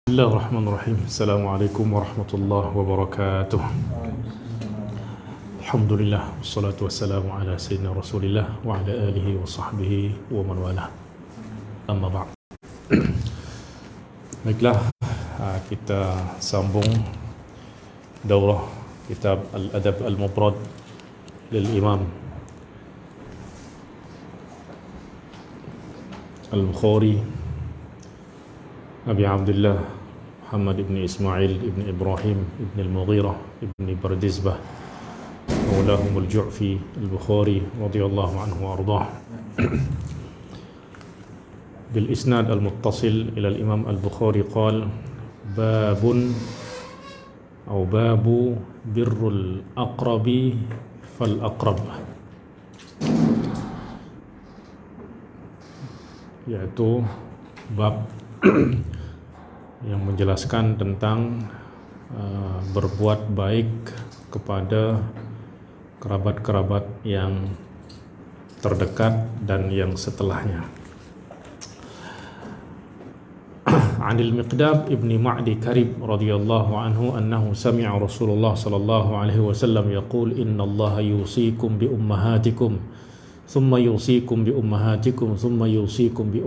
Bismillahirrahmanirrahim. Assalamualaikum warahmatullahi wabarakatuh. Alhamdulillah, wassalatu wassalamu ala sayyidina Rasulillah wa ala alihi wa sahbihi wa man wala. Amma ba'd. Baiklah, kita sambung daurah kitab Al-Adab Al-Mufrad lil Imam Al-Bukhari Abi Abdullah Muhammad ibn Ismail ibn Ibrahim ibn Al-Mughirah ibn Bardizbah Maulahum Al-Ju'fi Al-Bukhari radiyallahu anhu wa ardah bil isnad al-muttasil ila al-Imam Al-Bukhari qala babun atau babu birrul aqrabi fal aqrab, yaitu bab yang menjelaskan tentang berbuat baik kepada kerabat-kerabat yang terdekat dan yang setelahnya. Anil Miqdam ibni Ma'di Karib radhiyallahu anhu annahu sami'a Rasulullah sallallahu alaihi wasallam yaqul innallaha yusikum bi ummahatikum thumma yusikum bi ummahatikum thumma yusikum bi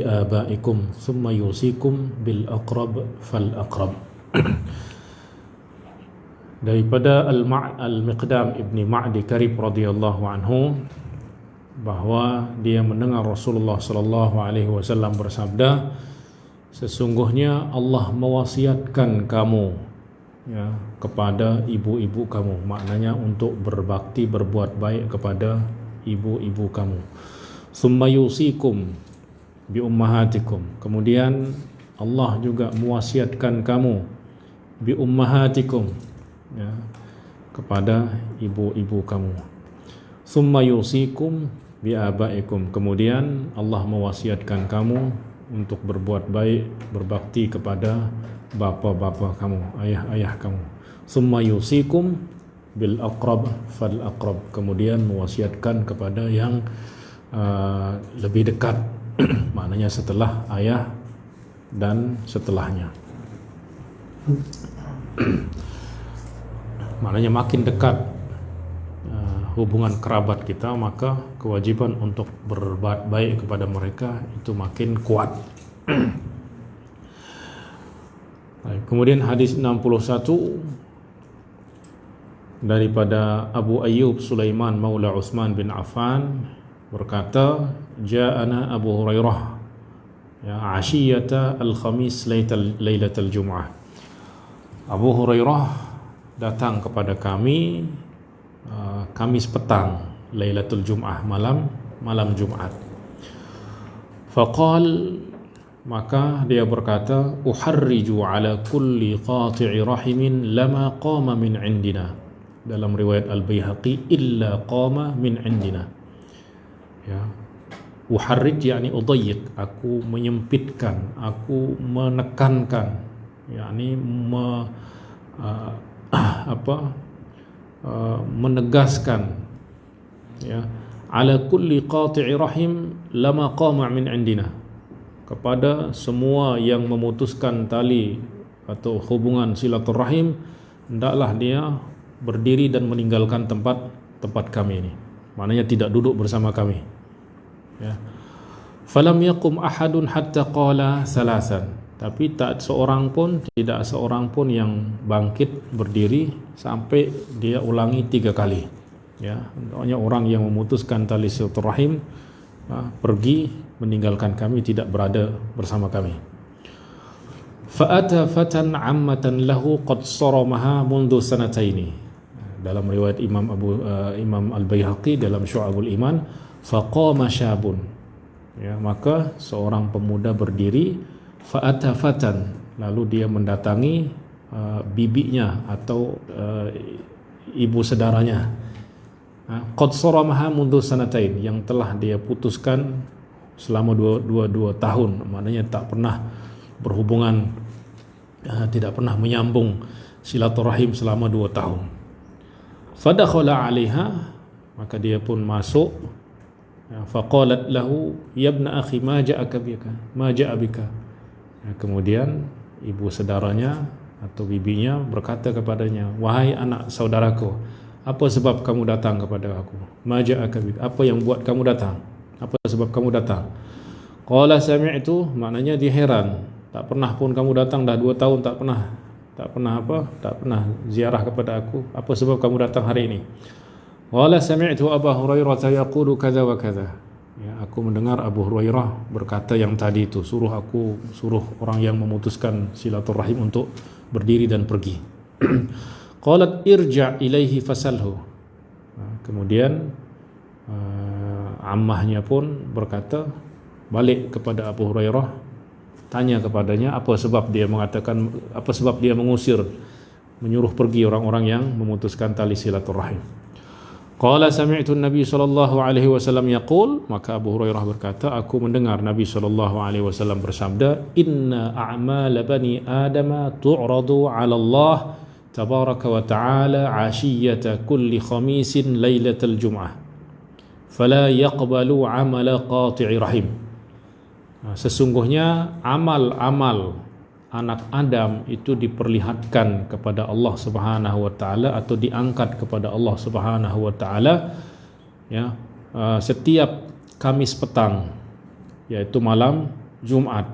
abaikum thumma yusikum bil aqrab fal aqrab. Daripada Al-Miqdam ibni Ma'di Karib radhiyallahu anhu, bahwa dia mendengar Rasulullah sallallahu alaihi wasallam bersabda, sesungguhnya Allah mewasiatkan kamu kepada ibu-ibu kamu, maknanya untuk berbakti, berbuat baik kepada ibu-ibu kamu. Summa yusikum bi ummahatikum, kemudian Allah juga mewasiatkan kamu bi ummahatikum, kepada ibu-ibu kamu. Summa yusikum bi abaikum, kemudian Allah mewasiatkan kamu untuk berbuat baik, berbakti kepada bapa-bapa kamu, ayah-ayah kamu. Summa yusikum bil aqrab fal aqrab, kemudian mewasiatkan kepada yang lebih dekat, maknanya setelah ayah dan setelahnya. Maknanya makin dekat hubungan kerabat kita, maka kewajiban untuk berbuat baik kepada mereka itu makin kuat. Kemudian hadis 61 daripada Abu Ayyub Sulaiman Maula Utsman bin Affan berkata, ja'ana Abu Hurairah ashiyata al-khamis lailatal jum'ah. Abu Hurairah datang kepada kami Kamis petang, Lailatul Jum'ah, malam Jumat. Faqal, maka dia berkata, uharriju ala kulli qati'i rahimin lama qama min indina. Dalam riwayat Al-Baihaqi, illa qama min indina. Uharrij yakni udayyiq, aku menyempitkan, aku menekankan, yakni menegaskan, ala kulli qati'i rahim lama qama min indina, kepada semua yang memutuskan tali atau hubungan silaturahim, hendaklah dia berdiri dan meninggalkan tempat kami ini, maknanya tidak duduk bersama kami. Falam yaqum ahadun hatta qala salasan, tapi tidak seorang pun yang bangkit berdiri sampai dia ulangi 3 kali. Hanya orang yang memutuskan tali silaturahim pergi meninggalkan kami, tidak berada bersama kami. Fa'ata fatan ammatan lahu qad saramaha mundu sanataini. Dalam riwayat Imam Al-Baihaqi dalam Syu'abul Iman, faqama syabun, maka seorang pemuda berdiri. Fa'ata fatan, lalu dia mendatangi bibinya atau ibu saudaranya. Qad saramaha mundu sanatain, yang telah dia putuskan selama dua tahun, maknanya tak pernah berhubungan, tidak pernah menyambung silaturahim selama 2 tahun. Fadakhala 'alaiha, maka dia pun masuk. Faqalat lahu ya ibna akhi ma ja'a bika. Kemudian ibu saudaranya atau bibinya berkata kepadanya, wahai anak saudaraku, apa sebab kamu datang kepada aku? Maja'aka bik, apa yang buat kamu datang? Apa sebab kamu datang? Qala sami'tu, maknanya dia heran, tak pernah pun kamu datang, dah 2 tahun tak pernah ziarah kepada aku, apa sebab kamu datang hari ini? Qala sami'tu Abu Hurairah yaqulu kadza wa kadza. Ya, aku mendengar Abu Hurairah berkata yang tadi itu, suruh orang yang memutuskan silaturahim untuk berdiri dan pergi. Qalat irja' ilaihi fasalhu. Kemudian ammahnya pun berkata, balik kepada Abu Hurairah, tanya kepadanya apa sebab dia mengusir, menyuruh pergi orang-orang yang memutuskan tali silaturahim. Qala sami'tu Nabi sallallahu alaihi wasallam yaqul, maka Abu Hurairah berkata, aku mendengar Nabi sallallahu alaihi wasallam bersabda, inna a'mal bani Adam tu'radu 'ala Allah tabaraka wa ta'ala 'ashiyata kulli khamisin lailatal jum'ah fala yaqbalu 'amala qati'i rahim. Sesungguhnya amal-amal anak Adam itu diperlihatkan kepada Allah Subhanahu wa taala atau diangkat kepada Allah Subhanahu wa taala, ya, setiap Kamis petang, yaitu malam Jumat.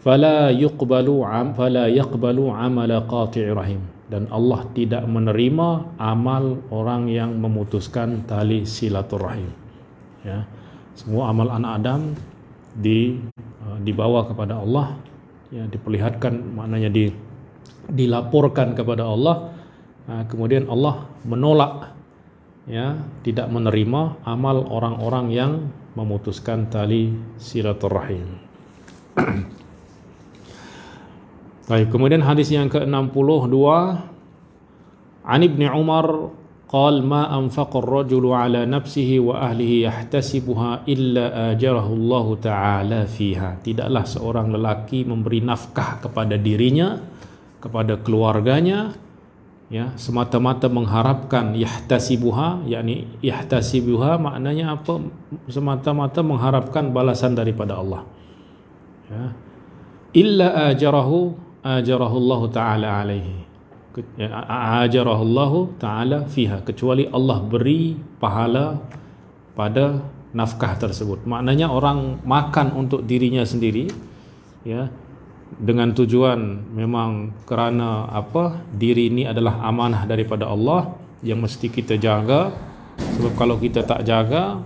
Fala yaqbalu amala qati'i rahim, dan Allah tidak menerima amal orang yang memutuskan tali silaturahim. Ya, semua amal anak Adam dibawa kepada Allah, ya, diperlihatkan, maknanya dilaporkan kepada Allah. Kemudian Allah menolak, ya, tidak menerima amal orang-orang yang memutuskan tali silaturahim. Baik, kemudian hadis yang ke-62, An Ibni Umar qal ma anfaqa ar-rajulu ala nafsihi wa ahlihi yahtasibuha illa ajarahu Allah ta'ala fiha. Tidaklah seorang lelaki memberi nafkah kepada dirinya, kepada keluarganya, ya, semata-mata mengharapkan yahtasibuha, yakni yahtasibuha maknanya apa? Semata-mata mengharapkan balasan daripada Allah. Ya. Illa ajarahu Allah ta'ala alaihi. Ajarahullahu ta'ala fiha, kecuali Allah beri pahala pada nafkah tersebut. Maknanya orang makan untuk dirinya sendiri, ya, dengan tujuan memang kerana apa, diri ini adalah amanah daripada Allah yang mesti kita jaga. Sebab kalau kita tak jaga,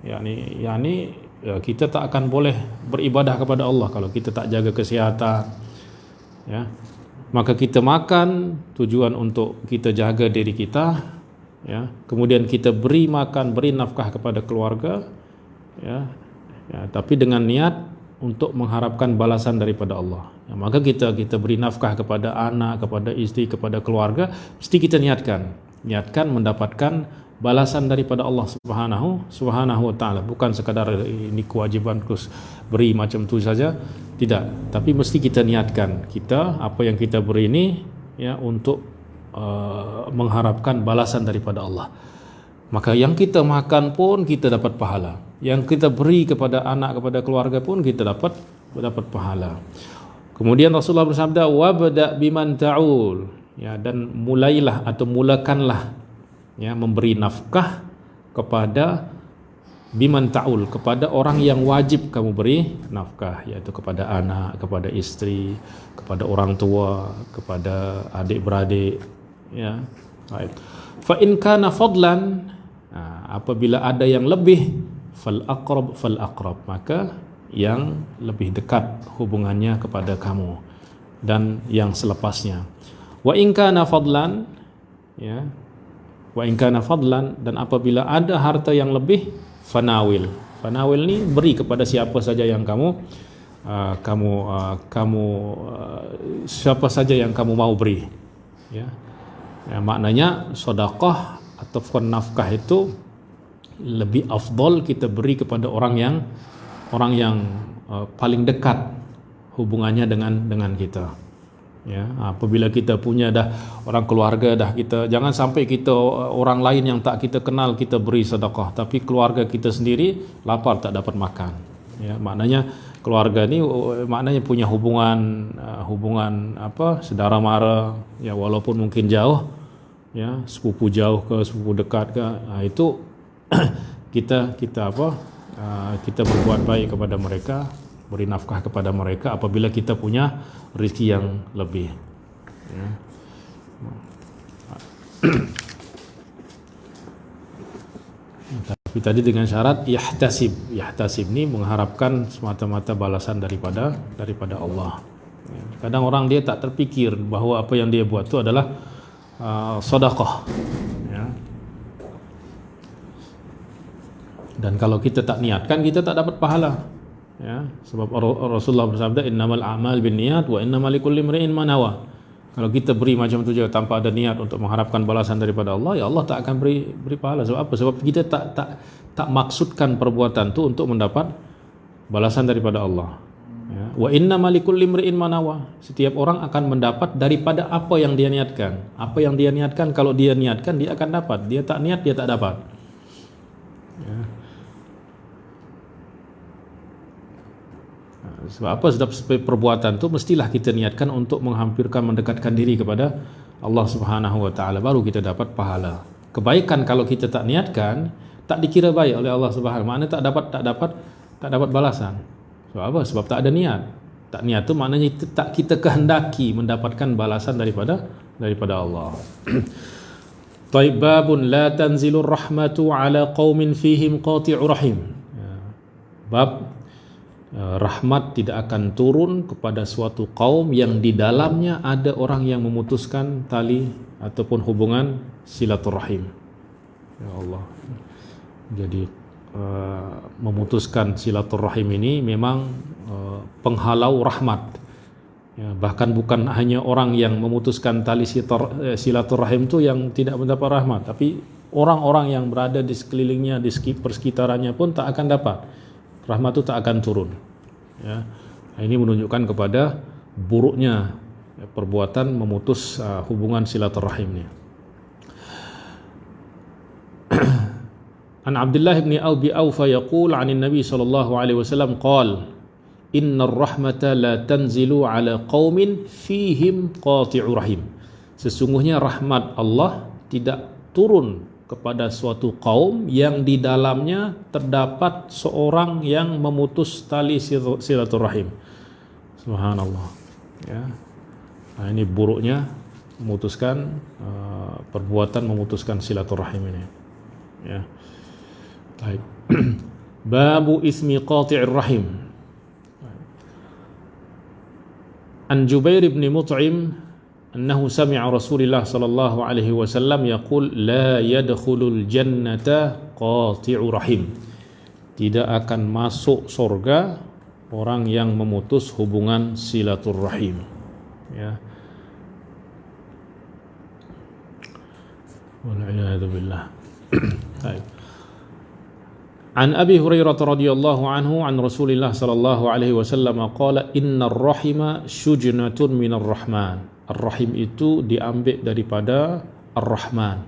yakni kita tak akan boleh beribadah kepada Allah kalau kita tak jaga kesihatan, ya. Maka kita makan tujuan untuk kita jaga diri kita, ya. Kemudian kita beri makan, beri nafkah kepada keluarga, ya, tapi dengan niat untuk mengharapkan balasan daripada Allah. Ya, maka kita beri nafkah kepada anak, kepada istri, kepada keluarga, mesti kita niatkan mendapatkan balasan daripada Allah Subhanahu wa taala, bukan sekadar ini kewajiban terus beri macam tu saja, tidak, tapi mesti kita niatkan apa yang kita beri ini, ya, untuk mengharapkan balasan daripada Allah. Maka yang kita makan pun kita dapat pahala, yang kita beri kepada anak, kepada keluarga pun kita dapat pahala. Kemudian Rasulullah bersabda, wabda biman ta'ul, ya, dan mulakanlah, ya, memberi nafkah kepada biman ta'ul, kepada orang yang wajib kamu beri nafkah, yaitu kepada anak, kepada istri, kepada orang tua, kepada adik-beradik, ya. Baik. Fa in kana fadlan, apabila ada yang lebih, fal aqrab, maka yang lebih dekat hubungannya kepada kamu dan yang selepasnya. Wa in kana fadlan, ya, wa in kana fadlan, dan apabila ada harta yang lebih, fanawil ni beri kepada siapa saja yang siapa saja yang kamu mau beri, ya. Ya, maknanya sedekah atau nafkah itu lebih afdal kita beri kepada orang yang paling dekat hubungannya dengan kita. Ya, apabila kita punya dah orang keluarga dah, kita jangan sampai kita orang lain yang tak kita kenal kita beri sedekah, tapi keluarga kita sendiri lapar tak dapat makan. Ya, maknanya keluarga ni maknanya punya hubungan saudara mara, ya walaupun mungkin jauh, ya sepupu jauh ke sepupu dekat ke, itu kita berbuat baik kepada mereka, beri nafkah kepada mereka apabila kita punya rezeki yang lebih, ya. Tapi tadi dengan syarat yahtasib ni mengharapkan semata-mata balasan daripada Allah. Kadang orang dia tak terfikir bahawa apa yang dia buat itu adalah sedekah, ya. Dan kalau kita tak niatkan, kita tak dapat pahala, ya. Sebab Rasulullah bersabda, innamal a'mal binniyat wa innamal likulli imri'in ma nawa. Kalau kita beri macam tu je tanpa ada niat untuk mengharapkan balasan daripada Allah, ya Allah tak akan beri pahala. Sebab apa? Sebab kita tak maksudkan perbuatan tu untuk mendapat balasan daripada Allah, ya. Wa innamal likulli imri'in ma nawa. Setiap orang akan mendapat daripada apa yang dia niatkan. Apa yang dia niatkan, kalau dia niatkan dia akan dapat. Dia tak niat, dia tak dapat, ya. Sebab apa? Sebab perbuatan tu mestilah kita niatkan untuk menghampirkan, mendekatkan diri kepada Allah Subhanahu wa taala, baru kita dapat pahala. Kebaikan kalau kita tak niatkan, tak dikira baik oleh Allah Subhanahu. Maknanya tak dapat balasan. Sebab apa? Sebab tak ada niat. Tak niat tu maknanya kita kehendaki mendapatkan balasan daripada Allah. Taib babun la tanzilur rahmatu ala qaumin fihim qati'ur rahim. Bab rahmat tidak akan turun kepada suatu kaum yang di dalamnya ada orang yang memutuskan tali ataupun hubungan silaturahim. Ya Allah. Jadi memutuskan silaturahim ini memang penghalau rahmat, ya, bahkan bukan hanya orang yang memutuskan tali silaturahim itu yang tidak mendapat rahmat, tapi orang-orang yang berada di sekelilingnya, di persekitarannya pun tak akan dapat rahmat itu, tak akan turun, ya. Ini menunjukkan kepada buruknya perbuatan memutus hubungan silaturahim ini. An Abdullah bin Abi Aufa yaqul 'an Nabi sallallahu alaihi wasallam qala innar rahmata la tanzilu ala qaumin fihim qati'u rahim. Sesungguhnya rahmat Allah tidak turun kepada suatu kaum yang di dalamnya terdapat seorang yang memutus tali silaturahim. Subhanallah, ya. Nah, ini buruknya perbuatan memutuskan silaturahim ini, ya. Baik. Babu ismi qati'ir rahim. An Jubair bin Mut'im annahu sami'a Rasulullah sallallahu alaihi wasallam yaqul la yadkhulul jannata qati'u rahim. Tidak akan masuk surga orang yang memutus hubungan silaturahim, ya. Wal'iyadu billah. Baik. An Abi Hurairah radhiyallahu anhu an Rasulillah sallallahu alaihi wasallam qala innar rahima syujnatun minar rahman. Ar-rahim itu diambil daripada Ar-Rahman.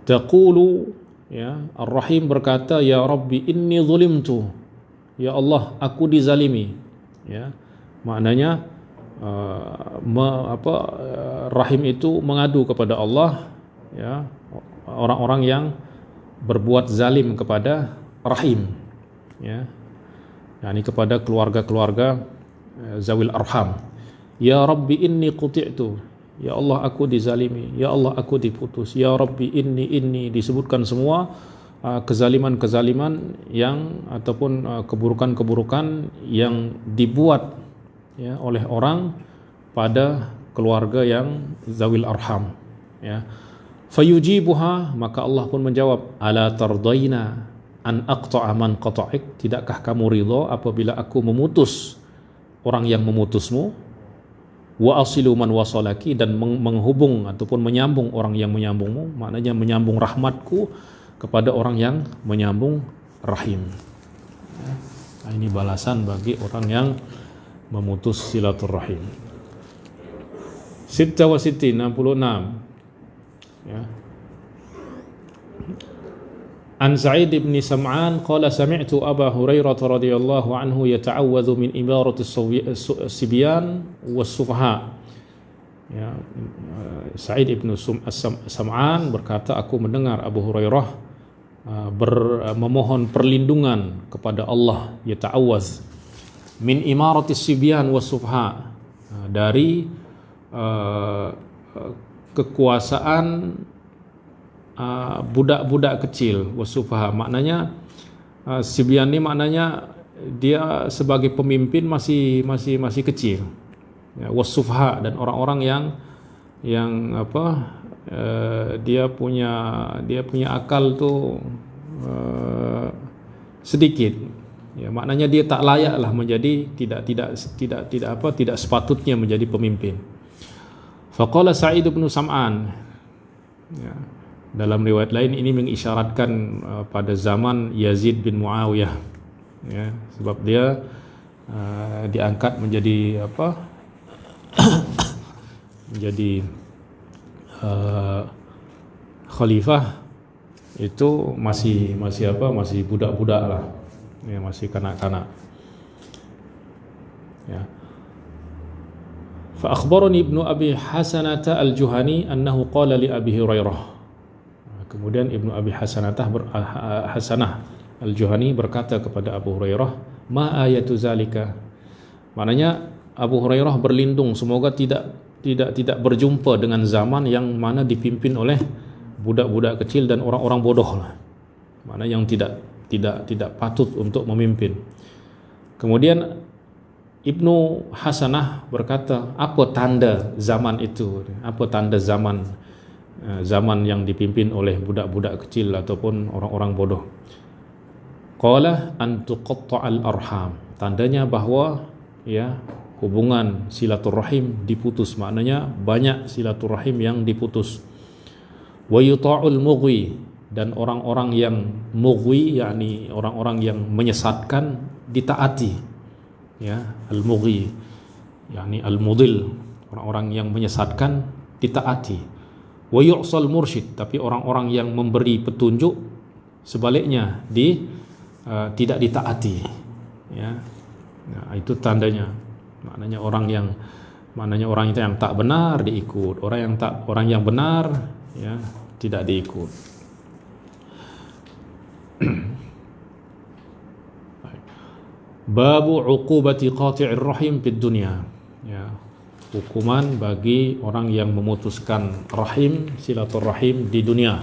Taqulu, ya, Ar-Rahim berkata, ya Rabbi inni zulimtu. Ya Allah, aku dizalimi, ya. Maknanya rahim itu mengadu kepada Allah, ya, orang-orang yang berbuat zalim kepada rahim, ya, yakni kepada keluarga-keluarga zawil arham. Ya Rabbi inni quti'tu. Ya Allah, aku dizalimi. Ya Allah, aku diputus. Ya Rabbi inni disebutkan semua kezaliman-kezaliman yang ataupun keburukan-keburukan yang dibuat, ya, oleh orang pada keluarga yang zawil arham, ya. Fayujibuha, maka Allah pun menjawab, ala tardaina an aqta'a man qata'ik. Tidakkah kamu ridha apabila aku memutus orang yang memutusmu? Wa asilu man wasalaki, dan menghubung ataupun menyambung orang yang menyambungmu, maknanya menyambung rahmatku kepada orang yang menyambung rahim, ya. Nah, ini balasan bagi orang yang memutus silaturahim. Sitta wa sittin, 66, ya. An Sa'id bin Sam'an qala sami'tu Aba Hurairah radhiyallahu anhu yata'awwadhu min ibarati as-sibyan was-sufaha. Ya, Sa'id bin Sam'an berkata, aku mendengar Abu Hurairah memohon perlindungan kepada Allah, yata'awwadz min imarati as-sibyan was-sufaha, dari kekuasaan budak-budak kecil, wasufaha, maknanya Sibyan ini maknanya dia sebagai pemimpin masih kecil, ya, wasufaha, dan orang-orang yang apa, dia punya akal tuh sedikit, ya, maknanya dia tak layak lah menjadi, tidak sepatutnya menjadi pemimpin. Faqala Sa'id bin Sam'an, ya, dalam riwayat lain ini mengisyaratkan pada zaman Yazid bin Muawiyah, ya, sebab dia diangkat menjadi apa, menjadi khalifah itu masih budak-budak lah, ya, masih kanak-kanak, ya. Fa akhbarani Ibnu Abi Hasanata Al-Juhani annahu qala li Abi Hurairah. Kemudian Ibnu Abi Hasanah Al-Juhani berkata kepada Abu Hurairah, ma ayatu zalika, maknanya Abu Hurairah berlindung semoga tidak berjumpa dengan zaman yang mana dipimpin oleh budak-budak kecil dan orang-orang bodoh lah, maknanya yang tidak patut untuk memimpin. Kemudian Ibnu Hasanah berkata, apa tanda zaman itu, apa tanda zaman yang dipimpin oleh budak-budak kecil ataupun orang-orang bodoh. Qala an tuqatta'al arham, tandanya bahwa, ya, hubungan silaturahim diputus, maknanya banyak silaturahim yang diputus. Wa yuta'ul mughwi, dan orang-orang yang mughwi, yakni orang-orang yang menyesatkan, ditaati, ya, al-mughwi yakni al-mudil, orang-orang yang menyesatkan ditaati. Wa yu'sal mursyid, tapi orang-orang yang memberi petunjuk sebaliknya tidak ditaati, ya. Nah, itu tandanya, maknanya orang itu yang tak benar diikut, orang yang benar, ya, tidak diikut. Babu uqubati qati'ir rahim fid dunya, ya, hukuman bagi orang yang memutuskan rahim, silaturahim di dunia.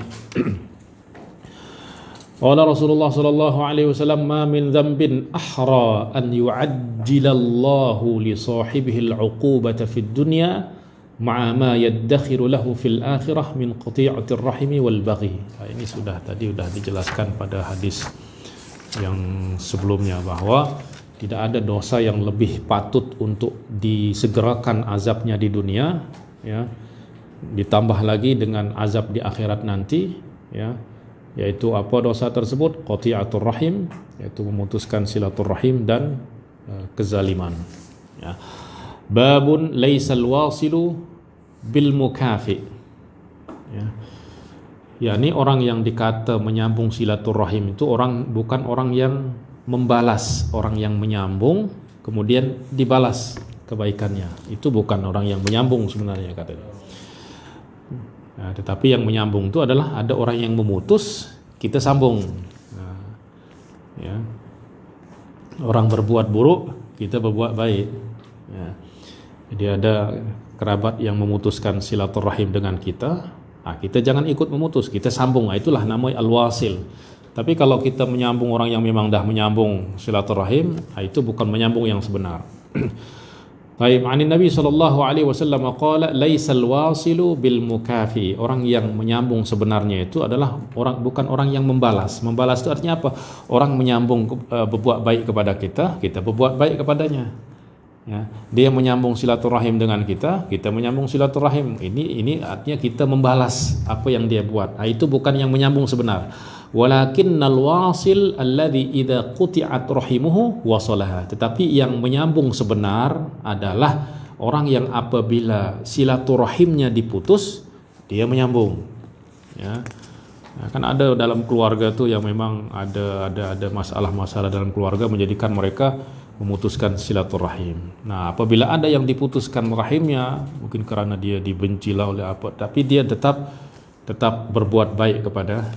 Qala Rasulullah sallallahu alaihi wasallam, ma min dhanbin ahra an yu'ajjilallahu li sahibihi al-'uqubata fid dunya ma'a ma yaddakhiru lahu fil akhirah min qati'atir rahimi wal baghi. Ini sudah dijelaskan pada hadis yang sebelumnya bahwa tidak ada dosa yang lebih patut untuk disegerakan azabnya di dunia, ya, ditambah lagi dengan azab di akhirat nanti, ya, yaitu apa dosa tersebut? Qati'atur rahim, yaitu memutuskan silaturahim dan kezaliman, ya. Babun laisal wasilu bil mukafi, ya, yakni orang yang dikata menyambung silaturahim itu bukan orang yang membalas orang yang menyambung kemudian dibalas kebaikannya, itu bukan orang yang menyambung sebenarnya katanya. Nah, tetapi yang menyambung itu adalah ada orang yang memutus, kita sambung. Nah, ya, orang berbuat buruk, kita berbuat baik, ya. Jadi ada kerabat yang memutuskan silaturahim dengan kita, nah, kita jangan ikut memutus, kita sambung. Nah, itulah namanya al-wasil. Tapi kalau kita menyambung orang yang memang dah menyambung silaturahim, itu bukan menyambung yang sebenar. Baik, anin Nabi sallallahu alaihi wasallam qala laisal wasilu bil mukafi. Orang yang menyambung sebenarnya itu adalah bukan orang yang membalas. Membalas itu artinya apa? Orang menyambung berbuat baik kepada kita, kita berbuat baik kepadanya. Ya, dia menyambung silaturahim dengan kita, kita menyambung silaturahim. Ini artinya kita membalas apa yang dia buat. Itu bukan yang menyambung sebenar. Walakinnal wasil alladhi idza quti'at rahimuhu wasalaha. Tetapi yang menyambung sebenar adalah orang yang apabila silaturahimnya diputus, dia menyambung, ya. Kan ada dalam keluarga tuh yang memang ada masalah-masalah dalam keluarga menjadikan mereka memutuskan silaturahim. Nah, apabila ada yang diputuskan rahimnya, mungkin karena dia dibenci lah oleh apa, tapi dia tetap berbuat baik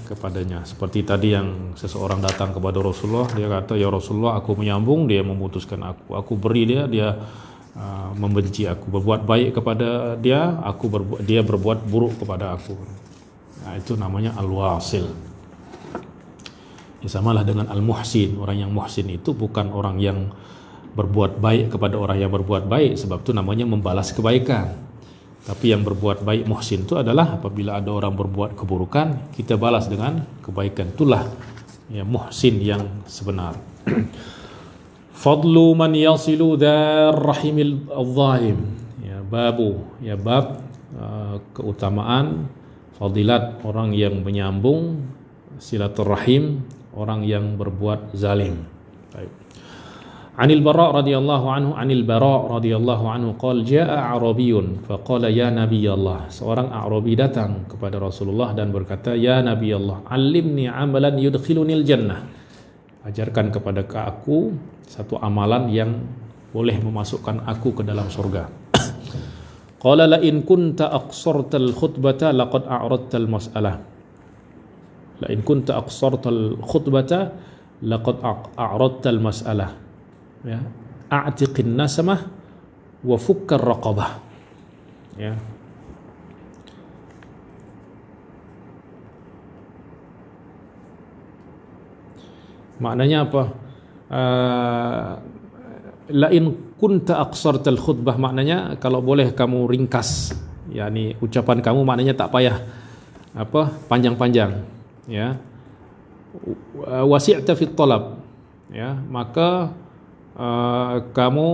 kepadanya. Seperti tadi yang seseorang datang kepada Rasulullah, dia kata, "Ya Rasulullah, aku menyambung, dia memutuskan aku. Aku beri dia membenci aku. Berbuat baik kepada dia, dia berbuat buruk kepada aku." Nah, itu namanya al-wasil. Ya, samalah dengan al-muhsin. Orang yang muhsin itu bukan orang yang berbuat baik kepada orang yang berbuat baik, sebab itu namanya membalas kebaikan. Tapi yang berbuat baik, muhsin, itu adalah apabila ada orang berbuat keburukan, kita balas dengan kebaikan. Itulah ya muhsin yang sebenar. Fadlu man yasilu dar rahimil zalim. Ya, bab keutamaan, fadilat orang yang menyambung silaturahim orang yang berbuat zalim. Baik. Anil Bara radhiyallahu anhu qala jaa A'rabiyyun faqala ya Nabi Allah. Seorang A'rabi datang kepada Rasulullah dan berkata, "Ya Nabi Allah, 'allimni 'amalan yudkhilunil jannah." Ajarkan kepada aku satu amalan yang boleh memasukkan aku ke dalam surga. Qala la in kunta aqsartal khutbata laqad a'radtal mas'alah. La in kunta aqsartal khutbata laqad a'radtal mas'alah. Ya, a'tiqin nasamah wa fukkar raqabah. Ya. Maknanya apa? La in kunta aqsartal khutbah, maknanya kalau boleh kamu ringkas, yakni ucapan kamu, maknanya tak payah panjang-panjang, ya. Wasi'ta fit talab, ya, maka kamu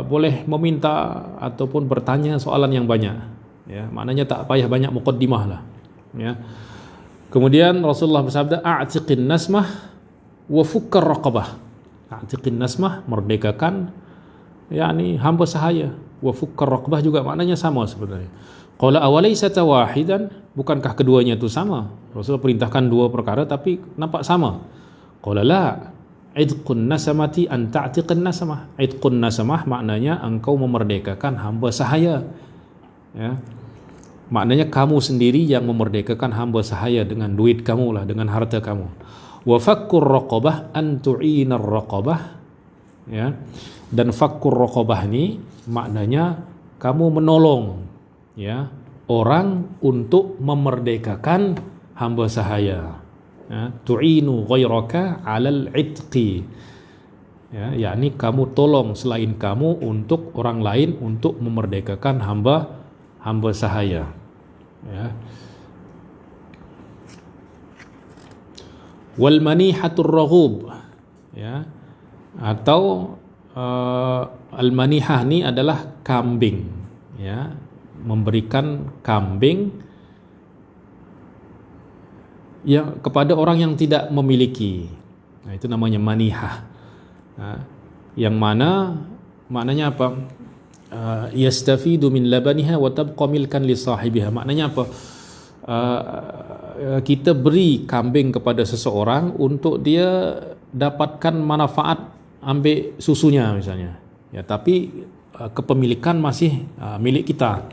boleh meminta ataupun bertanya soalan yang banyak, ya, maknanya tak payah banyak muqaddimah lah, ya. Kemudian Rasulullah bersabda, a'tiqin nasmah wa fukkar raqabah. A'tiqin nasmah, merdekakan, yakni hamba sahaya. Wa fukkar raqabah juga maknanya sama sebenarnya. Qala awalaysata wahidan, bukankah keduanya itu sama? Rasulullah perintahkan dua perkara tapi nampak sama. Qala la, idqun nasamati an ta'tiqin nasamah. Idqun nasamah maknanya engkau memerdekakan hamba sahaya, ya. Maknanya kamu sendiri yang memerdekakan hamba sahaya dengan duit kamu lah, dengan harta kamu. Wa fakkur raqabah an tu'inar raqabah, ya. Dan fakkur raqabah ini maknanya kamu menolong, ya, orang untuk memerdekakan hamba sahaya, ya. Tu'inu ghairaka 'alal 'itqi, ya, yakni kamu tolong selain kamu untuk orang lain untuk memerdekakan hamba sahaya, ya. Wal manihatur raghub, ya, atau al manihah ini adalah kambing, ya, memberikan kambing ya kepada orang yang tidak memiliki. Nah, itu namanya manihah. Nah, yang mana maknanya apa? Yastafidu min labaniha wa tabqa milkan li sahibiha. Maknanya apa? Kita beri kambing kepada seseorang untuk dia dapatkan manfaat ambil susunya misalnya, ya, tapi kepemilikan masih milik kita.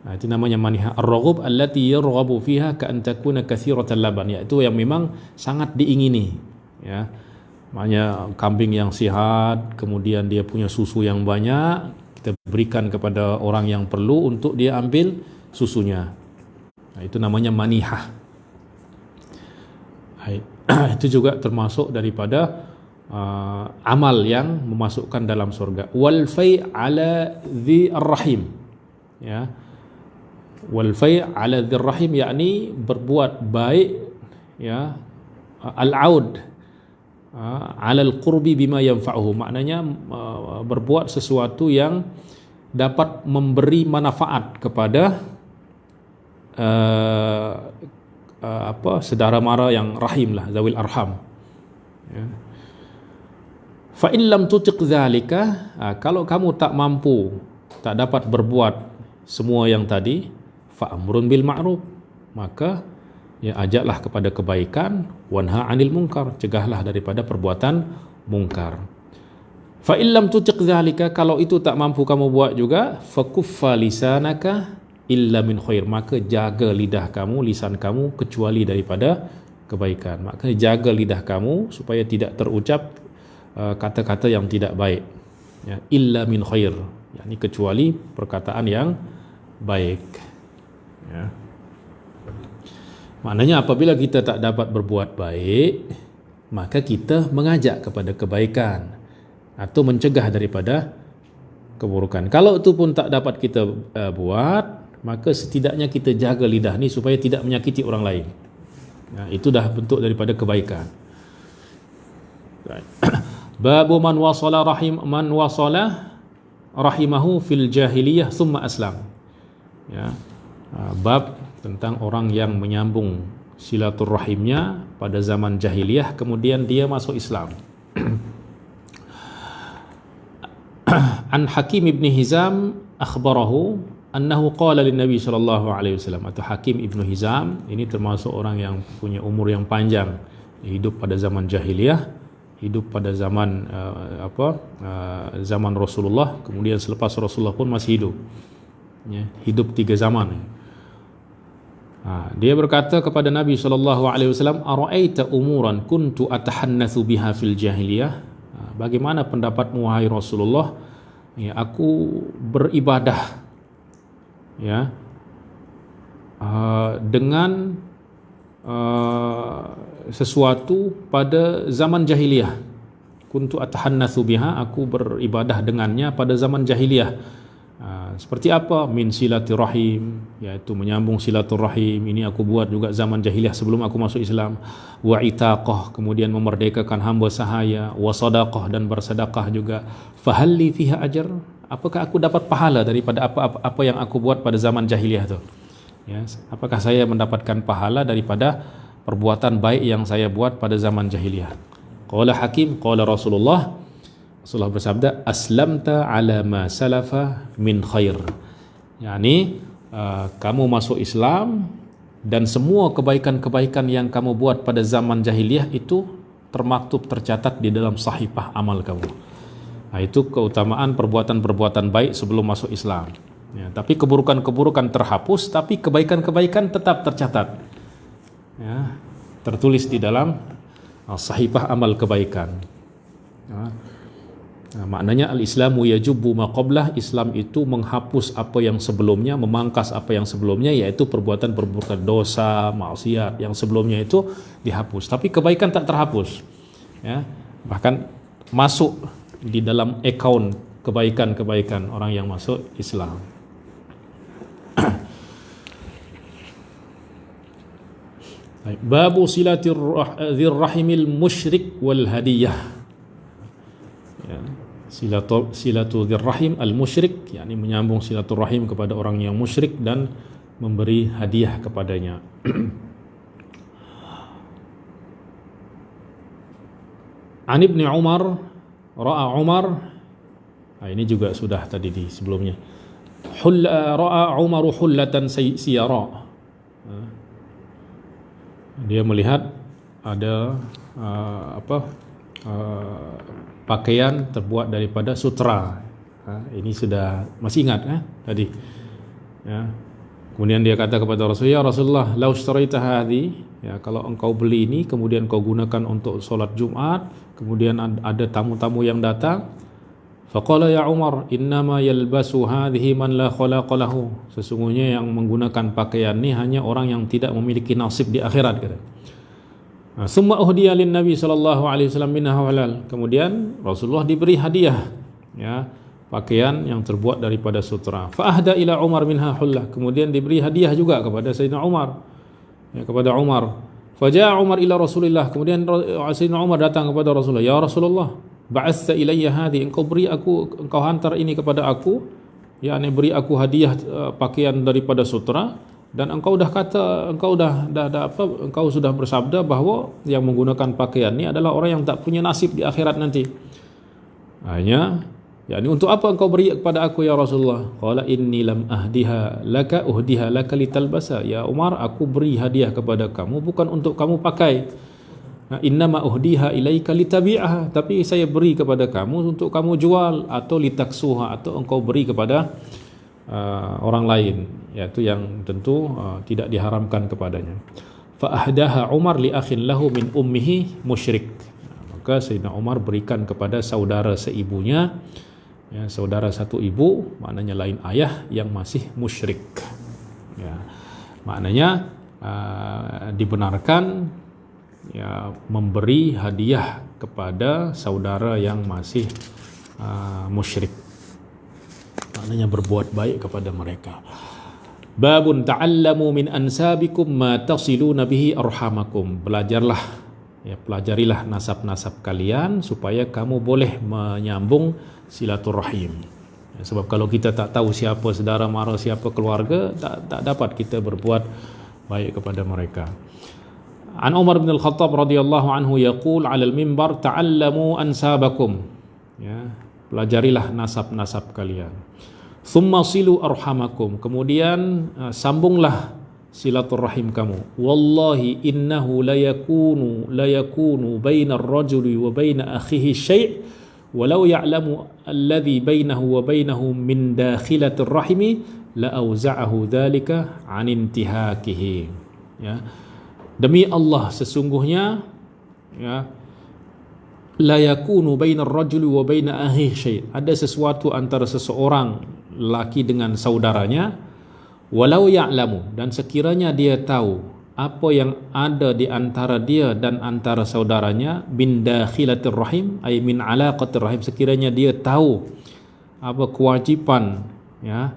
Nah, itu namanya manihah. Ar-raghub allati yarghabu fiha ka an takuna katsiratal laban, yaitu yang memang sangat diingini, ya. Maknanya kambing yang sehat, kemudian dia punya susu yang banyak, kita berikan kepada orang yang perlu untuk dia ambil susunya. Nah, itu namanya manihah. Itu juga termasuk daripada amal yang memasukkan dalam surga. Wal fai' ala dhi ar-rahim, ya. Wal fai' ala dhi ar-rahim yakni berbuat baik, ya, al-aud ala al-qurbi bima yanfa'uhu, maknanya berbuat sesuatu yang dapat memberi manfaat kepada saudara mara yang rahim lah, zawil arham, ya. Fa in lam tutiq dzalika, kalau kamu tak mampu, tak dapat berbuat semua yang tadi, fa amrun bil ma'ruf, maka Ya, ajaklah kepada kebaikan, wanha 'anil munkar, cegahlah daripada perbuatan mungkar. Fa illam tutiq dzalika, kalau itu tak mampu kamu buat juga, fakuffa lisanaka illa min khair, maka jaga lidah kamu, lisan kamu, kecuali daripada kebaikan. Maka jaga lidah kamu supaya tidak terucap kata-kata yang tidak baik. Ya, illa min khair, yakni kecuali perkataan yang baik. Ya. Maknanya apabila kita tak dapat berbuat baik, maka kita mengajak kepada kebaikan atau mencegah daripada keburukan. Kalau itu pun tak dapat kita buat, maka setidaknya kita jaga lidah ni supaya tidak menyakiti orang lain. Ya, itu dah bentuk daripada kebaikan. Babu man wasala rahimahu fil jahiliyah thumma aslam. Ya. Bab tentang orang yang menyambung silaturrahimnya pada zaman jahiliyah kemudian dia masuk Islam. An Hakim ibn Hizam akhbarahu annahu qala lin Nabi sallallahu alaihi wasallam. Atau Hakim ibn Hizam ini termasuk orang yang punya umur yang panjang, hidup pada zaman jahiliyah, hidup pada zaman zaman Rasulullah, kemudian selepas Rasulullah pun masih hidup. Ya, hidup 3 zaman. Dia berkata kepada Nabi SAW, "Ara'aita umuran kuntu atahannatsu biha fil jahiliyah?" Bagaimana pendapatmu wahai Rasulullah? Ya, aku beribadah ya dengan sesuatu pada zaman jahiliyah. Kuntu atahannatsu biha, aku beribadah dengannya pada zaman jahiliyah. Seperti apa? Min silaturrahim, yaitu menyambung silaturrahim. Ini aku buat juga zaman jahiliyah sebelum aku masuk Islam. Wa itaqah, kemudian memerdekakan hamba sahaya. Wa sadaqah, dan bersedekah juga. Fahalli fiha ajr, apakah aku dapat pahala daripada apa yang aku buat pada zaman jahiliyah itu? Ya, apakah saya mendapatkan pahala daripada perbuatan baik yang saya buat pada zaman jahiliyah? Qala Hakim, qala Rasulullah bersabda, aslamta ala ma salafa min khair. Yani kamu masuk Islam dan semua kebaikan-kebaikan yang kamu buat pada zaman jahiliyah itu termaktub, tercatat di dalam sahifah amal kamu. Itu keutamaan perbuatan-perbuatan baik sebelum masuk Islam. Ya, tapi keburukan-keburukan terhapus, tapi kebaikan-kebaikan tetap tercatat. Ya, tertulis di dalam sahifah amal kebaikan. Ya. Maknanya al-Islamu yajubbu ma qablah, Islam itu menghapus apa yang sebelumnya, memangkas apa yang sebelumnya, yaitu perbuatan-perbuatan dosa, maksiat yang sebelumnya itu dihapus, tapi kebaikan tak terhapus. Ya, bahkan masuk di dalam akaun kebaikan-kebaikan orang yang masuk Islam. Babu silatir rahimil musyrik wal hadiyah. Ya. Silatu dzirrahim al-musyrik, yakni menyambung silaturahim kepada orang yang musyrik dan memberi hadiah kepadanya. An Ibn Umar, ra'a Umar, ini juga sudah tadi di sebelumnya. Ra'a Umaru hullatan siyara. Dia melihat ada pakaian terbuat daripada sutra. Ini sudah masih ingat tadi. Ya. Kemudian dia kata kepada Rasulullah, "Ya Rasulullah, lau ishtaraita hadhi," ya, kalau engkau beli ini kemudian kau gunakan untuk solat Jumat, kemudian ada tamu-tamu yang datang, faqala ya Umar, innama yalbasu hadhihi man la khalaqa lahu. Sesungguhnya yang menggunakan pakaian ini hanya orang yang tidak memiliki nasib di akhirat, kata. Summa uhdiya lin Nabi sallallahu alaihi wasallam minha halal. Kemudian Rasulullah diberi hadiah, ya, pakaian yang terbuat daripada sutra. Fa ahda ila Umar minha hullah. Kemudian diberi hadiah juga kepada Sayyidina Umar, ya, kepada Umar. Fa jaa Umar ila Rasulillah. Kemudian Sayyidina Umar datang kepada Rasulullah, "Ya Rasulullah, ba'atsa ilayya hadhi, engkau hantar ini kepada aku, yakni beri aku hadiah pakaian daripada sutra. Dan engkau dah kata, engkau sudah bersabda bahawa yang menggunakan pakaian ini adalah orang yang tak punya nasib di akhirat nanti." Hanya Yani untuk apa engkau beri kepada aku ya Rasulullah? Qala inni lam uhdiha laka litalbasa. Ya Umar, aku beri hadiah kepada kamu bukan untuk kamu pakai. Innama uhdiha ilaika litabi'aha, tapi saya beri kepada kamu untuk kamu jual, atau litaksuha, atau engkau beri kepada orang lain, yaitu yang tentu tidak diharamkan kepadanya. Fa ahdaha Umar li akhin lahu min ummihi musyrik. Maka Sayyidina Umar berikan kepada saudara seibunya, ya, saudara satu ibu, maknanya lain ayah, yang masih musyrik. Ya, maknanya dibenarkan ya memberi hadiah kepada saudara yang masih musyrik, maknanya berbuat baik kepada mereka. Babun ta'allamu min ansabikum ma tasiluna bihi arhamakum. Belajarlah, ya, pelajarilah nasab-nasab kalian supaya kamu boleh menyambung silaturahim. Ya, sebab kalau kita tak tahu siapa saudara mara, siapa keluarga, tak dapat kita berbuat baik kepada mereka. An Umar bin Al-Khattab radhiyallahu anhu yaqul 'ala al-mimbar ta'allamu ansabakum. Ya, pelajarilah nasab-nasab kalian. Thumma silu arhamakum. Kemudian sambunglah silaturahim kamu. Wallahi innahu la yakunu bainar rajuli wa baina akhihi syai' walau ya'lamu alladhi bainahu wa bainahu min dakhilatir rahimi la auza'ahu dzalika 'an intihakihi. Ya. Demi Allah, sesungguhnya ya, la yakunu bainar rajuli wa baina akhihi syai', ada sesuatu antara seseorang laki dengan saudaranya, walau ya'lamu, dan sekiranya dia tahu apa yang ada di antara dia dan antara saudaranya, min dakhilatir rahim, ay min alaqatir rahim, sekiranya dia tahu apa kewajiban ya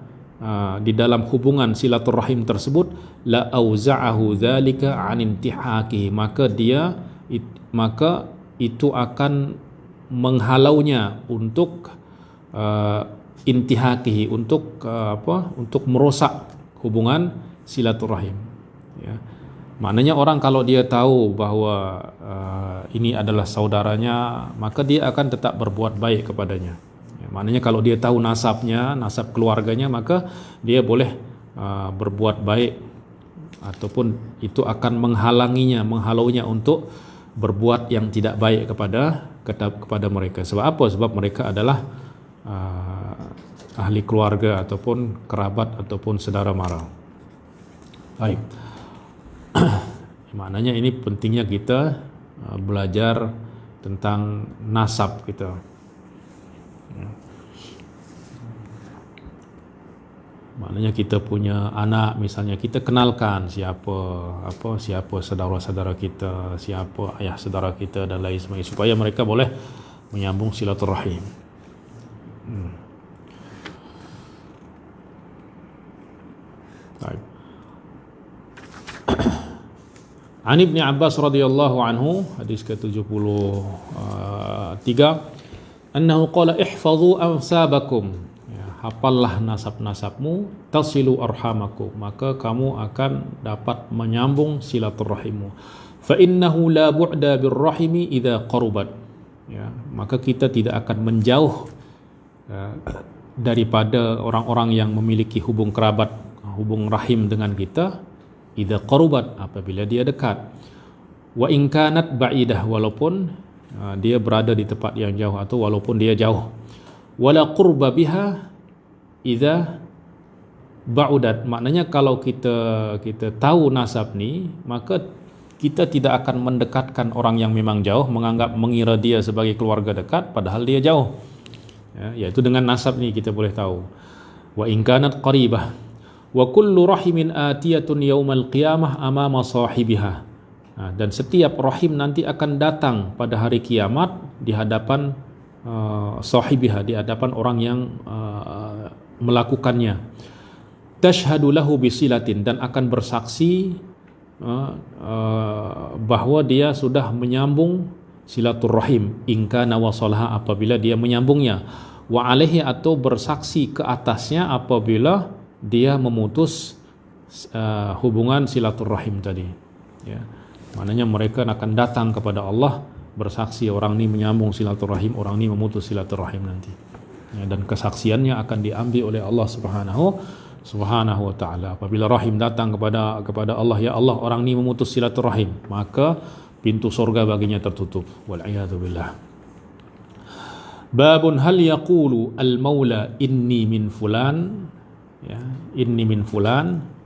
di dalam hubungan silaturahim tersebut, la auza'ahu dzalika 'an intihaki, maka itu akan menghalaunya untuk intihaki, untuk untuk merosak hubungan silaturahim. Ya. Maknanya orang kalau dia tahu bahwa ini adalah saudaranya, maka dia akan tetap berbuat baik kepadanya. Ya, maknanya kalau dia tahu nasabnya, nasab keluarganya, maka dia boleh berbuat baik, ataupun itu akan menghalaunya untuk berbuat yang tidak baik kepada mereka. Sebab apa? Sebab mereka adalah ahli keluarga ataupun kerabat ataupun saudara mara. Baik. Maknanya ini pentingnya kita belajar tentang nasab kita. Maknanya kita punya anak, misalnya kita kenalkan siapa saudara-saudara kita, siapa ayah saudara kita dan lain sebagainya, supaya mereka boleh menyambung silaturahim. Baik. An Ibni Abbas radhiyallahu anhu, hadis ke-73, annahu qala ihfazu ansabakum, ya, hafallah nasab-nasabmu, tasilu arhamakum, maka kamu akan dapat menyambung silaturahimmu. Fa innahu la bu'da birrahimi idza qarubat, ya, maka kita tidak akan menjauh daripada orang-orang yang memiliki hubung kerabat, hubung rahim dengan kita, idza qarubat, apabila dia dekat. Wa in kanat ba'idah, walaupun dia berada di tempat yang jauh atau walaupun dia jauh. Wala qurba biha idza ba'udat, maknanya kalau kita tahu nasab ni, maka kita tidak akan mendekatkan orang yang memang jauh, mengira dia sebagai keluarga dekat padahal dia jauh. Ya, yaitu dengan nasab ni kita boleh tahu. Wa in kanat qaribah wa kullu rahimin atiyatun yaumal qiyamah amama sahibiha. Dan setiap rahim nanti akan datang pada hari kiamat di hadapan sahibiha, di hadapan orang yang melakukannya. Tashhadu lahu bisilatin, dan akan bersaksi bahwa dia sudah menyambung silaturahim, in kana wasalha, apabila dia menyambungnya. Wa alaihi, atau bersaksi ke atasnya apabila dia memutus hubungan silaturahim tadi. Ya. Maknanya mereka akan datang kepada Allah bersaksi, orang ini menyambung silaturahim, orang ini memutus silaturahim nanti. ya, dan kesaksiannya akan diambil oleh Allah Subhanahu wa taala. Apabila rahim datang kepada Allah, ya Allah, orang ini memutus silaturahim, maka pintu surga baginya tertutup. Wal iyadu billah. Babun hal yaqulu al maula inni min fulan, ya, inni min fulan.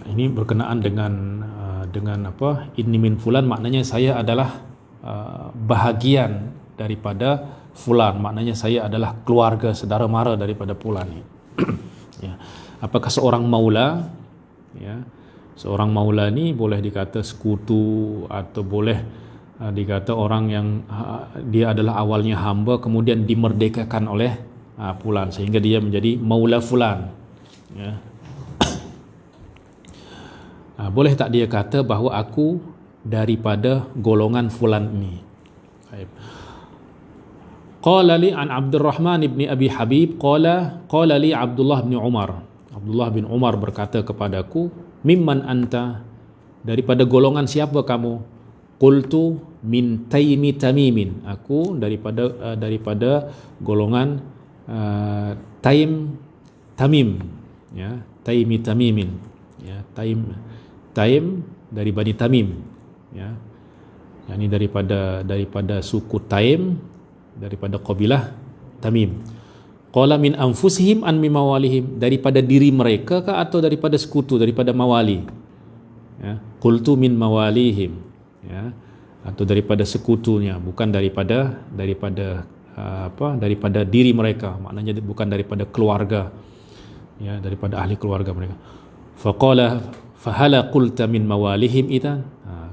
Ini berkenaan dengan apa? Inni min fulan maknanya saya adalah bahagian daripada fulan, maknanya saya adalah keluarga saudara mara daripada fulan ini. Ya. Apakah seorang maula, ya, seorang maula ni boleh dikata sekutu atau boleh dikata orang yang dia adalah awalnya hamba kemudian dimerdekakan oleh fulan sehingga dia menjadi maula fulan, ya. Boleh tak dia kata bahawa aku daripada golongan fulan ini? Baik. Qala li an Abdurrahman ibn Abi Habib qala li Abdullah bin Umar. Abdullah bin Umar berkata kepadaku, mimman anta, daripada golongan siapa kamu? Qultu min Taimi Tamimin, aku daripada golongan Tamim, ya, Taimi Tamimin, ya, Taim dari Bani Tamim, ya, yakni daripada suku Taim, daripada kabilah Tamim. Qala min anfusihim an min mawalihim, daripada diri mereka kah atau daripada sekutu, daripada mawali, ya. Qultu min mawalihim, ya, atau daripada sekutunya, bukan daripada diri mereka, maknanya bukan daripada keluarga, ya, daripada ahli keluarga mereka. Faqala fahala qulta min mawalihim idan,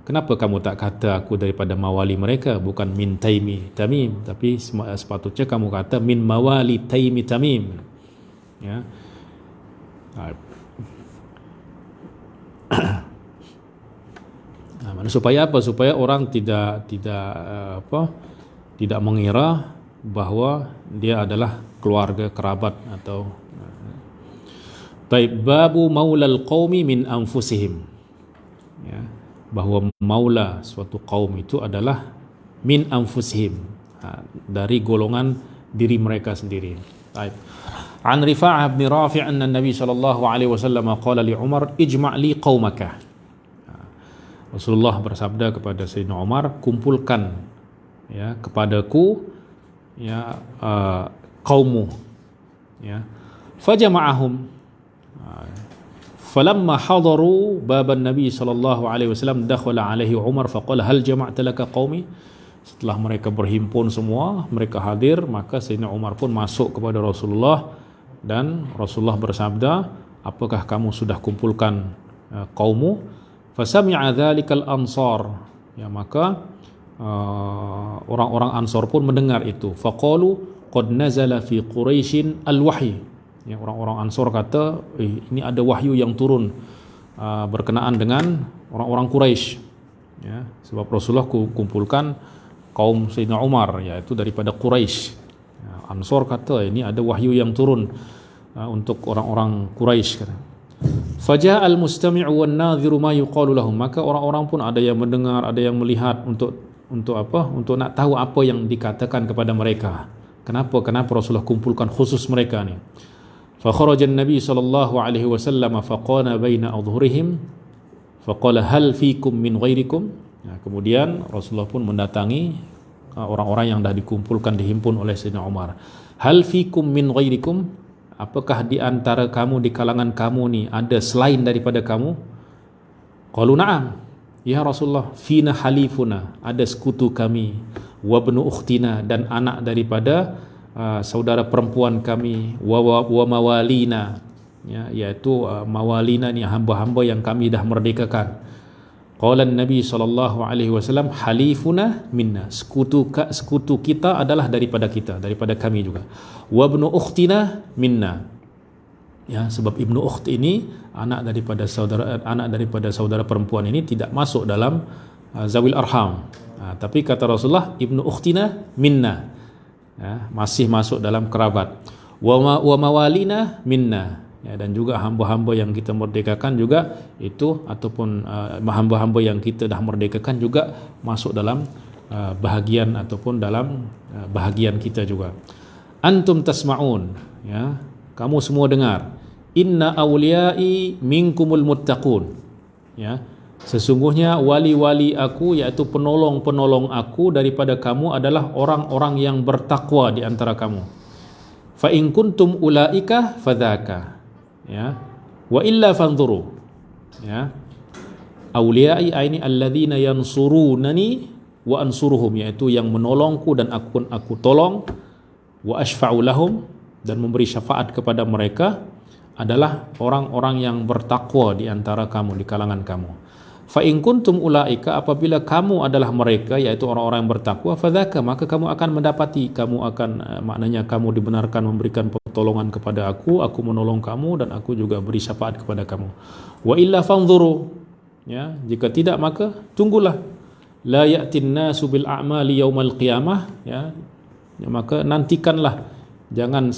kenapa kamu tak kata aku daripada mawali mereka, bukan min Taimi Tamim, tapi sepatutnya kamu kata min mawali Taimi Tamim, ya. Supaya apa? Supaya orang tidak mengira bahawa dia adalah keluarga kerabat atau. Baik, babu maulal qaumi min anfusihim, ya, bahawa maula suatu kaum itu adalah min anfusihim, dari golongan diri mereka sendiri. Baik. An Rifa'ah bin Rafi' anna Nabi sallallahu alaihi wasallam qala li Umar ijma' li qaumaka. Rasulullah bersabda kepada Sayyidina Umar, kumpulkan, ya, kepadaku, ya, kaummu, ya. Fajama'ahum. Falamma hadaru baban Nabi sallallahu alaihi wasallam dakhala alaihi Umar faqala hal jama'ta laka qaumi. Setelah mereka berhimpun semua, mereka hadir, maka Sayyidina Umar pun masuk kepada Rasulullah dan Rasulullah bersabda, apakah kamu sudah kumpulkan kaummu? Fasami'a dzalikal ansar, ya, maka orang-orang Ansar pun mendengar itu. Faqalu qad nazala fi Quraisyin al-wahyi, ya, orang-orang Ansar kata, ini ada wahyu yang turun berkenaan dengan orang-orang Quraisy, ya, sebab Rasulullah kumpulkan kaum Sayyidina Umar, yaitu daripada Quraisy. Ya, Ansar kata ini ada wahyu yang turun untuk orang-orang Quraisy, kata. Faja'a al-mustami'u wan nadhiru ma yuqalu lahum, maka orang-orang pun ada yang mendengar, ada yang melihat untuk apa? Untuk nak tahu apa yang dikatakan kepada mereka. Kenapa Rasulullah kumpulkan khusus mereka ni? Fa kharaja an-nabi sallallahu alaihi wasallam faqana baina adhhurihim faqala hal fikum min ghairikum. Ya, kemudian Rasulullah pun mendatangi orang-orang yang dah dikumpulkan, dihimpun oleh Sayyidina Umar. Hal fikum min ghairikum, apakah di antara kamu, di kalangan kamu ni ada selain daripada kamu? Qalu na'am, ya Rasulullah, fina halifuna, ada sekutu kami, wa ibnu ukhtina, dan anak daripada saudara perempuan kami, wa mawalina, ya, iaitu mawalina ni hamba-hamba yang kami dah merdekakan. Qala Nabi sallallahu alaihi wasallam halifuna minna, sekutu kita adalah daripada kita, daripada kami juga. Wa ibnu ukhtina minna, ya, sebab ibnu ukht ini anak daripada saudara perempuan ini tidak masuk dalam zawil arham, tapi kata Rasulullah ibnu ukhtina minna, ya, masih masuk dalam kerabat. Wa mawalina minna, ya, dan juga hamba-hamba yang kita merdekakan juga itu, ataupun hamba-hamba yang kita dah merdekakan juga masuk dalam bahagian ataupun dalam bahagian kita juga. Antum tasma'un, ya, kamu semua dengar. Inna awliyai minkumul muttaqun, ya, sesungguhnya wali-wali aku, yaitu penolong-penolong aku daripada kamu adalah orang-orang yang bertakwa di antara kamu. Fa in kuntum ulaika fadzaka, ya, wa illa fanzuru, ya. Awliyai ini alladzina yansurunani wa ansuruhum, yaitu yang menolongku dan aku tolong. Wa ashfa'u lahum, dan memberi syafaat kepada mereka adalah orang-orang yang bertakwa di antara kamu, di kalangan kamu. Fa in kuntum ulaika, apabila kamu adalah mereka, yaitu orang-orang yang bertakwa, fadzaka, maka kamu akan mendapati, kamu akan, maknanya kamu dibenarkan memberikan pertolongan kepada aku menolong kamu, dan aku juga beri syafaat kepada kamu. Wa illa fanzuru, ya, jika tidak maka tunggulah. La ya'tin nasu bil a'mali yaumal qiyamah, ya, maka nantikanlah, jangan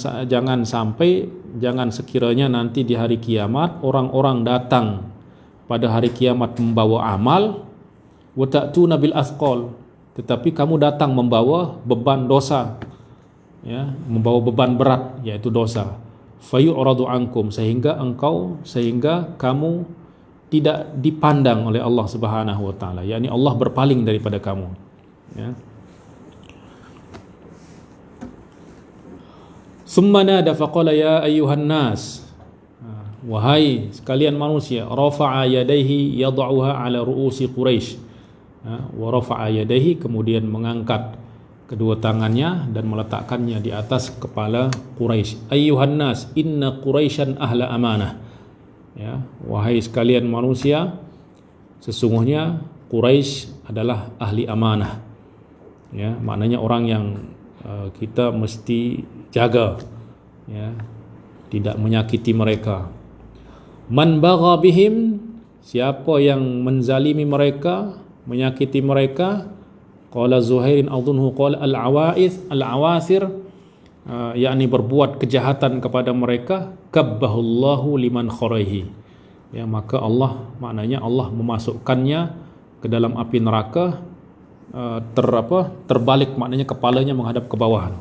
sekiranya nanti di hari kiamat orang-orang datang pada hari kiamat membawa amal, wa ta'tuna bil athqal, tetapi kamu datang membawa beban dosa, ya, membawa beban berat, yaitu dosa. Fayu'radu ankum, sehingga kamu tidak dipandang oleh Allah Subhanahu wa taala, yakni Allah berpaling daripada kamu, ya. Summa nada faqala ya ayyuhan nas, wahai sekalian manusia. Rafa'a yadayhi yad'uha ala ru'usi Quraisy, wa rafa'a yadayhi, kemudian mengangkat kedua tangannya dan meletakkannya di atas kepala Quraisy. Ayyuhan nas inna Quraisyan ahla amanah, ya, wahai sekalian manusia, sesungguhnya Quraisy adalah ahli amanah, ya, maknanya orang yang kita mesti jaga, ya, tidak menyakiti mereka. Man bagha bihim, siapa yang menzalimi mereka, menyakiti mereka. Qala Zuhairin adunhu qala al-awathir, yakni berbuat kejahatan kepada mereka. Kabbahullahu liman kharaihi, ya, maka Allah, maknanya Allah memasukkannya ke dalam api neraka, terbalik, maknanya kepalanya menghadap ke bawah,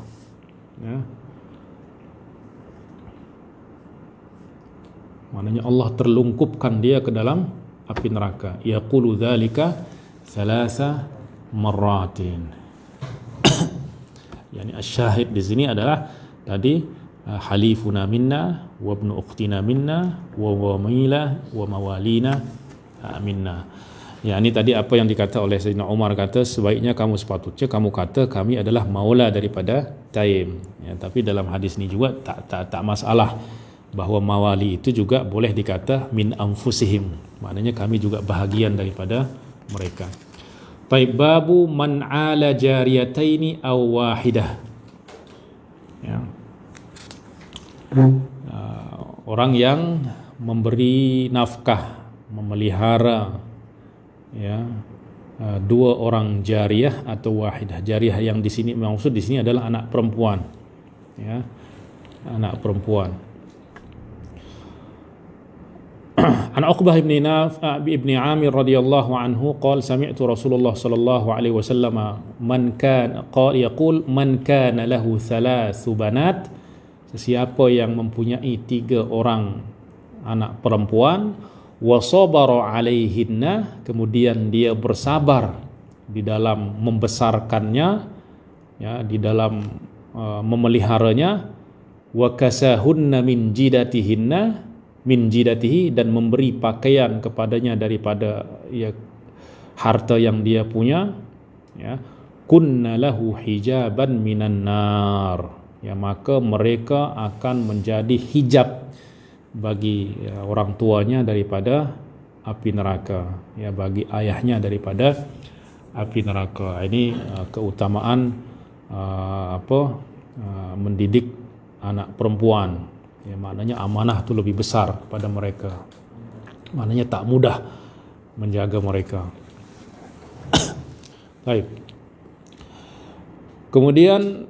ya. Maknanya Allah terlungkupkan dia ke dalam api neraka. Yaqulu dzalika thalatha marratin. Yani asyahid di sini adalah tadi halifuna minna wa ibnu ukhtina minna wa wamila wa mawalina minna. Ya, ini tadi apa yang dikata oleh Sayyidina Umar, kata sebaiknya sepatutnya kamu kata kami adalah maula daripada Taim, ya, tapi dalam hadis ini juga tak masalah bahwa mawali itu juga boleh dikata min anfusihim, maknanya kami juga bahagian daripada mereka. Taib babu man ala jariyataini aw wahidah, ya, orang yang memberi nafkah, memelihara, ya, dua orang jariyah atau wahidah. Jariyah yang di sini maksud di sini adalah anak perempuan, ya, anak perempuan. An Uqbah ibn Amir radhiyallahu anhu qala sami'tu Rasulullah sallallahu alaihi wasallam man kana yaqul man kana lahu thalathu banat, sesiapa yang mempunyai 3 orang anak perempuan, wa sabara alaihinna, kemudian dia bersabar di dalam membesarkannya, ya, di dalam memeliharanya, wa kasahunna min jidatihi, dan memberi pakaian kepadanya daripada, ya, harta yang dia punya, ya, kunna lahu hijaban minan nar, ya, maka mereka akan menjadi hijab bagi, ya, orang tuanya daripada api neraka, ya, bagi ayahnya daripada api neraka. Ini keutamaan mendidik anak perempuan, ya, maknanya amanah itu lebih besar pada mereka, maknanya tak mudah menjaga mereka. Baik. Kemudian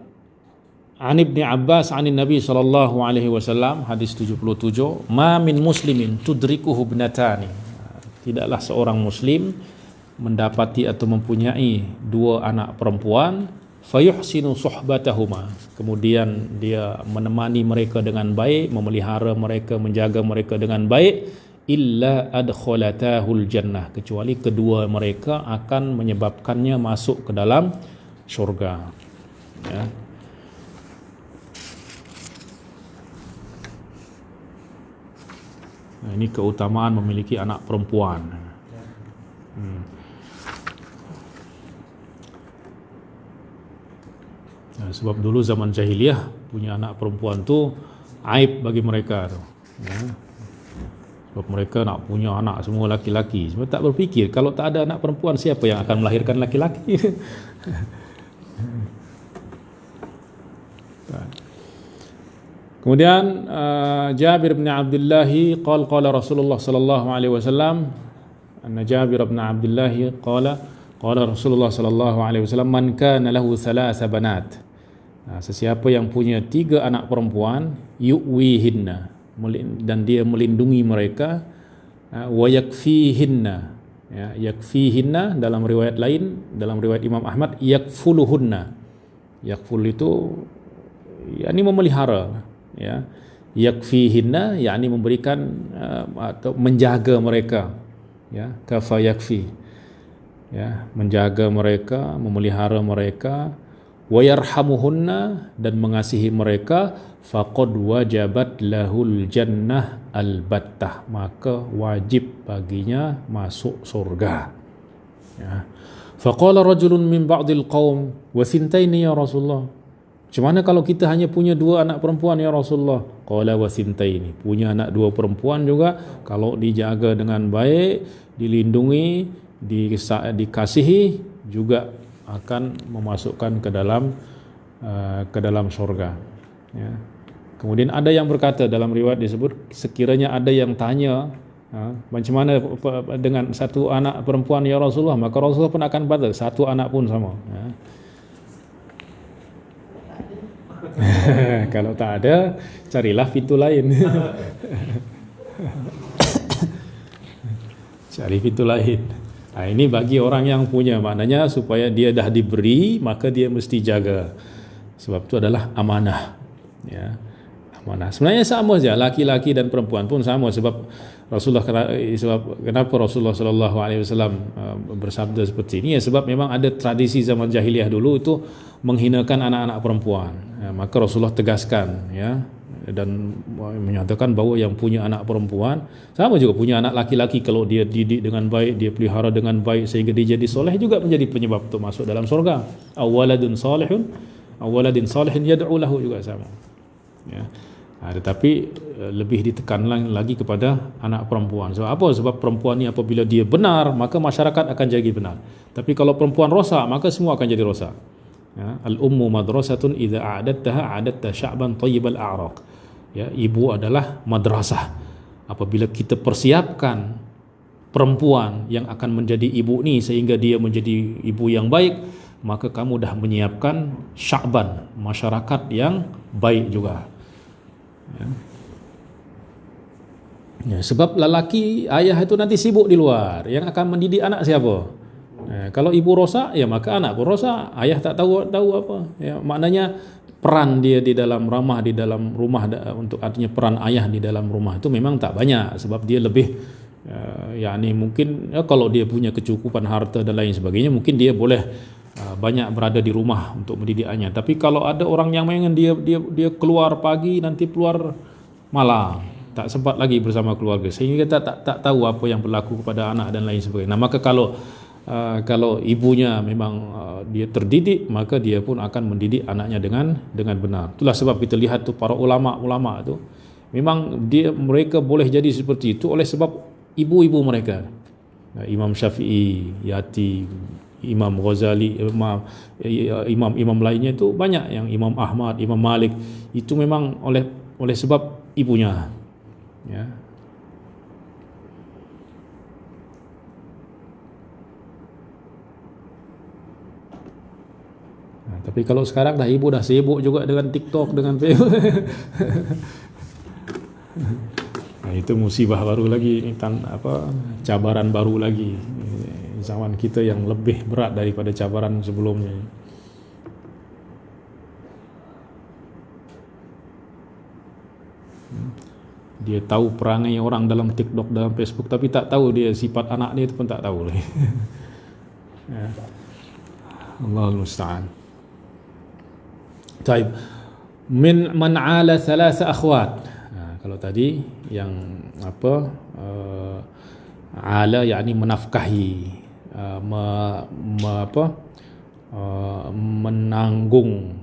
An Ibni Abbas anin Nabi sallallahu alaihi wasallam, hadis 77, ma min muslimin tudrikuhu ibnatani, tidaklah seorang muslim mendapati atau mempunyai 2 anak perempuan, fayuhsinu suhbatahuma, kemudian dia menemani mereka dengan baik, memelihara mereka, menjaga mereka dengan baik, illa adkhalatahul jannah, kecuali kedua mereka akan menyebabkannya masuk ke dalam syurga. Ya. Nah, ini keutamaan memiliki anak perempuan. Nah, sebab dulu zaman jahiliyah punya anak perempuan tu aib bagi mereka tu. Ya. Sebab mereka nak punya anak semua laki-laki. Sebab tak berfikir kalau tak ada anak perempuan, siapa yang akan melahirkan laki-laki? Kemudian Jabir bin Abdullah qala Rasulullah sallallahu alaihi wasallam, anna Jabir bin Abdullah qala Rasulullah sallallahu alaihi wasallam, man kana lahu thalatha banat, sesiapa yang punya 3 anak perempuan, yuwihinna, dan dia melindungi mereka, wa yakfihinna, ya, yakfihinna dalam riwayat lain, dalam riwayat Imam Ahmad, yakfuluhunna, yakful itu yakni memelihara, ya, yakfihinna yakni memberikan atau menjaga mereka, ya, kafa yakfi, ya, menjaga mereka, memelihara mereka, wa yarhamuhunna, dan mengasihi mereka, faqad wajabat lahul jannah albattah, maka wajib baginya masuk surga. Ya. Faqala rajulun min ba'dil qaum wa sintaini ya Rasulullah, macam mana kalau kita hanya punya 2 anak perempuan ya Rasulullah? Qala wa sintaini, punya anak 2 perempuan juga, kalau dijaga dengan baik, dilindungi, dikasihi, juga akan memasukkan ke dalam surga. Ya. Kemudian ada yang berkata, dalam riwayat disebut, sekiranya ada yang tanya, macam mana dengan 1 anak perempuan ya Rasulullah, maka Rasulullah pun akan kata 1 anak pun sama. Ya. Kalau tak ada, carilah pintu lain. Cari pintu lain. Nah, ini bagi orang yang punya, maknanya supaya dia dah diberi, maka dia mesti jaga. Sebab itu adalah amanah. Ya, amanah. Sebenarnya sama saja, laki-laki dan perempuan pun sama. Sebab kenapa Rasulullah sallallahu alaihi wasallam bersabda seperti ini? Ya, sebab memang ada tradisi zaman jahiliyah dulu itu menghinakan anak-anak perempuan. Ya, maka Rasulullah tegaskan, ya, dan menyatakan bahawa yang punya anak perempuan sama juga punya anak laki-laki, kalau dia didik dengan baik, dia pelihara dengan baik sehingga dia jadi soleh, juga menjadi penyebab untuk masuk dalam surga. Awaladun salihun, awaladin salihin yad'u lahu, juga sama. Ya. Tetapi lebih ditekankan lagi kepada anak perempuan. Sebab apa? Sebab perempuan ni apabila dia benar, maka masyarakat akan jadi benar. Tapi kalau perempuan rosak, maka semua akan jadi rosak. Ya, al-ummu madrasatun idza a'adattaha a'adatta sya'ban tayyibal a'raq. Ya, ibu adalah madrasah. Apabila kita persiapkan perempuan yang akan menjadi ibu ni sehingga dia menjadi ibu yang baik, maka kamu dah menyiapkan sya'ban, masyarakat yang baik juga. Ya. Ya, sebab lelaki, ayah itu nanti sibuk di luar, yang akan mendidik anak siapa? Kalau ibu rosak, ya maka anak pun rosak. Ayah tak tahu apa. Ya, maknanya peran dia di dalam rumah, untuk artinya peran ayah di dalam rumah itu memang tak banyak, sebab dia lebih yakni mungkin kalau dia punya kecukupan harta dan lain sebagainya, mungkin dia boleh banyak berada di rumah untuk mendidik anaknya. Tapi kalau ada orang yang memang dia keluar pagi, nanti keluar malam, tak sempat lagi bersama keluarga, sehingga kita tak tahu apa yang berlaku kepada anak dan lain sebagainya. Nah, maka kalau ibunya memang dia terdidik, maka dia pun akan mendidik anaknya dengan benar. Itulah sebab kita lihat tu para ulama tu memang mereka boleh jadi seperti itu oleh sebab ibu-ibu mereka. Imam Syafi'i, Yati, Imam Ghazali, imam lainnya itu banyak, yang Imam Ahmad, Imam Malik, itu memang oleh sebab ibunya. Ya. Tapi kalau sekarang dah ibu dah sibuk juga dengan TikTok, dengan Facebook. Nah, itu musibah baru lagi, cabaran baru lagi. Zaman kita yang lebih berat daripada cabaran sebelumnya. Dia tahu perangai orang dalam TikTok, dalam Facebook, tapi tak tahu dia sifat anak dia itu pun tak tahu. Ya. Allahul musta'an. Taib. Man 'ala thalatha akhwat. Kalau tadi yang apa, ala yakni menafkahi, menanggung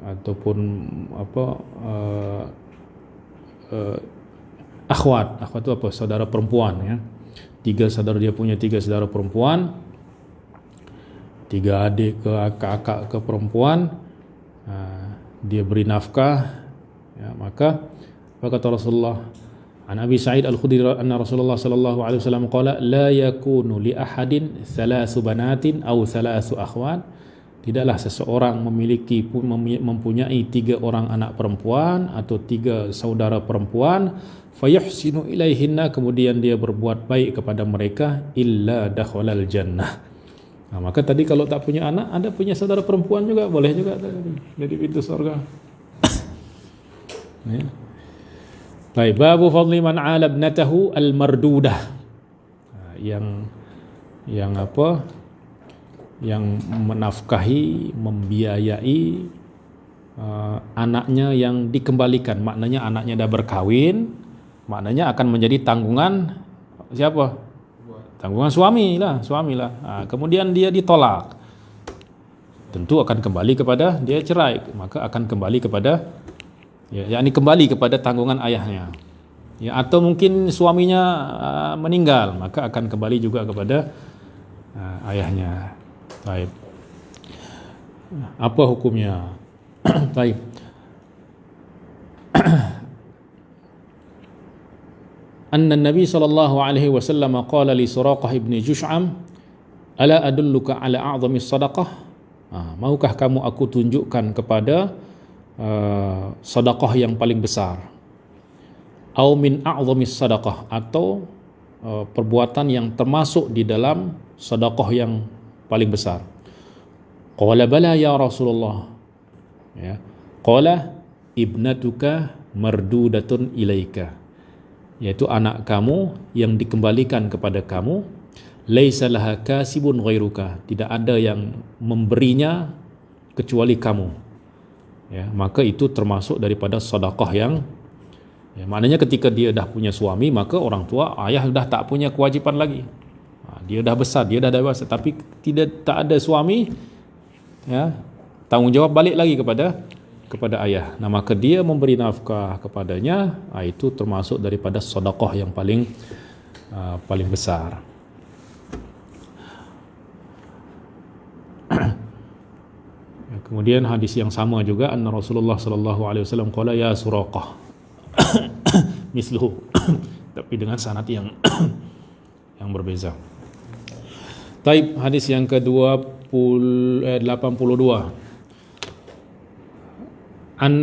ataupun apa, akhwat itu apa, saudara perempuan, ya. Dia punya 3 saudara perempuan, 3 adik ke kakak ke perempuan, dia beri nafkah, ya. Maka kata Rasulullah, an Abi Sa'id Al-Khudri anna Rasulullah sallallahu alaihi wasallam qala la yakunu li ahadin thalathu banatin aw thalathu akhwat. Tidaklah seseorang mempunyai 3 orang anak perempuan atau 3 saudara perempuan, fayuhsinu ilaihinna, kemudian dia berbuat baik kepada mereka, illa dakhalal jannah. Maka tadi kalau tak punya anak, ada punya saudara perempuan juga, boleh juga tadi, jadi pintu surga. Ya. Baik, babu fadli man 'ala ibnatahu al-mardudah. Yang apa? Yang menafkahi, membiayai anaknya yang dikembalikan. Maknanya anaknya dah berkahwin, maknanya akan menjadi tanggungan siapa? Tanggungan suami lah. Kemudian dia ditolak, tentu akan kembali kepada, dia cerai, maka akan kembali kepada, yakni kembali kepada tanggungan ayahnya, ya. Atau mungkin suaminya meninggal, maka akan kembali juga kepada ayahnya. Baik. Apa hukumnya? Baik. Anna Nabi sallallahu alaihi wasallam qala li Suraqah ibn Jush'am, ala adulluka ala a'zamis sadaqah? Maukah kamu aku tunjukkan kepada sedekah yang paling besar? Au min a'zamis sadaqah, atau perbuatan yang termasuk di dalam sedekah yang paling besar. Qala bala ya Rasulullah, ya. Qala ibnatuka mardudatun ilaika, yaitu anak kamu yang dikembalikan kepada kamu, laisa laha kasibun ghairuka, tidak ada yang memberinya kecuali kamu, ya. Maka itu termasuk daripada sedekah yang, ya, maknanya ketika dia dah punya suami, maka orang tua, ayah dah tak punya kewajipan lagi. Dia dah besar, dia dah dewasa, tapi tak ada suami, ya, tanggung jawab balik lagi kepada ayah. Maka dia memberi nafkah kepadanya, itu termasuk daripada sedekah yang paling besar. Kemudian hadis yang sama juga, anna Rasulullah sallallahu alaihi wasallam qala ya Suraqah misluhu, tapi dengan sanad yang berbeza. Taib, hadis yang ke-82. An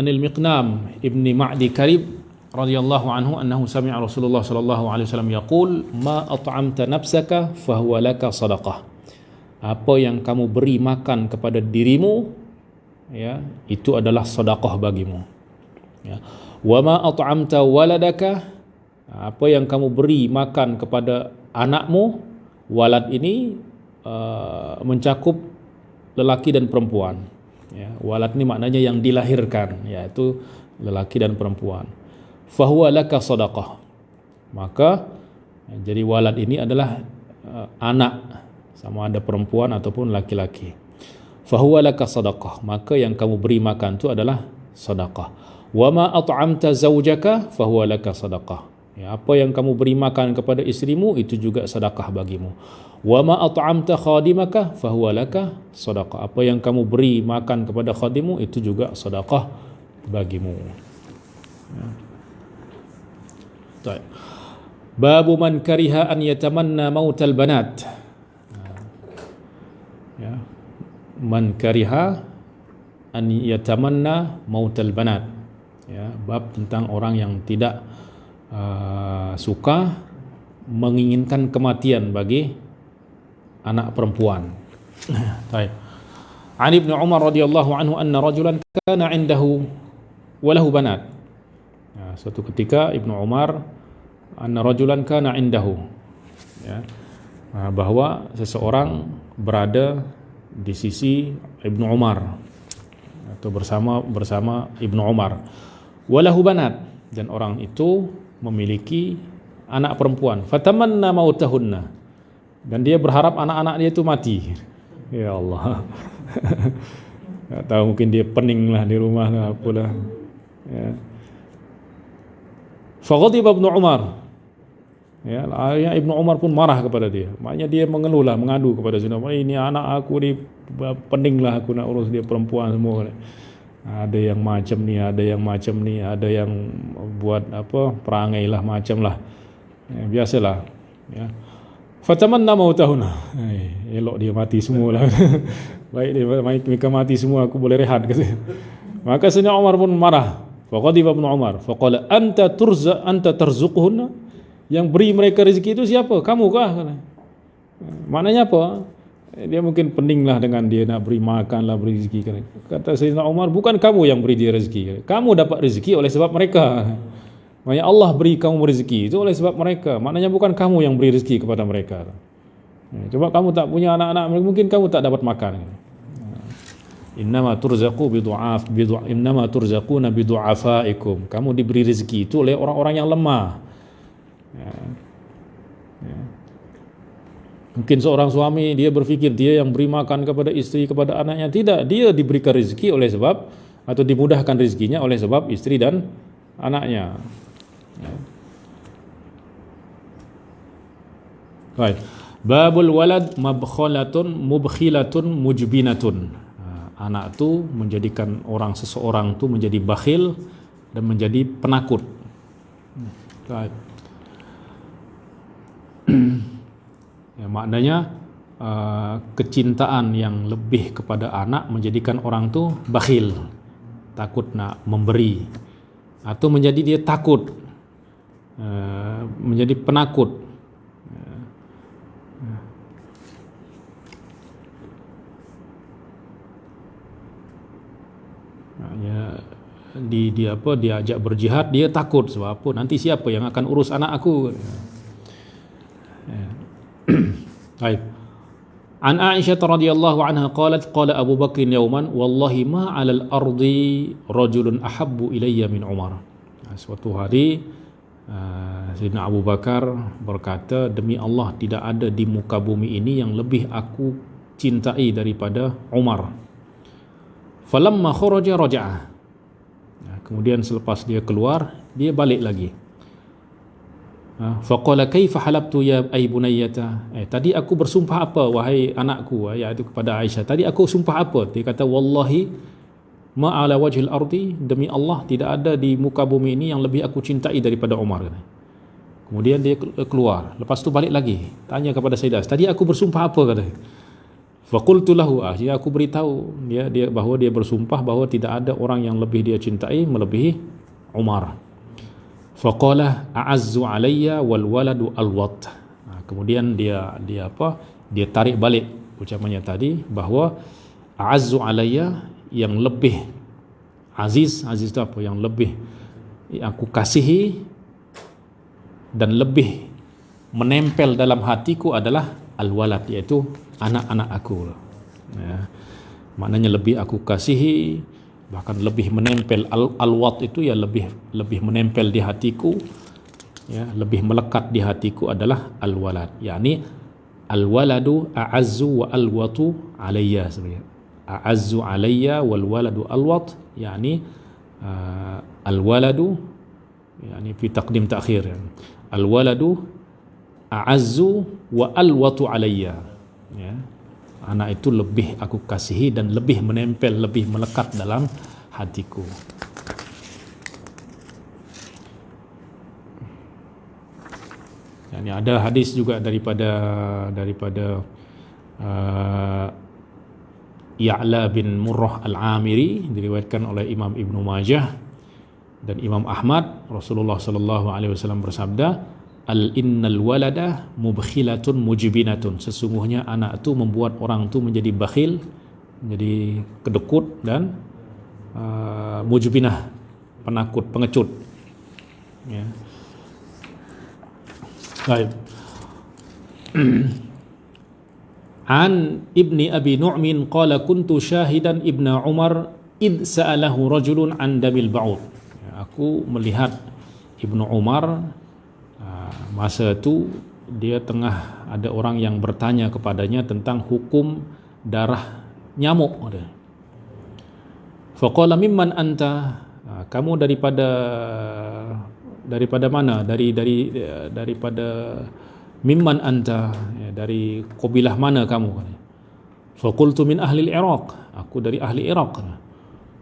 al-Miqnam ibni Ma'di Karib radhiyallahu anhu annahu sami'a Rasulullah sallallahu alaihi wasallam yaqul ma at'amta nafsaka fahuwa laka sadaqah. Apa yang kamu beri makan kepada dirimu, ya, itu adalah sedekah bagimu, ya. Wa ma at'amta waladaka, apa yang kamu beri makan kepada anakmu, walad ini mencakup lelaki dan perempuan, ya. Walad ini maknanya yang dilahirkan, yaitu lelaki dan perempuan. Fahuwa laka sadaqah, maka jadi walad ini adalah anak, sama ada perempuan ataupun laki-laki. Fahuwa laka sadaqah, maka yang kamu beri makan itu adalah sedekah. Wa ma at'amta zawjaka fahuwa laka sadaqah, ya, apa yang kamu beri makan kepada isterimu itu juga sedekah bagimu. Wa ma at'amta khadimaka fahuwa laka sadaqah, apa yang kamu beri makan kepada khadimmu itu juga sedekah bagimu, ya. Baik. Babu man kariha an yatamanna mautal banat, ya. Man kariha an yatamanna mautal banat, ya, bab tentang orang yang tidak suka menginginkan kematian bagi anak perempuan. Baik. An Ibnu Umar radhiyallahu anhu anna rajulan kana 'indahu walahu banat. Suatu ketika Ibnu Umar, anna rajulan kana indahu, ya, bahwa seseorang berada di sisi Ibnu Umar atau bersama Ibnu Umar, walahu banat, dan orang itu memiliki anak perempuan, fatamanna mautahunna, dan dia berharap anak-anak dia itu mati. Ya Allah. Tak tahu, mungkin dia pening lah di rumah lah, apalah, ya. Faghadiba Ibnu Umar, ya, ayah Ibnu Umar pun marah kepada dia. Maknanya dia mengeluh lah, mengadu kepada Sayyidina Umar, ini anak aku ni pening lah, aku nak urus dia, perempuan semua. Ada yang macam ni, ada yang macam ni, ada yang buat apa, perangai lah macam lah, ya, biasalah, ya. Fatamanna mautahunna, elok dia mati semua lah. Baik dia, mereka mati semua, aku boleh rehat. Maka Sayyidina Umar pun marah. Faqadiba Ibnu Umar faqala anta tarzuquhunna, yang beri mereka rezeki itu siapa? Kamu kah? Maknanya apa? Dia mungkin pening lah dengan dia nak beri makan lah, beri rezeki. Kata Sayyidina Umar, bukan kamu yang beri dia rezeki, kamu dapat rezeki oleh sebab mereka. Maknanya Allah beri kamu rezeki itu oleh sebab mereka. Maknanya bukan kamu yang beri rezeki kepada mereka. Coba kamu tak punya anak-anak, mungkin kamu tak dapat makan. Innama turzaquna bidu'afaikum. Kamu diberi rezeki itu oleh orang-orang yang lemah. Ya. Ya. Mungkin seorang suami dia berfikir dia yang beri makan kepada istri, kepada anaknya. Tidak, dia diberikan rezeki oleh sebab, atau dimudahkan rezekinya oleh sebab istri dan anaknya. Ya. Baik. Babul walad mabkhalatun mubkhilatun mujbinatun. Anak tu menjadikan seseorang tu menjadi bakhil dan menjadi penakut. Baik. Ya, maknanya kecintaan yang lebih kepada anak menjadikan orang tu bakhil, takut nak memberi, atau menjadi dia takut, menjadi penakut. Ya, diajak berjihad, dia takut sebab apa? Nanti siapa yang akan urus anak aku? Baik. An Aisyah radhiyallahu anha qalat qala Abu Bakr yawman wallahi ma 'alal ardi rajulun ahabbu ilayya min Umar. Suatu hari Sayyidina Abu Bakar berkata, demi Allah tidak ada di muka bumi ini yang lebih aku cintai daripada Umar. Falamma kharaja raja'a. Kemudian selepas dia keluar, dia balik lagi. Faqala kaifa halabtu ya ay bunayyata. Tadi aku bersumpah apa wahai anakku, iaitu kepada Aisyah. Tadi aku sumpah apa? Dia kata wallahi ma ala wajhil ardi, demi Allah tidak ada di muka bumi ini yang lebih aku cintai daripada Umar. Kemudian dia keluar, lepas tu balik lagi, tanya kepada Sayyidah, tadi aku bersumpah apa? Kata. Faqultu lahu, akhirnya aku beritahu dia bahawa dia bersumpah bahawa tidak ada orang yang lebih dia cintai melebihi Umar. Faqala a'azzu alayya wal waladu alwat. Kemudian dia tarik balik ucapannya tadi bahawa a'azzu alayya, yang lebih aziz itu apa? Yang lebih aku kasihi dan lebih menempel dalam hatiku adalah al-walad, yaitu anak-anak aku. Ya. Maknanya lebih aku kasihi, bahkan lebih menempel. Al-wat itu ya lebih menempel di hatiku, ya, lebih melekat di hatiku adalah al-walad. yakni al-waladu a'azzu wa al-watu alayya sebenarnya. A'azzu alayya wal waladu al-wat, yakni al-waladu yakni fi taqdim ta'khir. Al-waladu a'azzu wa al-watu alayya. Ya. Anak itu lebih aku kasihi dan lebih menempel, lebih melekat dalam hatiku. Yani ada hadis juga daripada Ya'la bin Murrah Al-Amiri, diriwayatkan oleh Imam Ibnu Majah dan Imam Ahmad. Rasulullah sallallahu alaihi wasallam bersabda, innal walada mubkhilatun mujbinatun. Sesungguhnya anak itu membuat orang itu menjadi bakhil, menjadi kedekut dan mujbinah, penakut, pengecut. Ya. Baik. An Ibni Abi Nu'min qala kuntu syahidan Ibna Umar id sa'alahu rajulun an damil ba'ud. Aku melihat Ibnu Umar masa itu dia tengah ada orang yang bertanya kepadanya tentang hukum darah nyamuk. Faqala mimman anta? Kamu daripada mana? Daripada mimman anta, dari kabilah mana kamu? Faqultu min ahli al-Iraq, aku dari ahli Iraq.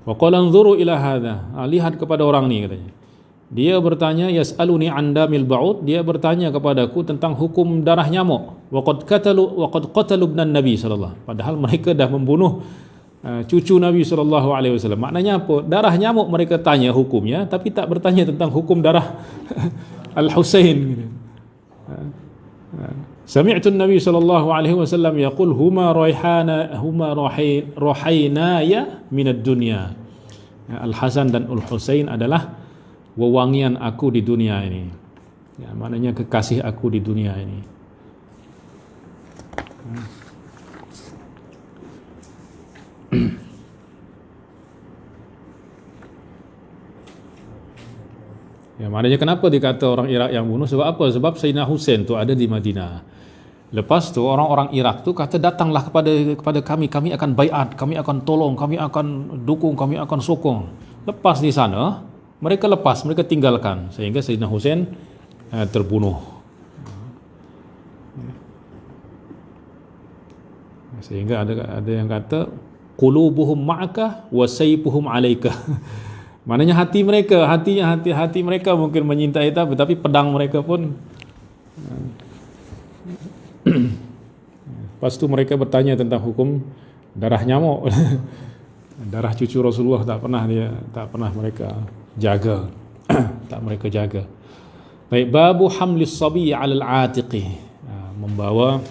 Faqala anzuru ila hadha, lihat kepada orang ni, katanya. Dia bertanya, yas'aluni an damil ba'ud, dia bertanya kepadaku tentang hukum darah nyamuk. Waqad qatalu ibnan nabi sallallahu, padahal mereka dah membunuh cucu Nabi SAW. Maknanya apa? Darah nyamuk mereka tanya hukumnya, tapi tak bertanya tentang hukum darah Al-Husain. Sami'tu Nabi SAW yaqul huma rahaynaya minad dunya. Al-Hasan dan Al-Husain adalah wewangian aku di dunia ini. Ya, maknanya kekasih aku di dunia ini. Ya, maknanya kenapa dikata orang Irak yang bunuh? Sebab apa? Sebab Sayyidina Husain tu ada di Madinah. Lepas tu orang-orang Irak tu kata, datanglah kepada kami akan baiat, kami akan tolong, kami akan dukung, kami akan sokong. Lepas di sana, mereka tinggalkan, sehingga Sayyidina Husain terbunuh. Sehingga ada yang kata qulubuhum ma'aka wa sayfuhum 'alaika. Maknanya hati mereka mungkin menyintai tapi pedang mereka pun. Lepas tu mereka bertanya tentang hukum darah nyamuk. Darah cucu Rasulullah tak pernah mereka jaga. Tak mereka jaga. Baik, babu hamlis sabi 'ala al-'atiqi, membawa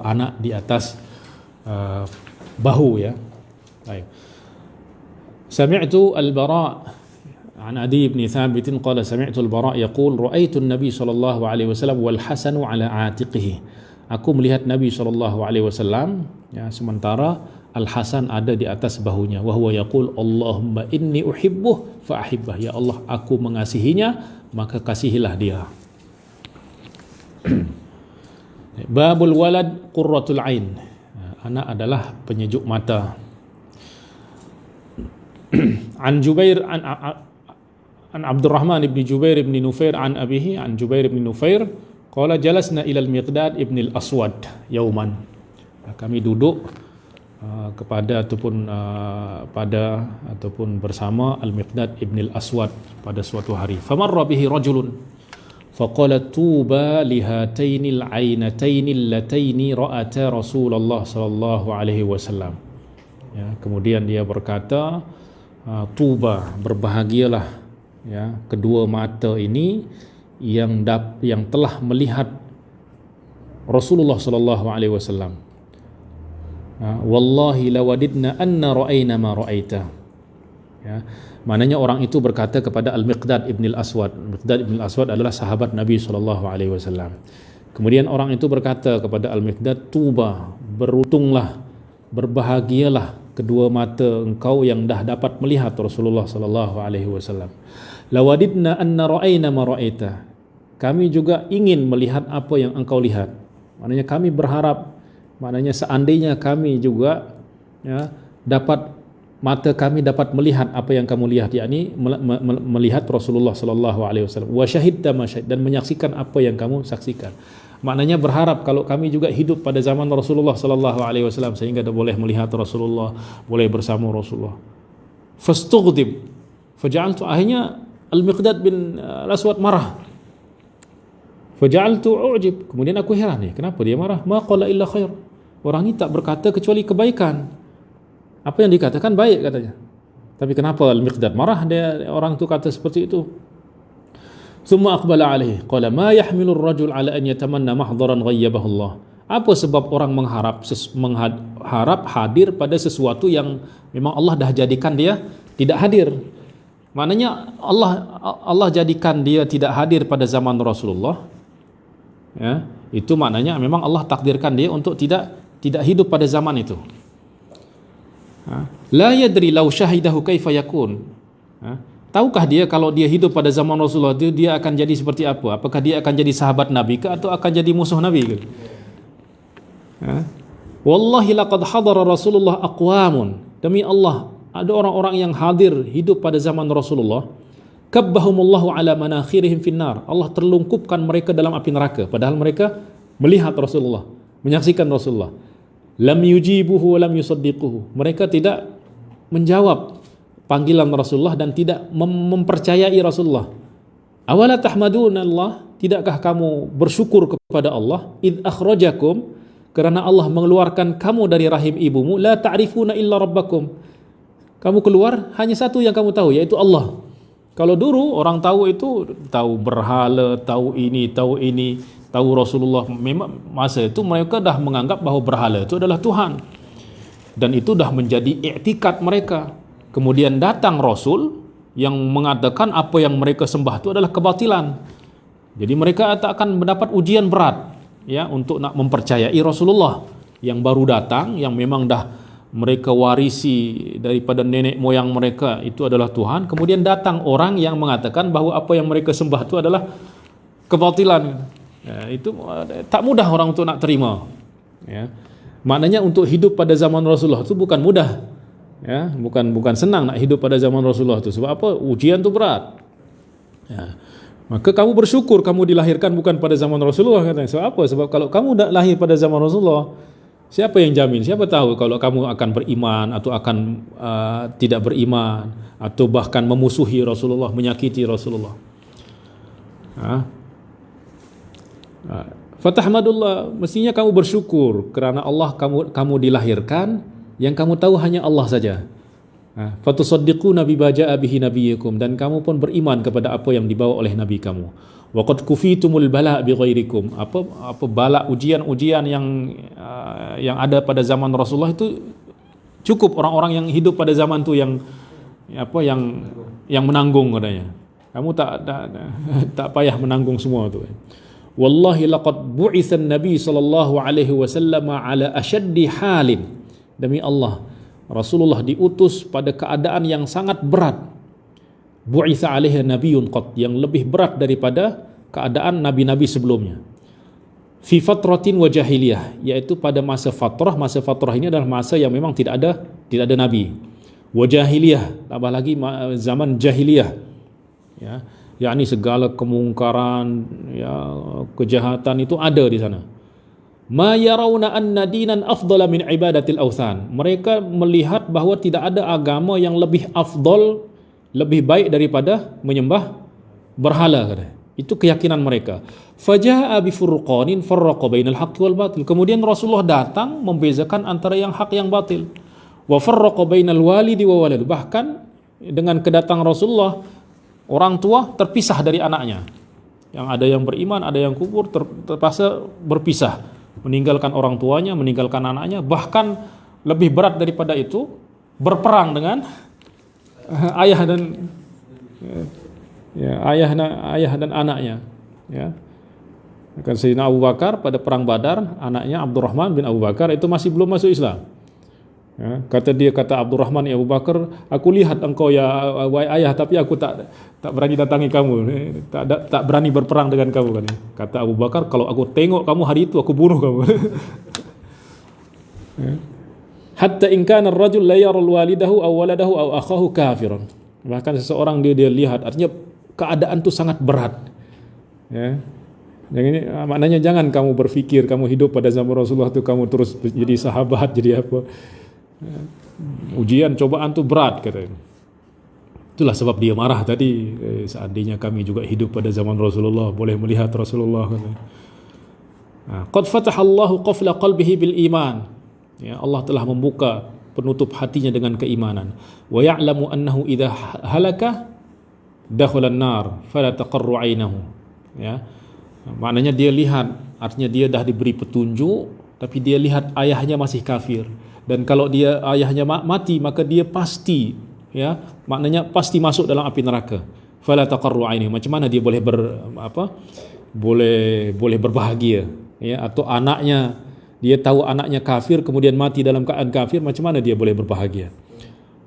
anak di atas bahu, ya. Baik. Sami'tu al-Bara' an Adi bin Thabit qala sami'tu al-Bara' yaqul ra'aitu an-nabi sallallahu alaihi wasallam wal Hasan 'ala 'atiqihi. Aku melihat Nabi sallallahu alaihi wasallam, ya, sementara Al-Hasan ada di atas bahunya. Wa huwa yaqul Allahumma inni uhibbuh fa ahibbah. Ya Allah, aku mengasihinya, maka kasihilah dia. Babul walad qurratul ain. Anak adalah penyejuk mata. An Jubair an Abdurrahman ibn Jubair ibn Nufair an abihi an Jubair ibn Nufair qala jalasna ila al-Miqdad ibn al-Aswad yawman. Kami duduk ataupun bersama Al-Miqdad ibn al-Aswad pada suatu hari. Famarra bihi rajulun faqala tuba lihatainil ainatainil lataini ra'ata Rasulullah sallallahu alaihi wasallam. Ya, kemudian dia berkata, tuba, berbahagialah, ya, kedua mata ini yang telah melihat Rasulullah sallallahu alaihi wasallam. Wallahi lawadidna anna ra'ayna ma ra'aita. Ya, maknanya orang itu berkata kepada Al-Miqdad ibn al-Aswad. Al-Miqdad ibn al-Aswad adalah sahabat Nabi sallallahu alaihi wasallam. Kemudian orang itu berkata kepada Al-Miqdad, tuba, beruntunglah, berbahagialah kedua mata engkau yang dah dapat melihat Rasulullah sallallahu alaihi wasallam. Lawadidna anna ra'ayna ma ra'aita. Kami juga ingin melihat apa yang engkau lihat. Maknanya kami berharap, maknanya seandainya kami juga, ya, mata kami dapat melihat apa yang kamu lihat, yakni melihat Rasulullah sallallahu alaihi wasallam, wa syahidta ma syahid, dan menyaksikan apa yang kamu saksikan. Maknanya berharap kalau kami juga hidup pada zaman Rasulullah sallallahu alaihi wasallam sehingga boleh melihat Rasulullah, boleh bersama Rasulullah. Fastughdib faja'altu, akhirnya Al-Miqdad bin Al-Aswad marah. Faja'altu u'jib, kemudian aku heran, ni kenapa dia marah? Ma qala illa khair, orang ini tak berkata kecuali kebaikan. Apa yang dikatakan baik, katanya. Tapi kenapa Al-Miqdad marah? Orang tu kata seperti itu. Thumma aqbala alaihi qala ma yahmilu ar-rajul ala an yatamanna mahdaran ghayyabahu Allah. Apa sebab orang mengharap hadir pada sesuatu yang memang Allah dah jadikan dia tidak hadir? Maknanya Allah jadikan dia tidak hadir pada zaman Rasulullah. Ya, itu maknanya memang Allah takdirkan dia untuk tidak hidup pada zaman itu. La yadri law syahidahu kaifa yakun. Tahukah dia kalau dia hidup pada zaman Rasulullah dia akan jadi seperti apa? Apakah dia akan jadi sahabat Nabi ke atau akan jadi musuh Nabi ke? Wallahi laqad hadara Rasulullah aqwamun. Demi Allah, ada orang-orang yang hadir hidup pada zaman Rasulullah. Kabbahumullahu ala manakhirihim finnar. Allah terlungkupkan mereka dalam api neraka padahal mereka melihat Rasulullah, menyaksikan Rasulullah. Lam yujibuhu wa lam yusaddiquhu. Mereka tidak menjawab panggilan Rasulullah dan tidak mempercayai Rasulullah. Awala tahmaduna Allah, tidakkah kamu bersyukur kepada Allah id akhrajakum, kerana Allah mengeluarkan kamu dari rahim ibumu, la ta'rifuna illa rabbakum. Kamu keluar hanya satu yang kamu tahu, yaitu Allah. Kalau dulu orang tahu itu tahu berhala, tahu ini, tahu Rasulullah. Memang masa itu mereka dah menganggap bahawa berhala itu adalah Tuhan. Dan itu dah menjadi i'tikad mereka. Kemudian datang Rasul yang mengatakan apa yang mereka sembah itu adalah kebatilan. Jadi mereka tak akan mendapat ujian berat ya untuk nak mempercayai Rasulullah yang baru datang, yang memang dah mereka warisi daripada nenek moyang mereka itu adalah Tuhan. Kemudian datang orang yang mengatakan bahawa apa yang mereka sembah itu adalah kebatilan. Ya, itu tak mudah orang untuk nak terima. Ya. Maknanya untuk hidup pada zaman Rasulullah itu bukan mudah. Ya, bukan senang nak hidup pada zaman Rasulullah itu. Sebab apa? Ujian itu berat. Ya. Maka kamu bersyukur kamu dilahirkan bukan pada zaman Rasulullah, katanya. Sebab apa? Sebab kalau kamu dah lahir pada zaman Rasulullah, siapa yang jamin? Siapa tahu kalau kamu akan beriman atau akan tidak beriman atau bahkan memusuhi Rasulullah, menyakiti Rasulullah. Fatahmadullah, mestinya kamu bersyukur kerana Allah kamu dilahirkan, yang kamu tahu hanya Allah saja. Fatusaddiquna bima jaa bihi nabiyyukum, dan kamu pun beriman kepada apa yang dibawa oleh nabi kamu. Wa qad kufitumul bala bi ghairikum. Apa bala ujian-ujian yang ada pada zaman Rasulullah itu cukup orang-orang yang hidup pada zaman itu yang menanggung katanya. Kamu tak payah menanggung semua itu. Wallahi laqad bu'itsa an-nabi sallallahu alaihi wasallam ala ashaddi halin. Demi Allah, Rasulullah diutus pada keadaan yang sangat berat. Bu'itsa alaihi nabiyyun qad, yang lebih berat daripada keadaan nabi-nabi sebelumnya. Fi fatratin wa jahiliyah, yaitu pada masa fatrah. Masa fatrah ini adalah masa yang memang tidak ada nabi. Wa jahiliyah, tambah lagi zaman jahiliyah. Ya, yakni segala kemungkaran, ya, kejahatan itu ada di sana. Ma yarawna anna dinan afdala min ibadatil awthan. Mereka melihat bahawa tidak ada agama yang lebih afdal, lebih baik daripada menyembah berhala. Itu keyakinan mereka. Faja'a bi furqanin farraqa bainal haqqi wal batil. Kemudian Rasulullah datang membezakan antara yang hak yang batil. Wa farraqa bainal walidi wa walad. Bahkan dengan kedatangan Rasulullah, orang tua terpisah dari anaknya. Yang ada yang beriman, ada yang kufur, terpaksa berpisah, meninggalkan orang tuanya, meninggalkan anaknya. Bahkan lebih berat daripada itu, berperang dengan ayah dan anaknya. Ya. Kan Sayyidina Abu Bakar pada perang Badar, anaknya Abdurrahman bin Abu Bakar itu masih belum masuk Islam. Ya, kata Abdurrahman ya Abu Bakar, aku lihat engkau ya ayah, tapi aku tak berani datangi kamu, tak berani berperang dengan kamu, kan. Kata Abu Bakar, kalau aku tengok kamu hari itu, aku bunuh kamu. Hatta in kana ar-rajul la yara walidahu aw waladahu aw akhahu kafiran. Bahkan seseorang dia lihat, artinya keadaan itu sangat berat. Ya. Yang ini maknanya jangan kamu berfikir kamu hidup pada zaman Rasulullah itu kamu terus jadi sahabat, jadi apa. Ujian cobaan tu berat, katanya. Itulah sebab dia marah tadi. Seandainya kami juga hidup pada zaman Rasulullah, boleh melihat Rasulullah, katanya. Qad fatahallahu qafla qalbihi bil iman. Ya, Allah telah membuka penutup hatinya dengan keimanan. Wa ya'lamu annahu idza halaka dakhala an-nar fala taqarru 'ainahu. Ya. Maknanya dia lihat, artinya dia dah diberi petunjuk tapi dia lihat ayahnya masih kafir, dan kalau dia ayahnya mati maka dia pasti, ya, maknanya pasti masuk dalam api neraka. Fala taqarru aini, macam mana dia boleh boleh berbahagia, ya? Atau anaknya, dia tahu anaknya kafir kemudian mati dalam keadaan kafir, macam mana dia boleh berbahagia?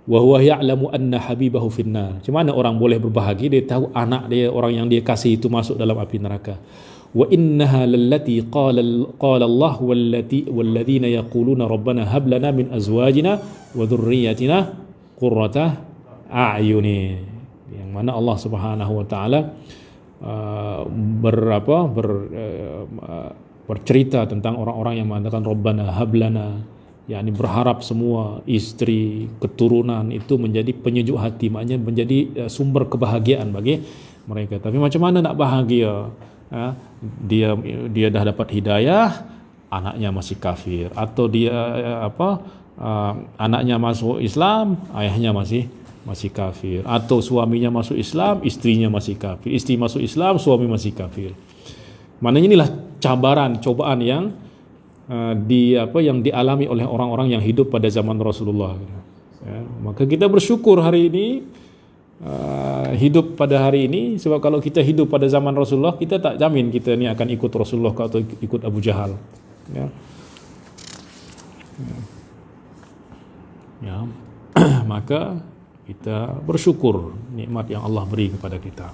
Wa huwa ya'lamu anna habibahu finnar. Macam mana orang boleh berbahagia dia tahu anak dia, orang yang dia kasih itu masuk dalam api neraka? Wa innaha lallati qala Allah walladzina yaquluna rabbana hab lana min azwajina wa dhurriyyatina qurrata a'yuni. Yang mana Allah Subhanahu wa taala bercerita tentang orang-orang yang mengatakan rabbana hab lana, yakni berharap semua istri, keturunan itu menjadi penyejuk hati, maknanya menjadi sumber kebahagiaan bagi mereka. Tapi macam mana nak bahagia? Ya, dia dah dapat hidayah, anaknya masih kafir, atau dia anaknya masuk Islam, ayahnya masih kafir, atau suaminya masuk Islam, istrinya masih kafir, istri masuk Islam, suami masih kafir. Maknanya inilah cobaan yang yang dialami oleh orang-orang yang hidup pada zaman Rasulullah. Ya, maka kita bersyukur hari ini hidup pada hari ini, sebab kalau kita hidup pada zaman Rasulullah, kita tak jamin kita ni akan ikut Rasulullah atau ikut Abu Jahal. Ya. Ya. Maka kita bersyukur nikmat yang Allah beri kepada kita.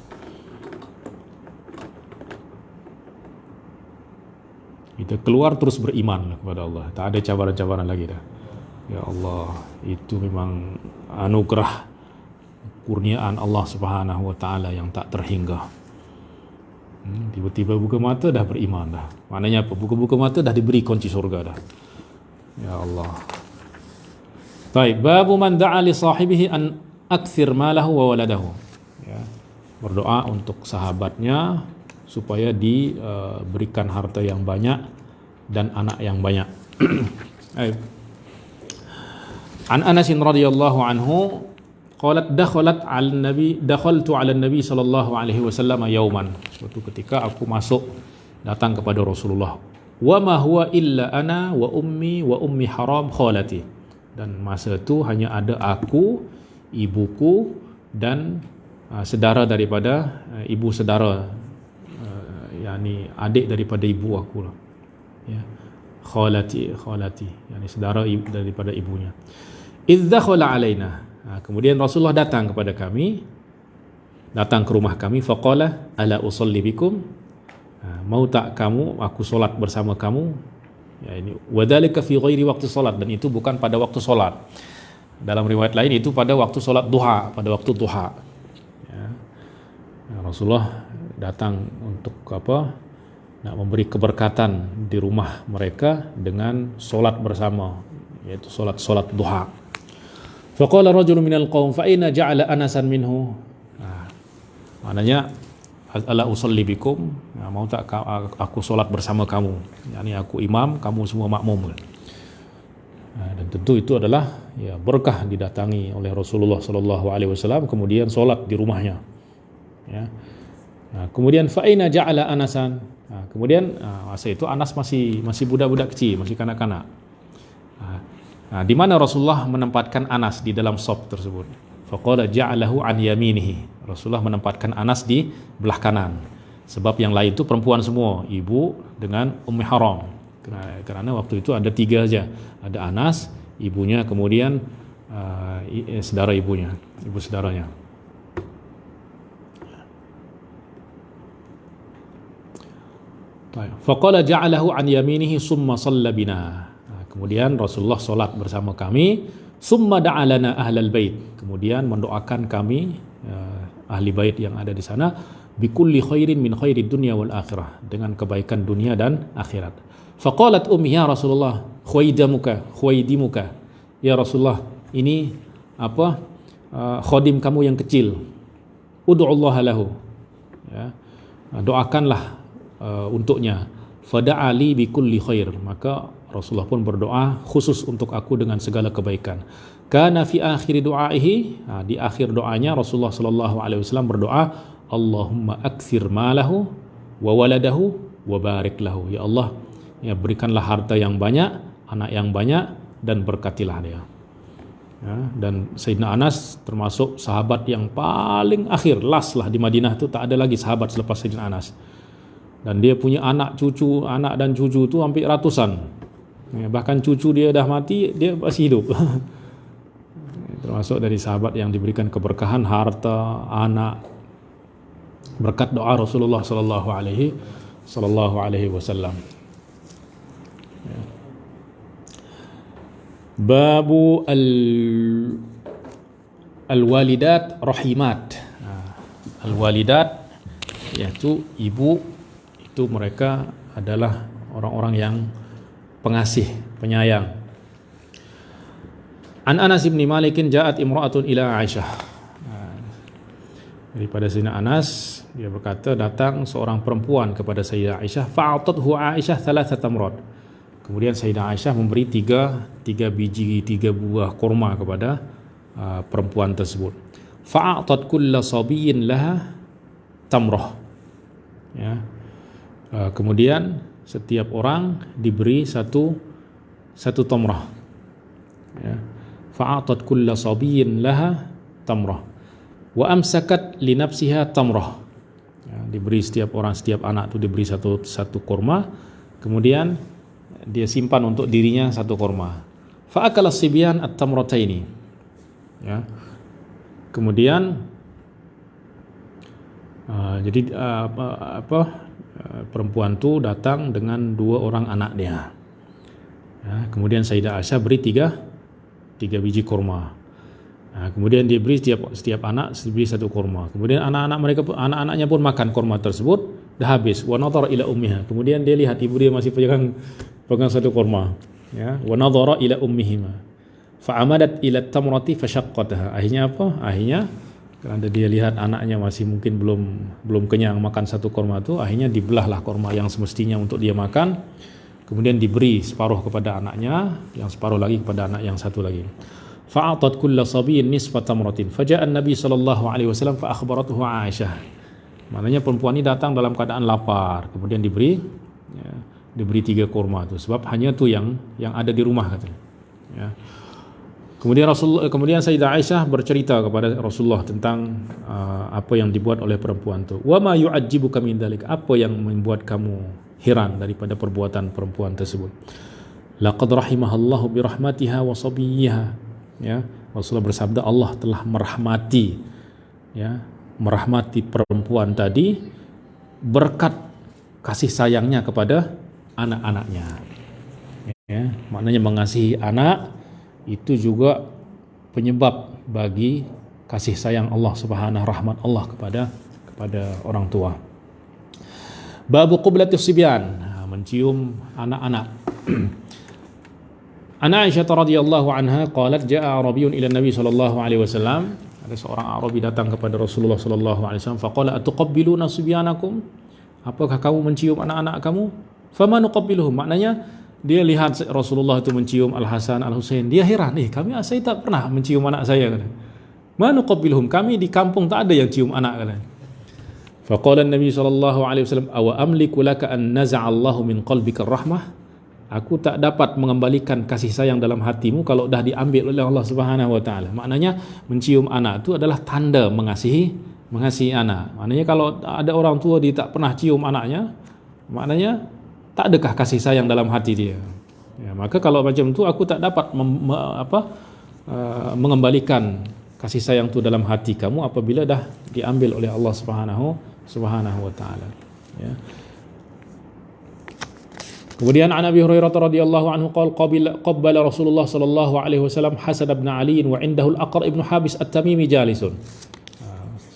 Kita keluar terus beriman kepada Allah. Tak ada cabaran-cabaran lagi dah. Ya Allah, itu memang anugerah, kurniaan Allah Subhanahu wa taala yang tak terhingga. Tiba-tiba buka mata dah beriman dah. Maknanya apa? Buka-buka mata dah diberi kunci surga dah. Ya Allah. Baik, babu man da'a li sahibihi an akthir malahu wa waladahu. Ya. Berdoa untuk sahabatnya supaya diberikan harta yang banyak dan anak yang banyak. An Anas radhiyallahu anhu qalat dakhaltu 'ala an-nabi sallallahu alaihi wasallam yawman. Suatu ketika aku datang kepada Rasulullah. Wa ma huwa illa ana wa ummi haram khalati. Dan masa itu hanya ada aku, ibuku dan saudara daripada ibu saudara, yakni adik daripada ibu aku lah. Ya. Khalati, yakni saudara daripada ibunya. Idz dakhala alaina. Kemudian Rasulullah datang kepada kami, datang ke rumah kami, faqala ala usalli bikum, mau tak kamu aku solat bersama kamu? Ya, ini wadhalika fi ghairi waktu solat, dan itu bukan pada waktu solat. Dalam riwayat lain itu pada waktu solat duha, pada waktu duha. Ya. Rasulullah datang untuk nak memberi keberkatan di rumah mereka dengan solat bersama, yaitu solat duha. Faqala rajulun minal qaum fa aina ja'ala Anasan minhu. Maknanya ala usalli bikum, mau tak aku solat bersama kamu, yakni aku imam, kamu semua makmum. Dan tentu itu adalah berkah didatangi oleh Rasulullah sallallahu alaihi wasallam kemudian solat di rumahnya. Ya. Kemudian fa aina ja'ala Anasan. Kemudian masa itu Anas masih budak-budak kecil, masih kanak-kanak. Di mana Rasulullah menempatkan Anas di dalam saf tersebut? Faqala ja'alahu an yaminihi. Rasulullah menempatkan Anas di belah kanan. Sebab yang lain itu perempuan semua, ibu dengan Ummi Haram. Kerana waktu itu ada 3 saja. Ada Anas, ibunya, kemudian saudara ibunya, ibu saudaranya. Faqala ja'alahu an yaminihi summa shalla bina. Kemudian Rasulullah solat bersama kami, summa da'alana ahlal bait. Kemudian mendoakan kami ahli bait yang ada di sana, bikulli khairin min khairid dunya wal akhirah, dengan kebaikan dunia dan akhirat. Faqalat ummi ya Rasulullah khwaidimuka. Ya Rasulullah, ini khadim kamu yang kecil. Ud'ullaha lahu. Ya. Doakanlah untuknya. Fada'ali bikulli khair. Maka Rasulullah pun berdoa khusus untuk aku dengan segala kebaikan. Kana fi akhir du'aihi, di akhir doanya Rasulullah sallallahu alaihi wasallam berdoa, Allahumma akthir malahu wa waladahu wa barik lahu. Ya Allah, ya, berikanlah harta yang banyak, anak yang banyak, dan berkatilah dia. Ya, dan Sayyidina Anas termasuk sahabat yang paling akhir, last lah di Madinah tu, tak ada lagi sahabat selepas Sayyidina Anas. Dan dia punya anak dan cucu tu hampir ratusan. Ya, bahkan cucu dia dah mati, dia masih hidup. Termasuk dari sahabat yang diberikan keberkahan harta, anak, berkat doa Rasulullah sallallahu alaihi wasallam. Babu al-walidat rahimat. Al-walidat iaitu ibu, itu mereka adalah orang-orang yang pengasih, penyayang. An Anas bin Malik ja'at imra'atun ila Aisyah. Daripada Sayyidina Anas, dia berkata datang seorang perempuan kepada Sayyidah Aisyah, fa'atathu Aisyah thalatha tamrat. Kemudian Sayyidah Aisyah memberi tiga buah kurma kepada perempuan tersebut. Fa'atat kulla sabiyyin laha tamrah. Ya. Kemudian setiap orang diberi satu tamrah. Ya. Fa'atat kulla sabiyyin laha tamrah. Wa amsakat li nafsiha tamrah. Ya, diberi setiap anak itu diberi satu kurma. Kemudian dia simpan untuk dirinya satu kurma. Fa'akala sibyan at-tamrataini. Ya. Kemudian perempuan tu datang dengan dua orang anak dia. Ya. Kemudian Sayyidah Aisyah beri tiga biji kurma. Kemudian dia beri setiap anak beri satu kurma. Kemudian anak-anaknya pun makan kurma tersebut, dah habis. Wa nadhara ila ummiha. Kemudian dia lihat ibu dia masih pegang satu kurma. Ya, wa nadhara ila ummihima. Fa amadat ila tamrati fashaqqataha. Akhirnya apa? Akhirnya kerana dia lihat anaknya masih mungkin belum kenyang makan satu kurma itu, akhirnya dibelahlah kurma yang semestinya untuk dia makan. Kemudian diberi separuh kepada anaknya, yang separuh lagi kepada anak yang satu lagi. Fa'atat kulla sabiyyin nisfa tamratin. Faja'a an-nabi sallallahu alaihi wasallam fa akhbarathu Aisyah. Maknanya perempuan ini datang dalam keadaan lapar, kemudian diberi 3 kurma itu, sebab hanya tu yang ada di rumah katanya. Ya. Kemudian Sayyidah Aisyah bercerita kepada Rasulullah tentang apa yang dibuat oleh perempuan itu. Wa ma yu'ajjibuka min dzalik? Apa yang membuat kamu heran daripada perbuatan perempuan tersebut? Laqad rahimahallahu bi rahmatiha wa sabiyyiha. Ya, Rasulullah bersabda Allah telah merahmati perempuan tadi berkat kasih sayangnya kepada anak-anaknya. Ya, maknanya mengasihi anak itu juga penyebab bagi kasih sayang Allah Subhanahu, rahmat Allah kepada orang tua. Babu qublatis sibyan, mencium anak-anak. Ana Aisyah radhiyallahu anha qalat jaa Arabiyyun ila Nabi sallallahu alaihi wasallam. Ada seorang Arabi datang kepada Rasulullah sallallahu alaihi wasallam, faqala atuqabbiluna sibyanakum? Apakah kamu mencium anak-anak kamu? Fama nuqabbiluhum? Maknanya dia lihat Rasulullah itu mencium Al-Hasan, Al-Husain. Dia heran, saya tak pernah mencium anak saya, kata. Ma nuqabbiluhum? Kami di kampung tak ada yang cium anak, kata. Faqala Nabi sallallahu alaihi wasallam, aw amliku laka an naza'a Allahu min qalbika rahmah? Aku tak dapat mengembalikan kasih sayang dalam hatimu kalau dah diambil oleh Allah Subhanahu wa taala. Maknanya mencium anak itu adalah tanda mengasihi anak. Maknanya kalau ada orang tua dia tak pernah cium anaknya, maknanya tak adakah kasih sayang dalam hati dia. Ya, maka kalau macam tu aku tak dapat mengembalikan kasih sayang tu dalam hati kamu apabila dah diambil oleh Allah Subhanahu wa taala. Ya. Kemudian an Abi Hurairah radhiyallahu anhu qala qabbala Rasulullah sallallahu alaihi wasallam Hasan bin Ali wa indahu al-Aqra' ibn Habis at-Tamimi jalisun.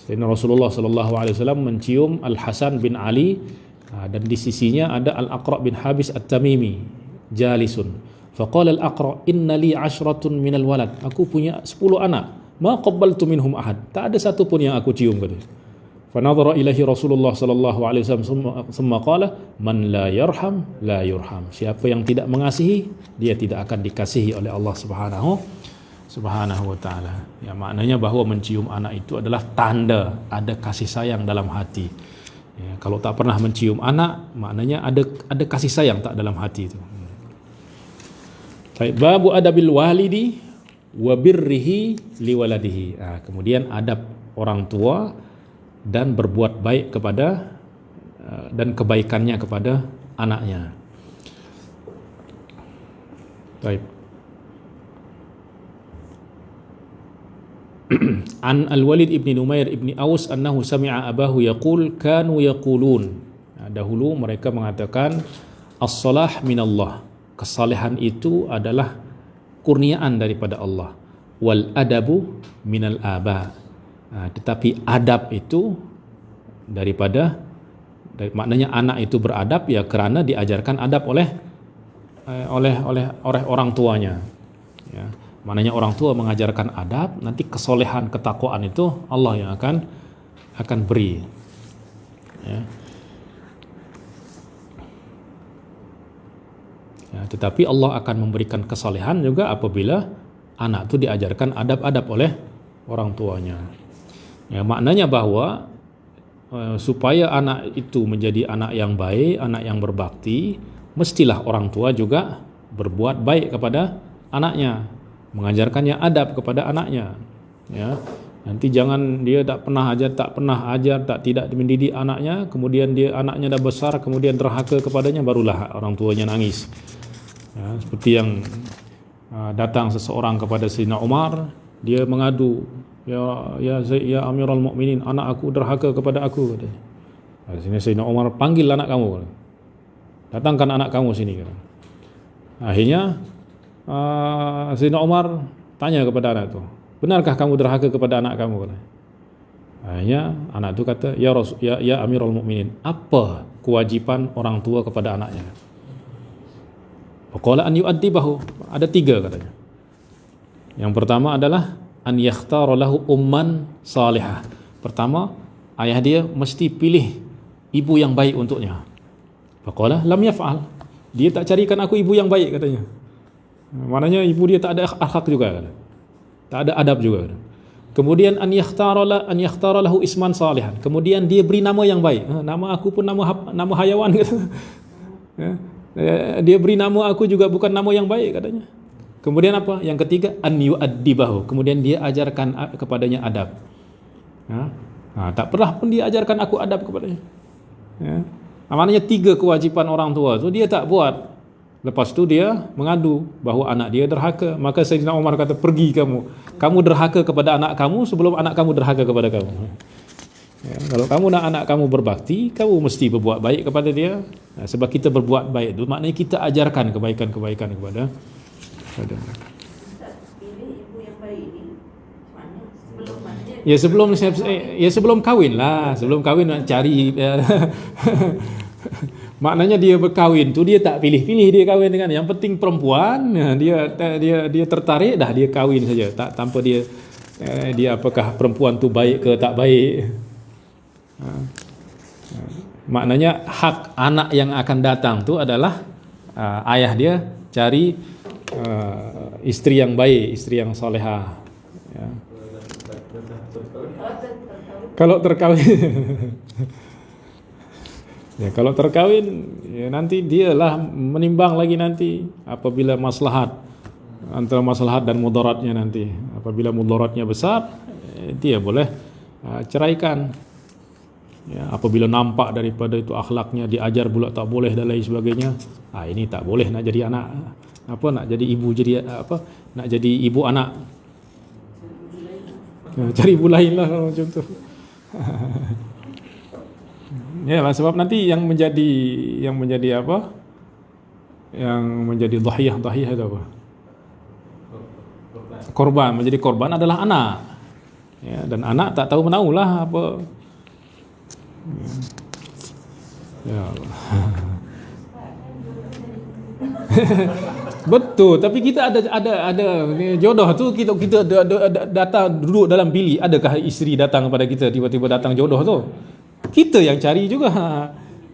Sayyidina Rasulullah sallallahu alaihi wasallam mencium Al-Hasan bin Ali dan di sisinya ada Al-Aqra' bin Habis at-Tamimi jalisun. Faqala Al-Aqra' inna li 'ashratun min al-walad. Aku punya 10 anak. Ma qabbaltu minhum ahad. Tak ada satu pun yang aku cium, kata. Fanadhara ilaihi Rasulullah sallallahu alaihi wasallam thumma qala man la yarham la yurham. Siapa yang tidak mengasihi, dia tidak akan dikasihi oleh Allah Subhanahu wa taala. Ya, maknanya bahawa mencium anak itu adalah tanda ada kasih sayang dalam hati. Ya, kalau tak pernah mencium anak, maknanya ada kasih sayang tak dalam hati itu. Baik, babu adabil walidi wa birrihi liwaladihi. Kemudian adab orang tua dan berbuat baik kepada dan kebaikannya kepada anaknya. Baik. An Al-Walid ibn Numair ibn Aus annahu sami'a abahu yaqul kanu yaqulun. Dahulu mereka mengatakan as-salah minallah. Kesalehan itu adalah kurniaan daripada Allah. Wal adabu minal aba. Tetapi adab itu maknanya anak itu beradab ya kerana diajarkan adab oleh orang tuanya. Ya. Maknanya orang tua mengajarkan adab, nanti kesolehan, ketakwaan itu Allah yang akan beri. Ya. Ya, tetapi Allah akan memberikan kesolehan juga apabila anak itu diajarkan adab-adab oleh orang tuanya. Ya, maknanya bahwa supaya anak itu menjadi anak yang baik, anak yang berbakti, mestilah orang tua juga berbuat baik kepada anaknya, mengajarkannya adab kepada anaknya. Ya, nanti jangan dia tak pernah ajar, tidak mendidik anaknya, kemudian anaknya dah besar, kemudian derhaka kepadanya, barulah orang tuanya nangis. Ya, seperti yang datang seseorang kepada Sayyidina Umar, dia mengadu, ya Amirul Mukminin, anak aku derhaka kepada aku. Sini Sayyidina Umar panggil anak kamu, datangkan anak kamu sini. Akhirnya Sayyidina Umar tanya kepada anak itu, benarkah kamu derhaka kepada anak kamu? Akhirnya anak itu kata, ya Amirul Mukminin, apa kewajiban orang tua kepada anaknya? Qala an yu'addibahu. Ada 3 katanya. Yang pertama adalah an yakhtara lahu umman salihah. Pertama, ayah dia mesti pilih ibu yang baik untuknya. Faqala lam yaf'al. Dia tak carikan aku ibu yang baik katanya. Maknanya ibu dia tak ada akhlak juga, kata. Tak ada adab juga. Kata. Kemudian an yakhtara lahu isman salihan. Kemudian dia beri nama yang baik. Nama aku pun nama hayawan kata. Dia beri nama aku juga bukan nama yang baik katanya. Kemudian apa? Yang ketiga an yu'addibahu. Kemudian dia ajarkan kepadanya adab. Tak pernah pun dia ajarkan aku adab kepadanya. Maknanya 3 kewajipan orang tua tu dia tak buat. Lepas tu dia mengadu bahawa anak dia derhaka. Maka Sayyidina Umar kata, pergi kamu derhaka kepada anak kamu sebelum anak kamu derhaka kepada kamu. Ya, kalau kamu nak anak kamu berbakti, kamu mesti berbuat baik kepada dia. Sebab kita berbuat baik itu maknanya kita ajarkan kebaikan-kebaikan kepada mereka. Ya sebelum kahwin lah, sebelum kahwin nak cari maknanya dia berkahwin tu dia tak pilih-pilih dia kahwin dengan yang penting perempuan, dia tertarik dah dia kahwin saja, tak tanpa dia apakah perempuan tu baik ke tak baik. Maknanya hak anak yang akan datang tu adalah ayah dia cari isteri yang baik, isteri yang solehah. Ya. Kalau terkawin ya, kalau terkawin ya nanti dialah menimbang lagi nanti apabila maslahat antara maslahat dan mudaratnya nanti. Apabila mudaratnya besar, dia boleh ceraikan. Ya, apabila nampak daripada itu akhlaknya diajar pula tak boleh dan lain sebagainya, ini tak boleh nak jadi anak nak jadi ibu, nak jadi ibu anak. Ya, cari ibu lain lah kalau macam tu. Ya lah, sebab nanti yang menjadi apa? Yang menjadi dhahiyah itu apa? Korban, menjadi korban adalah anak. Ya, dan anak tak tahu menaulah apa. Ya Allah. Betul, tapi kita ada jodoh tu, kita datang duduk dalam bilik, adakah isteri datang kepada kita tiba-tiba datang jodoh tu? Kita yang cari juga.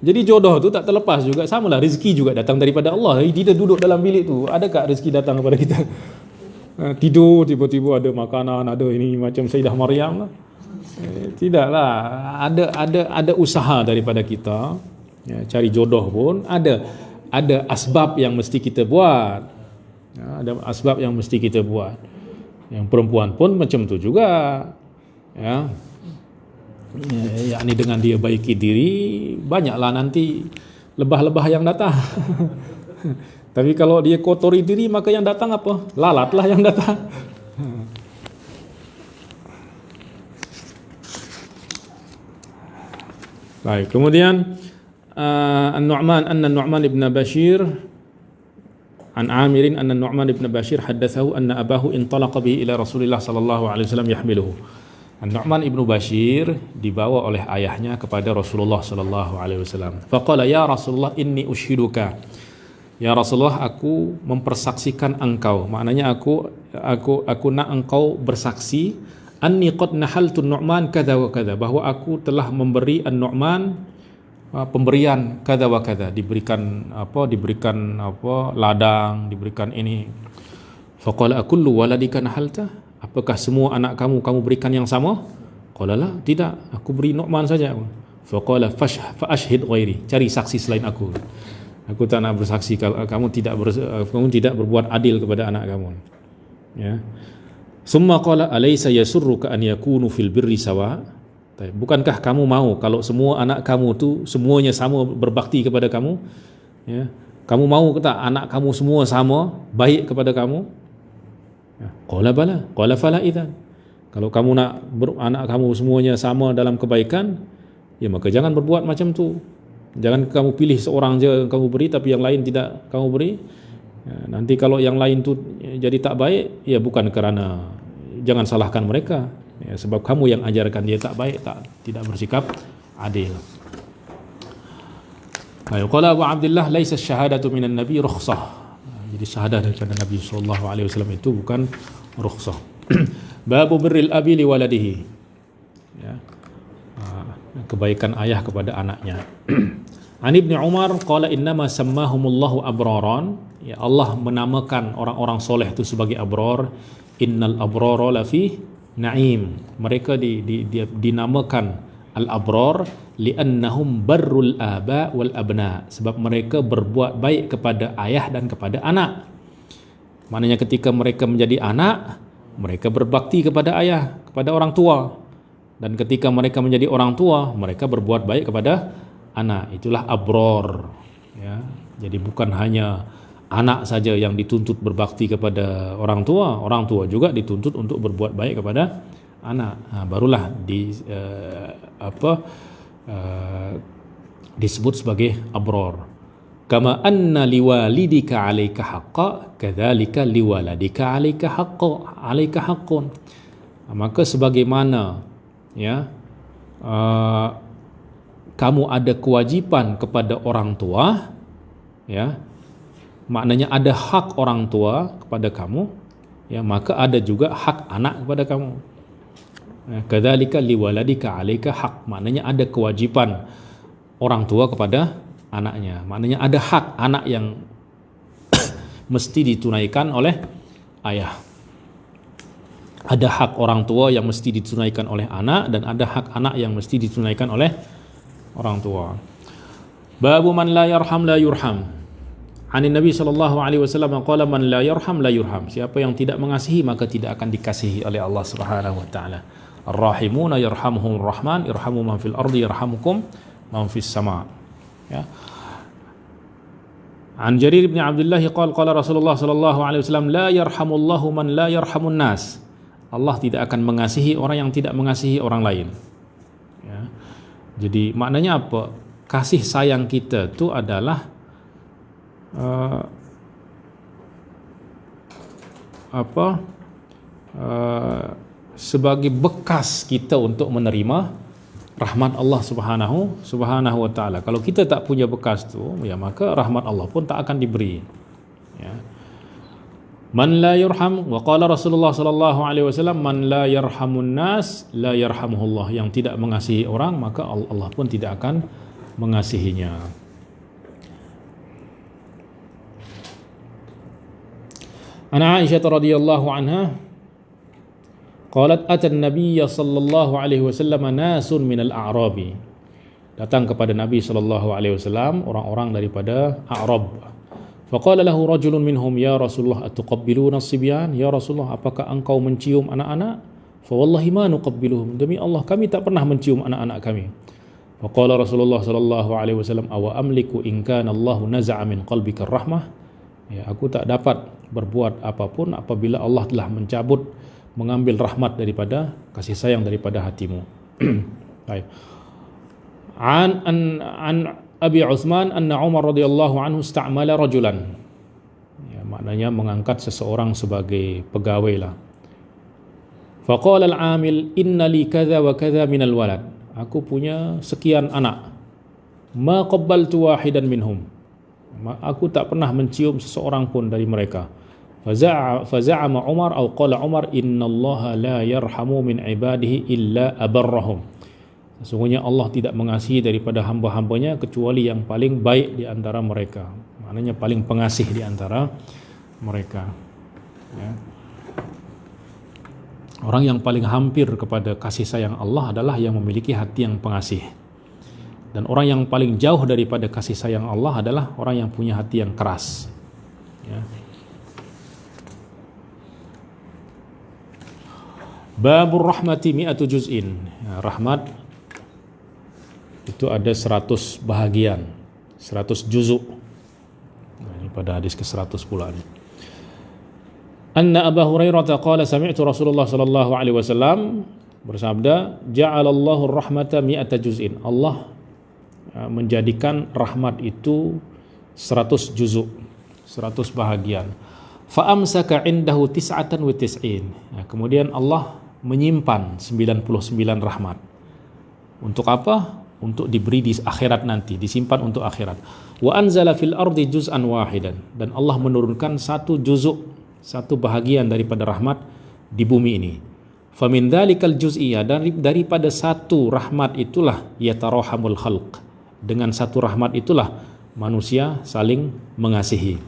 Jadi jodoh tu tak terlepas juga, samalah rezeki juga datang daripada Allah. Kita duduk dalam bilik tu, adakah rezeki datang kepada kita? Tidur tiba-tiba ada makanan, ada ini macam Sayyidah Maryam lah. Tidaklah, ada usaha daripada kita, ya, cari jodoh pun ada asbab yang mesti kita buat, ya, ada asbab yang mesti kita buat. Yang perempuan pun macam tu juga, ya, yakni dengan dia baiki diri, banyaklah nanti lebah-lebah yang datang. Tapi kalau dia kotori diri, maka yang datang apa? Lalatlah yang datang. Baik, kemudian An-Nu'man An-Nu'man ibn Bashir an Amirin An-Nu'man ibn Bashir haddatsahu anna abahu intalaqa bihi ila Rasulillah sallallahu alaihi wasallam yahmiluhu. An-Nu'man ibn Bashir dibawa oleh ayahnya kepada Rasulullah sallallahu alaihi wasallam. Faqala ya Rasulullah inni ushiduka. Ya Rasulullah, aku mempersaksikan engkau. Maknanya aku nak engkau bersaksi anni qad nahaltu Nu'man kadza wa kadza, bahwa aku telah memberi An-Nu'man pemberian kadza wa kadza, diberikan ladang, diberikan ini. Faqala akullu waladika nahalta, apakah semua anak kamu berikan yang sama? Qala la, tidak, aku beri Nu'man saja. Faqala fa ashhid ghairi, cari saksi selain aku. Aku tak nak bersaksi kalau kamu tidak berbuat adil kepada anak kamu. Ya. Summa qala alaysa yasurruka an yakunu fil birri sawa? Bukankah kamu mau kalau semua anak kamu tu semuanya sama berbakti kepada kamu? Ya. Kamu mau tak anak kamu semua sama baik kepada kamu? Ya. Qala bala, qala fala idzan. Kalau kamu nak anak kamu semuanya sama dalam kebaikan, ya maka jangan berbuat macam tu. Jangan kamu pilih seorang je kamu beri tapi yang lain tidak kamu beri. Ya, nanti kalau yang lain tu jadi tak baik, ya bukan kerana, jangan salahkan mereka, ya, sebab kamu yang ajarkan dia tak baik, tidak bersikap adil. Qala Abu Abdullah laisa syahadatu minan nabi rukhsah. Jadi syahadah daripada Nabi sallallahu alaihi wasallam itu bukan rukhsah. Babu birril abi li waladihi. Ya. Kebaikan ayah kepada anaknya. An Ibnu Umar qala innama sammahumullahu abraran, ya Allah menamakan orang-orang soleh itu sebagai abrar. Innal abrara lafi na'im, mereka dinamakan al-abrar li'annahum barrul aba wal abna, sebab mereka berbuat baik kepada ayah dan kepada anak. Maknanya ketika mereka menjadi anak, mereka berbakti kepada ayah, kepada orang tua. Dan ketika mereka menjadi orang tua, mereka berbuat baik kepada anak. Itulah abrar. Ya. Jadi bukan hanya anak saja yang dituntut berbakti kepada orang tua juga dituntut untuk berbuat baik kepada anak. Barulah disebut sebagai abrar. Kama anna liwalidika 'alaika haqqan, kadzalika liwaladika 'alaika haqqun. Maka sebagaimana, ya, kamu ada kewajipan kepada orang tua, ya, maknanya ada hak orang tua kepada kamu, ya, maka ada juga hak anak kepada kamu. Kadzalika liwaladika 'alaika haq, maknanya ada kewajipan orang tua kepada anaknya, maknanya ada hak anak yang mesti ditunaikan oleh ayah. Ada hak orang tua yang mesti ditunaikan oleh anak, dan ada hak anak yang mesti ditunaikan oleh orang tua. Babu man la yarham la yurham. Anin Nabi sallallahu alaihi wasallam qala man la yarham la yurham. Siapa yang tidak mengasihi maka tidak akan dikasihi oleh Allah Subhanahu wa taala. Ar-rahimuna yarhamuhumur rahman, irhamu man fil ardi yarhamukum man fis sama. Ya. An Jarir bin Abdullah qala Rasulullah sallallahu alaihi wasallam la yarhamullahu man la yarhamun nas. Allah tidak akan mengasihi orang yang tidak mengasihi orang lain. Ya. Jadi maknanya apa? Kasih sayang kita itu adalah sebagai bekas kita untuk menerima rahmat Allah Subhanahu wa taala. Kalau kita tak punya bekas tu, ya maka rahmat Allah pun tak akan diberi. Ya. Man la yurham, wa qala Rasulullah sallallahu alaihi wasallam man la yarhamun nas la yarhamuhullah, yang tidak mengasihi orang maka Allah pun tidak akan mengasihinya. An Aisyah radhiyallahu anha Qalat atan nabiyya sallallahu alaihi wasallam nasun minal a'rabi. Datang kepada Nabi sallallahu alaihi wasallam orang-orang daripada A'rab. Faqala lahu rajulun minhum ya Rasulullah atuqabbiluna as-sibyan? Ya Rasulullah, apakah engkau mencium anak-anak? Fa wallahi ma nuqabbiluhum. Demi Allah kami tak pernah mencium anak-anak kami. Faqala Rasulullah sallallahu alaihi wasallam awa amliku in kana Allahu naza'a min qalbika rahmah? Ya, aku tak dapat berbuat apapun apabila Allah telah mencabut, mengambil rahmat daripada kasih sayang daripada hatimu. Baik. An Abi Uthman anna Umar radhiyallahu anhu ista'mala rajulan. Ya, maknanya mengangkat seseorang sebagai pegawai lah. Faqala al-amil inna li kadza wa kadza min al-walad. Aku punya sekian anak. Ma qabbaltu wahidan minhum. Aku tak pernah mencium seseorang pun dari mereka. Faza'ama Umar atau qala Umar innallaha la yarhamu min ibadihi illa abarrahum. Sesungguhnya Allah tidak mengasihi daripada hamba-hambanya kecuali yang paling baik di antara mereka. Maknanya paling pengasih di antara mereka. Ya. Orang yang paling hampir kepada kasih sayang Allah adalah yang memiliki hati yang pengasih. Dan orang yang paling jauh daripada kasih sayang Allah adalah orang yang punya hati yang keras. Ya. Babur rahmati mi'atu juz'in. Ya, rahmat itu ada 100 bahagian, 100 juzuk. Nah, ini pada hadis ke-100 pula ni. Anna Abu Hurairah qala sami'tu Rasulullah sallallahu alaihi wasallam bersabda, ja'alallahu rahmata mi'ata juz'in. Allah menjadikan rahmat itu 100 juzuk, 100 bahagian. Fa amsaka indahu tis'atan wa tis'in. Kemudian Allah menyimpan 99 rahmat. Untuk apa? Untuk diberi di akhirat nanti, disimpan untuk akhirat. Wa anzala fil ardi juz'an wahidan. Dan Allah menurunkan satu juzuk, satu bahagian daripada rahmat di bumi ini. Famin dzalikal juz'iyah, daripada satu rahmat itulah yatarahamul khalq. Dengan satu rahmat itulah manusia saling mengasihi.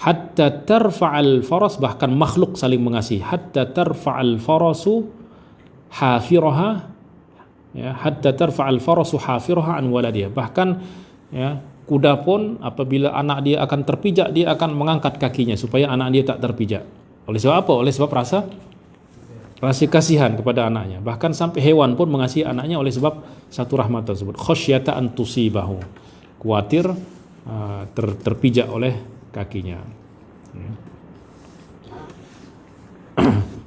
Hatta tarfa'al faras, bahkan makhluk saling mengasihi. Hatta tarfa'al farasu hafiraha, ya, hatta tarfa'al farasu hafiraha an waladiha. Bahkan ya, kuda pun apabila anak dia akan terpijak, dia akan mengangkat kakinya supaya anak dia tak terpijak. Oleh sebab apa? Oleh sebab rasa kasihan kepada anaknya. Bahkan sampai hewan pun mengasihi anaknya oleh sebab satu rahmat tersebut. Khasyata an tusibahu, khawatir terpijak oleh kakinya.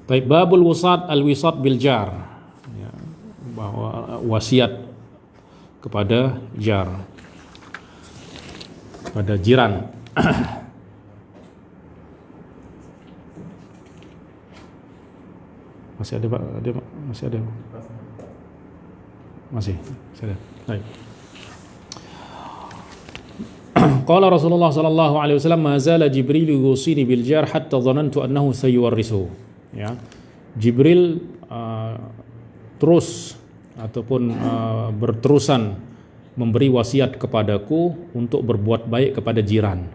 Baik, babul wusat al-wisat bil jar. Bahwa wasiat kepada jar, pada jiran. Masih ada Pak? Masih ada? Masih ada. Baik. Qala Rasulullah sallallahu alaihi wasallam ma zala Jibril yusini bil jar hatta dhanantu annahu sayuwarrisuhu. Ya. Jibril terus ataupun berterusan memberi wasiat kepadaku untuk berbuat baik kepada jiran.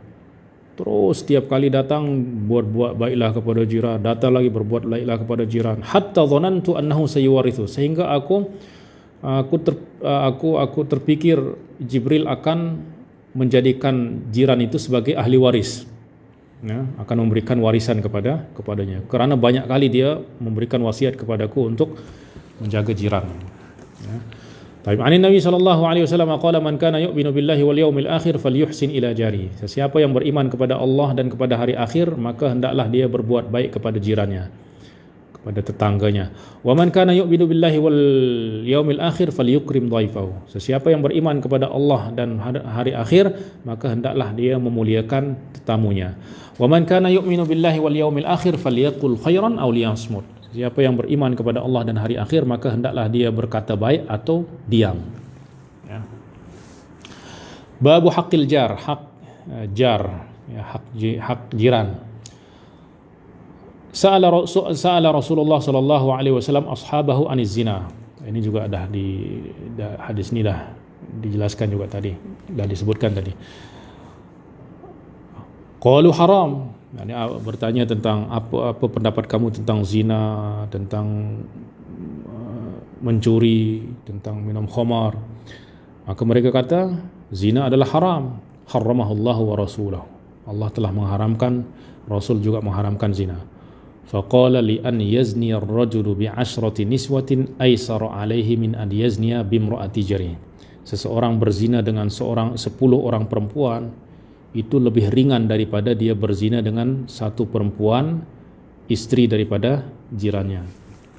Terus setiap kali datang buat baiklah kepada jiran, datang lagi berbuat baiklah kepada jiran. Hatta dhanantu annahu sayuwarithu, sehingga aku terpikir Jibril akan menjadikan jiran itu sebagai ahli waris. Ya, akan memberikan warisan kepadanya. Karena banyak kali dia memberikan wasiat kepadaku untuk menjaga jiran. Ya. Taib ani Nabi sallallahu alaihi wasallam qala man kana yu'minu billahi wal yawmil akhir falyuhsin ila jari. Sesiapa yang beriman kepada Allah dan kepada hari akhir, maka hendaklah dia berbuat baik kepada jirannya, kepada tetangganya. Wa man kana yu'minu billahi wal yawmil akhir falyukrim dhaifahu. Sesiapa yang beriman kepada Allah dan hari akhir, maka hendaklah dia memuliakan tetamunya. Wa man kana yu'minu billahi wal yawmil akhir falyaqul khairan aw liyasmut. Siapa yang beriman kepada Allah dan hari akhir, maka hendaklah dia berkata baik atau diam. Ya. Babu haqqil jar, hak jar, ya, hak jiran. Sa'ala Rasulullah sallallahu alaihi wasallam ashabahu aniz zina. Ini juga dah di hadis ini dah dijelaskan juga tadi, dah disebutkan tadi. Qalu haram. bertanya tentang apa pendapat kamu tentang zina, tentang mencuri, tentang minum khamar. Maka mereka kata zina adalah haram, haramahullahu wa rasuluhu. Allah telah mengharamkan, Rasul juga mengharamkan zina. Faqala li an yazni ar-rajulu bi 'ashrati niswatin aysara 'alaihi min an yazniya bi imra'ati jari. Seseorang berzina dengan 10 orang perempuan itu lebih ringan daripada dia berzina dengan satu perempuan istri daripada jirannya.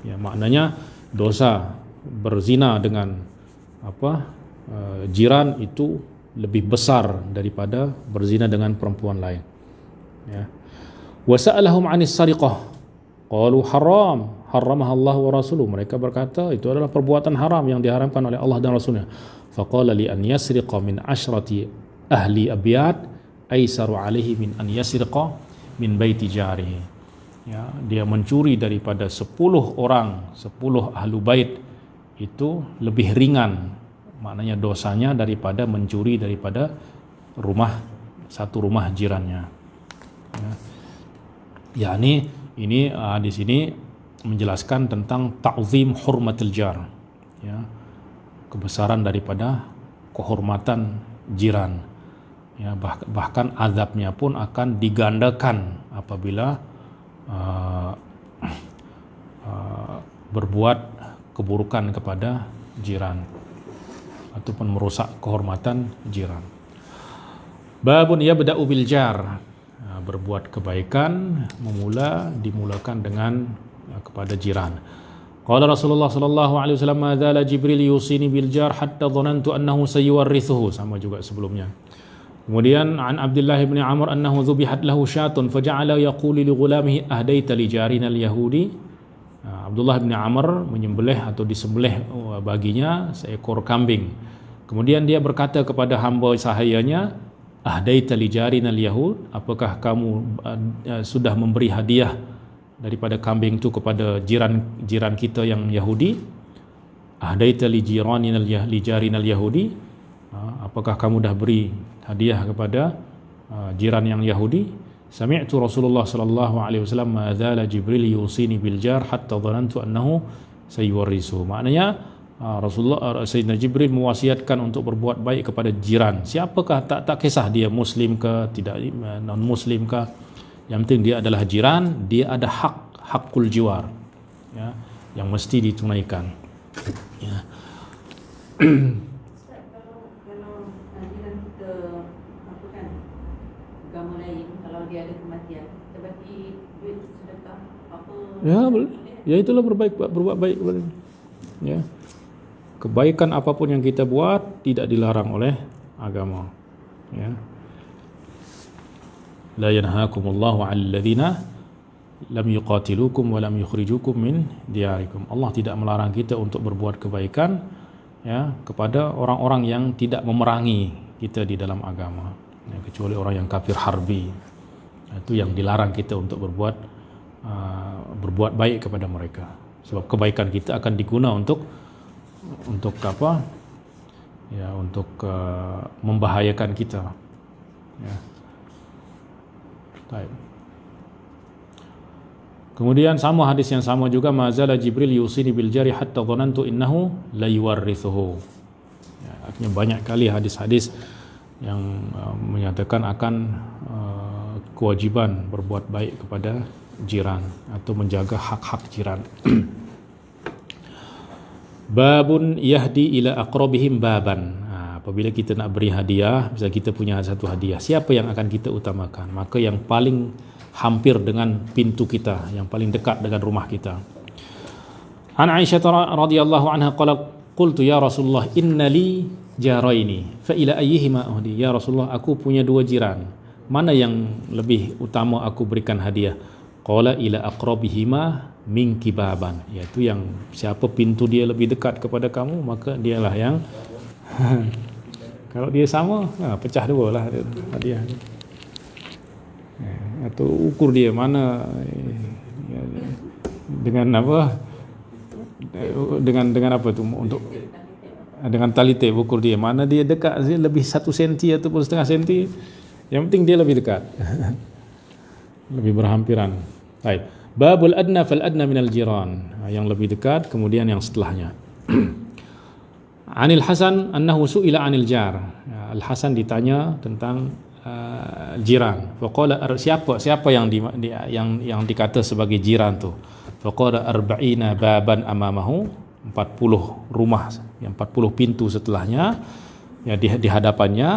Ya, maknanya dosa berzina dengan jiran itu lebih besar daripada berzina dengan perempuan lain. Ya. Wa sa'alahum 'anis sariqah qalu haram haramaha Allah wa rasuluhu. Mereka berkata itu adalah perbuatan haram yang diharamkan oleh Allah dan Rasulnya. Faqala li an yasriqa min 'ashrati ahli abyad aisaru alaihi min an yasriqa min baiti jarihi. Ya, dia mencuri daripada 10 ahlu bait itu lebih ringan, maknanya dosanya daripada mencuri daripada satu rumah jirannya. Ya, ini di sini menjelaskan tentang ta'zim hurmatil jar, ya, kebesaran daripada kehormatan jiran. Ya, bahkan azabnya pun akan digandakan apabila berbuat keburukan kepada jiran ataupun merusak kehormatan jiran. Babun yabda'u bil jar, berbuat kebaikan dimulakan dengan kepada jiran. Qala Rasulullah sallallahu alaihi wasallam, "Ma dzala Jibril yusini bil jar hatta dhanantu annahu sayuwarrithuhu." Sama juga sebelumnya. Kemudian an Abdullah bin Amr annahu dhubihat lahu syatun faja'ala yaqulu li ghulamihi ahdaita li jarina al-yahudi. Abdullah bin Amr menyembelih atau disembelih baginya seekor kambing. Kemudian dia berkata kepada hamba sahayanya, ahdaita li jarina al-yahud, apakah kamu sudah memberi hadiah daripada kambing itu kepada jiran kita yang Yahudi? Ahdaita li jarina al-yahudi, apakah kamu dah beri hadiah kepada jiran yang Yahudi? Sami'tu Rasulullah sallallahu alaihi wasallam ma dzala Jibril yusini bil jar hatta dhanantu annahu sayuwarrisu. Maknanya Sayyidina Jibril mewasiatkan untuk berbuat baik kepada jiran. Siapakah, tak kisah dia muslim ke tidak, non muslim ke, yang penting dia adalah jiran, dia ada hakul jiwar, ya, yang mesti ditunaikan. Ya. Ya itulah berbuat baik. Ya. Kebaikan apapun yang kita buat tidak dilarang oleh agama. Ya. La yanhaakumullahu 'alal ladzina lam yuqatilukum wa lam yukhrijukum min diyarikum. Allah tidak melarang kita untuk berbuat kebaikan, ya, kepada orang-orang yang tidak memerangi kita di dalam agama, ya, kecuali orang yang kafir harbi. Itu yang dilarang kita untuk berbuat baik kepada mereka, sebab kebaikan kita akan diguna untuk apa, ya, untuk membahayakan kita, ya. Baik. Kemudian sama hadis yang sama juga, mazala Jibril yusini bil jari hatta dhanantu innahu la yuwarrithuhu. Ya, artinya banyak kali hadis-hadis yang menyatakan akan kewajiban berbuat baik kepada jiran atau menjaga hak-hak jiran. Babun yahdi ila aqrabihim baban. Apabila kita nak beri hadiah, bisa kita punya satu hadiah, siapa yang akan kita utamakan? Maka yang paling hampir dengan pintu kita, yang paling dekat dengan rumah kita. An Aisyah radhiyallahu anha qalat, qultu ya Rasulullah inna li jaraini fa ila ayyihima ahdi. Ya Rasulullah, aku punya 2 jiran, mana yang lebih utama aku berikan hadiah? Qala ila aqrabihima minki baban, yaitu yang siapa pintu dia lebih dekat kepada kamu, maka dialah yang kalau dia sama, pecah 2 lah hadiah. Atau ukur dia mana, dengan apa, dengan apa tu, untuk dengan tali tape ukur dia mana dia dekat, lebih 1 senti ataupun setengah senti, yang penting dia lebih dekat. lebih berhampiran. Baik. Babul adna fal adna minal jiran. Yang lebih dekat kemudian yang setelahnya. Anil Hasan annahu su'ila anil jar. Al Hasan ditanya tentang jiran. Faqala siapa yang dikata sebagai jiran tu? Faqala 40 baban amamahu, 40 rumah, yang 40 pintu setelahnya, ya di hadapannya,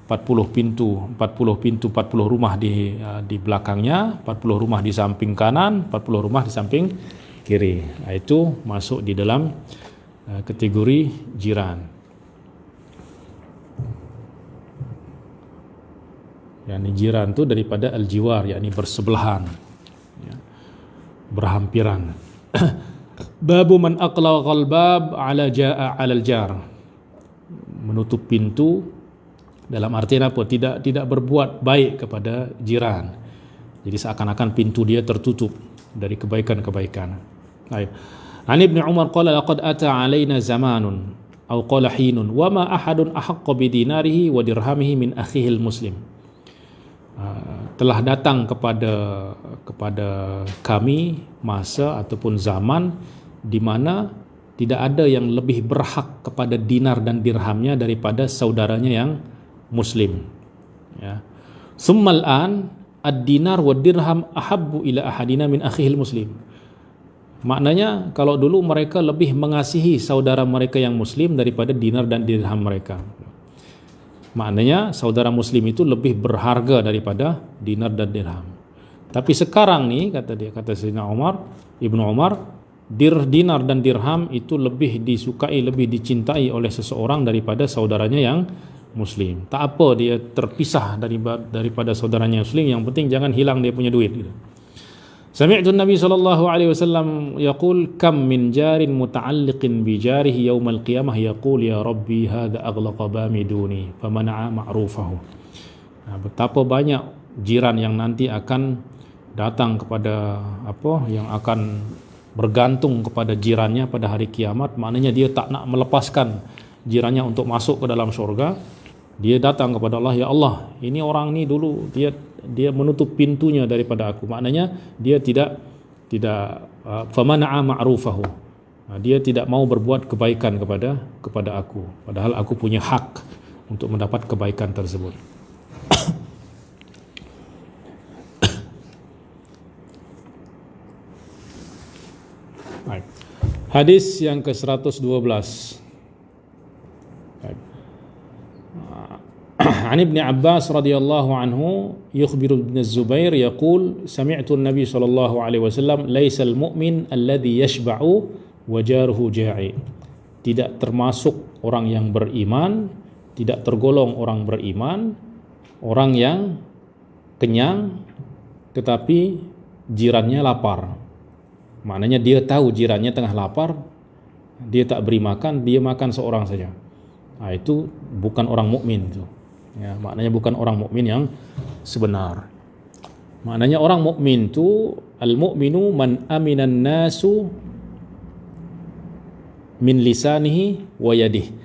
40 pintu, 40 rumah di belakangnya, 40 rumah di samping kanan, 40 rumah di samping kiri. Itu masuk di dalam kategori jiran. Yani jiran tu daripada al-jiwar, yakni bersebelahan, ya, berhampiran. Babu man aqlaqa al-bab ala jaa 'ala al-jar. Menutup pintu dalam artian apa? Tidak berbuat baik kepada jiran. Jadi seakan-akan pintu dia tertutup dari kebaikan-kebaikan. Baik. An Ibnu Umar qala laqad ata 'alaina zamanun aw qala hinun wa ma ahadun ahaqqa bi dinarihi wa dirhamihi min akhihi al-muslim. Telah datang kepada kami masa ataupun zaman di mana tidak ada yang lebih berhak kepada dinar dan dirhamnya daripada saudaranya yang muslim. Ya. Summal an ad-dinar wa dirham ahabbu ila ahadina min akhihil muslim. Maknanya kalau dulu mereka lebih mengasihi saudara mereka yang muslim daripada dinar dan dirham mereka. Maknanya saudara muslim itu lebih berharga daripada dinar dan dirham. Tapi sekarang ni kata Sayyidina Umar, Ibnu Umar, dinar dan dirham itu lebih disukai, lebih dicintai oleh seseorang daripada saudaranya yang muslim. Tak apa dia terpisah daripada saudaranya muslim, yang penting jangan hilang dia punya duit gitu. Sami'tu Nabi sallallahu alaihi wasallam yaqul kam min jarin muta'alliqin bi jarihi yaumal qiyamah yaqul ya rabbi hadha aghlaqa bami duni famana'a ma'rufahu. Betapa banyak jiran yang nanti akan datang kepada yang akan bergantung kepada jirannya pada hari kiamat. Maknanya dia tak nak melepaskan jirannya untuk masuk ke dalam syurga. Dia datang kepada Allah, ya Allah, ini orang ni dulu dia menutup pintunya daripada aku. Maknanya dia tidak famana'a ma'rufahu. Dia tidak mau berbuat kebaikan kepada aku, padahal aku punya hak untuk mendapat kebaikan tersebut. Hadis yang ke-112. عن ابن عباس رضي الله عنه يخبر ابن الزبير يقول سمعت النبي صلى الله عليه وسلم ليس المؤمن الذي يشبع وجاره جائع. Tidak termasuk orang yang beriman, tidak tergolong orang beriman, orang yang kenyang tetapi jirannya lapar. Maknanya dia tahu jirannya tengah lapar, dia tak beri makan, dia makan seorang saja. Itu bukan orang mukmin itu. Ya, maknanya bukan orang mukmin yang sebenar. Maknanya orang mukmin itu al-mu'minu man aminan nasu min lisanihi wa yadihi.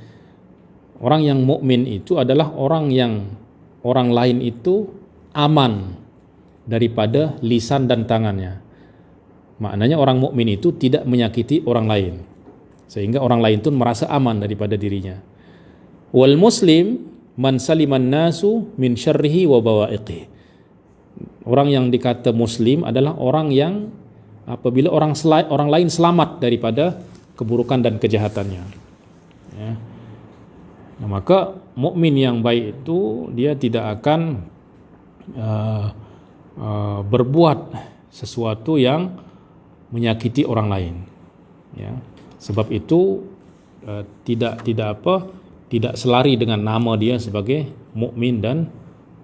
Orang yang mukmin itu adalah orang yang orang lain itu aman daripada lisan dan tangannya. Maknanya orang mukmin itu tidak menyakiti orang lain, sehingga orang lain itu merasa aman daripada dirinya. Wal muslim man saliman nasu min syarrihi wa bawa'iqih. Orang yang dikata muslim adalah orang yang apabila orang lain selamat daripada keburukan dan kejahatannya. Ya. Nah, maka mukmin yang baik itu dia tidak akan berbuat sesuatu yang menyakiti orang lain. Ya. Sebab itu tidak selari dengan nama dia sebagai mukmin dan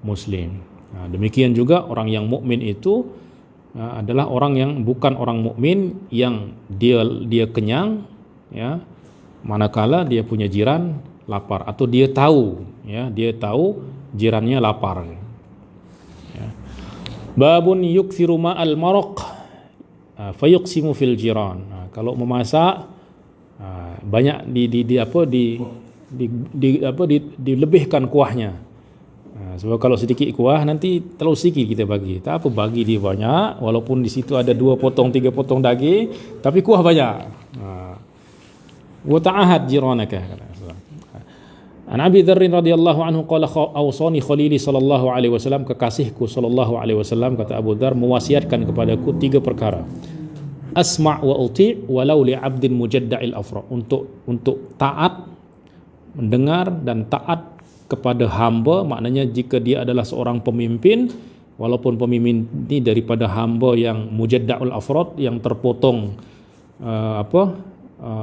muslim. Demikian juga orang yang mukmin itu adalah orang yang bukan orang mukmin yang dia kenyang, ya, manakala dia punya jiran lapar, atau dia tahu jirannya lapar. Ya. Babun yukthiru ma'al maraq fayuqsimu fil jiran. Kalau memasak banyak dilebihkan kuahnya, Sebab kalau sedikit kuah nanti terlalu sikit kita bagi. Tak apa, bagi dia banyak walaupun di situ ada 2 potong 3 potong daging tapi kuah banyak. Wa ta'ahad jiranaka. An Abi Dzar radhiyallahu anhu qala awsani khalili sallallahu alaihi wasallam, kekasihku sallallahu alaihi wasallam, kata Abu Dzar, mewasiatkan kepadaku 3 perkara. Asma' wa uti' walau li 'abdin mujadda'il afra, untuk taat, mendengar dan taat kepada hamba, maknanya jika dia adalah seorang pemimpin, walaupun pemimpin ini daripada hamba yang mujadda'ul afrad, yang terpotong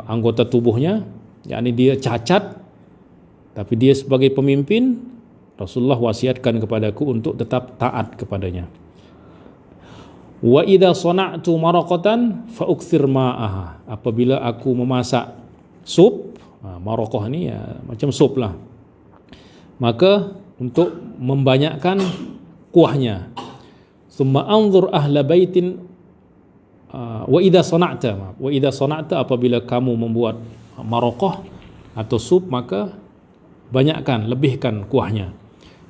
anggota tubuhnya, yakni dia cacat, tapi dia sebagai pemimpin, Rasulullah wasiatkan kepadaku untuk tetap taat kepadanya. Wa idza sana'tu maraqatan fa ukthir ma'aha, apabila aku memasak sup, maraqah ni ya, macam sup lah, maka untuk membanyakkan kuahnya. Summa anzur ahla baitin wa idza sana'ta, apabila kamu membuat maraqah atau sup, maka banyakkan, lebihkan kuahnya.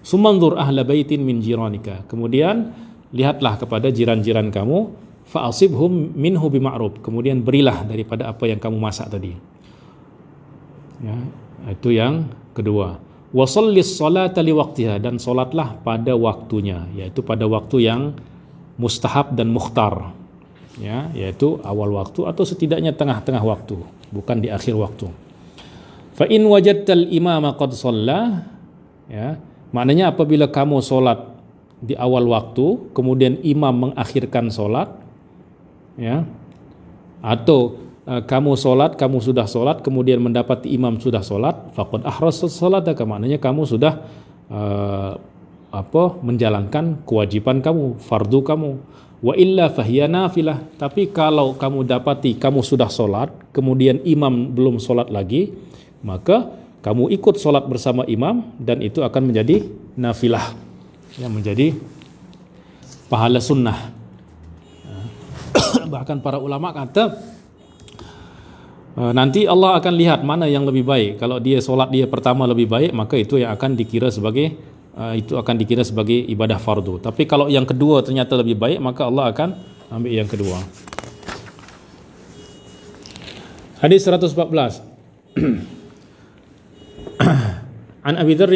Summa anzur ahla baitin min jiranika, kemudian lihatlah kepada jiran-jiran kamu, fa'asibhum minhu bima'ruf, kemudian berilah daripada apa yang kamu masak tadi. Ya, itu yang kedua. Wa shallis salata li waqtiha, dan solatlah pada waktunya, yaitu pada waktu yang mustahab dan mukhtar, ya, yaitu awal waktu atau setidaknya tengah-tengah waktu, bukan di akhir waktu. Fa in wajadtal imama qad shalla, ya, maknanya apabila kamu solat di awal waktu kemudian imam mengakhirkan solat, ya, atau kamu sudah solat kemudian mendapati imam sudah solat, faqad ahrasa salataka, maknanya kamu sudah menjalankan kewajiban kamu, fardu kamu. Wa illa fahiya nafilah, tapi kalau kamu dapati kamu sudah solat kemudian imam belum solat lagi, maka kamu ikut solat bersama imam dan itu akan menjadi nafilah, yang menjadi pahala sunnah. Bahkan para ulama kata nanti Allah akan lihat mana yang lebih baik. Kalau dia solat dia pertama lebih baik, maka itu yang akan dikira sebagai ibadah fardu. Tapi kalau yang kedua ternyata lebih baik, maka Allah akan ambil yang kedua. Hadis 114. An Abi Dzar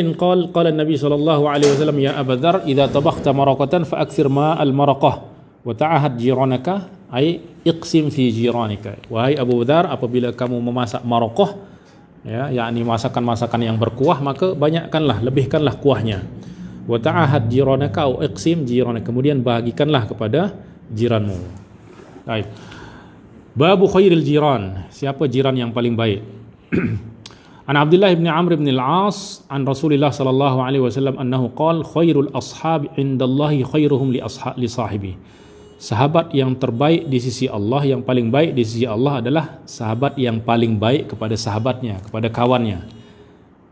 qala Nabi sallallahu alaihi wasallam, ya Abu Dzar, idza tabakhta maraqatan fa akthir ma'al maraqah wa ta'ahad jiranaka, ay iqsim fi jiranika. Wahai Abu Dzar, apabila kamu memasak maraqah, ya, yakni masakan-masakan yang berkuah, maka banyakkanlah, lebihkanlah kuahnya. Wa ta'ahad jiranaka au iqsim jiranaka, kemudian bagikanlah kepada jiranmu. Baik. Babu khairil jiran, siapa jiran yang paling baik? An Abdullah bin Amr bin al-As an Rasulullah sallallahu alaihi wasallam annahu qala khairul ashab indallahi khairuhum li sahibi. Sahabat yang terbaik di sisi Allah, yang paling baik di sisi Allah adalah sahabat yang paling baik kepada sahabatnya, kepada kawannya.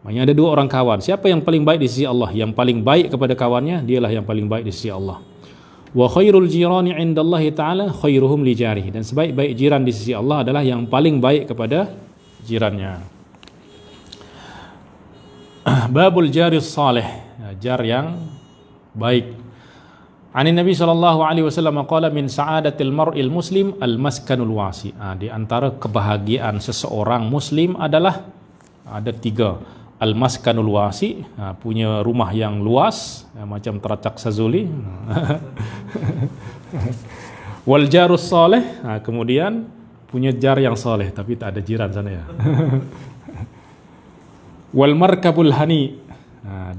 Maknanya ada 2 orang kawan. Siapa yang paling baik di sisi Allah? Yang paling baik kepada kawannya, dialah yang paling baik di sisi Allah. Wa khairul jirani indallahi ta'ala khairuhum li jarihi, dan sebaik-baik jiran di sisi Allah adalah yang paling baik kepada jirannya. Babul jaris salih, jar yang baik. Ani Nabi sallallahu alaihi wasallam qala min sa'adatil mar'il muslim al maskanul wasi. Di antara kebahagiaan seseorang muslim adalah ada 3. Al maskanul wasi, punya rumah yang luas, macam Teracak Sazuli. Wal jarus salih, kemudian punya jar yang saleh tapi tak ada jiran sana, ya. Wal markabul hani,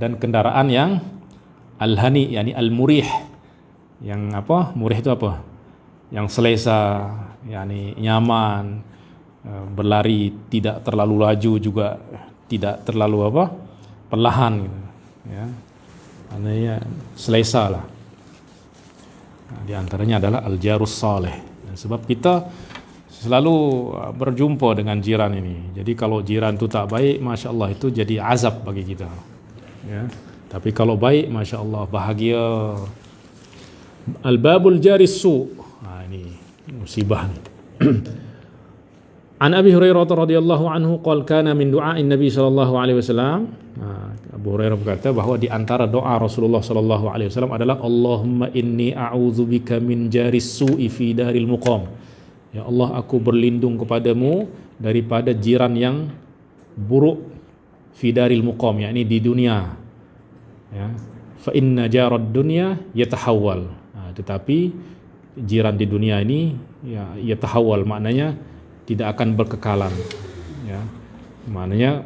dan kendaraan yang al-hani, yakni al-murih. Yang apa? Murih itu apa? Yang selesa, yakni nyaman, berlari tidak terlalu laju juga tidak terlalu perlahan gitu, ya. Maknanya selesa lah. Di antaranya adalah al-jarus salih. Sebab kita selalu berjumpa dengan jiran ini. Jadi kalau jiran itu tak baik, Masya Allah, itu jadi azab bagi kita, ya. Tapi kalau baik, Masya Allah, bahagia. Al-babul jaris su', ini musibah nih. An Abi Hurairah radhiyallahu anhu qala kana min du'a'in Nabi sallallahu alaihi wasallam. Abu Hurairah berkata bahwa di antara doa Rasulullah sallallahu alaihi wasallam adalah Allahumma inni a'udzubika min jaris su'i fi daril muqam. Ya Allah, aku berlindung kepadamu daripada jiran yang buruk fi daril muqam, yakni di dunia. Ya. Fa inna jarad dunya yatahawwal. Tetapi jiran di dunia ini ya yatahawwal, maknanya tidak akan berkekalan, ya. Maknanya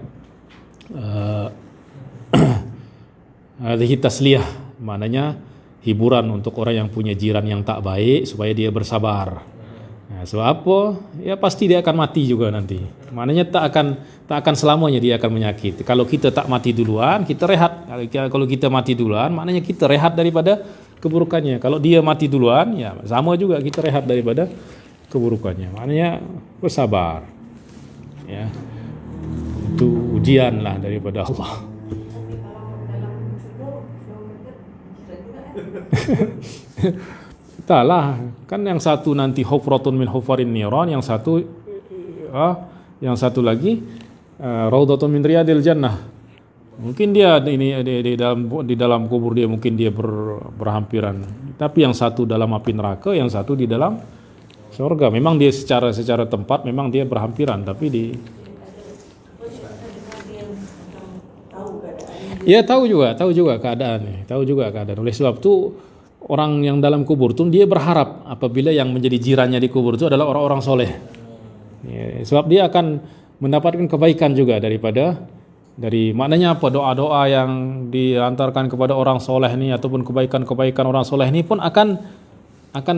hadhihi tasliyah, maknanya hiburan untuk orang yang punya jiran yang tak baik supaya dia bersabar. Nah, sebab apa? Ya pasti dia akan mati juga nanti. Maknanya tak akan selamanya dia akan menyakiti. Kalau kita tak mati duluan, kita rehat. Kalau kita mati duluan, maknanya kita rehat daripada keburukannya. Kalau dia mati duluan, ya sama juga kita rehat daripada keburukannya. Maknanya bersabar, ya. Itu ujian lah daripada Allah. Entahlah, kan yang satu nanti hufratun min hufarin niran, yang satu lagi raudhatun min riyadil jannah. Mungkin dia ini di dalam kubur dia mungkin dia berhampiran, tapi yang satu dalam api neraka, yang satu di dalam surga. Memang dia secara tempat memang dia berhampiran, tapi ya tahu juga keadaan. Oleh sebab itu orang yang dalam kubur itu dia berharap apabila yang menjadi jirannya di kubur itu adalah orang-orang soleh. Ya, sebab dia akan mendapatkan kebaikan juga dari maknanya apa, doa-doa yang diantarkan kepada orang soleh ini ataupun kebaikan-kebaikan orang soleh ini pun akan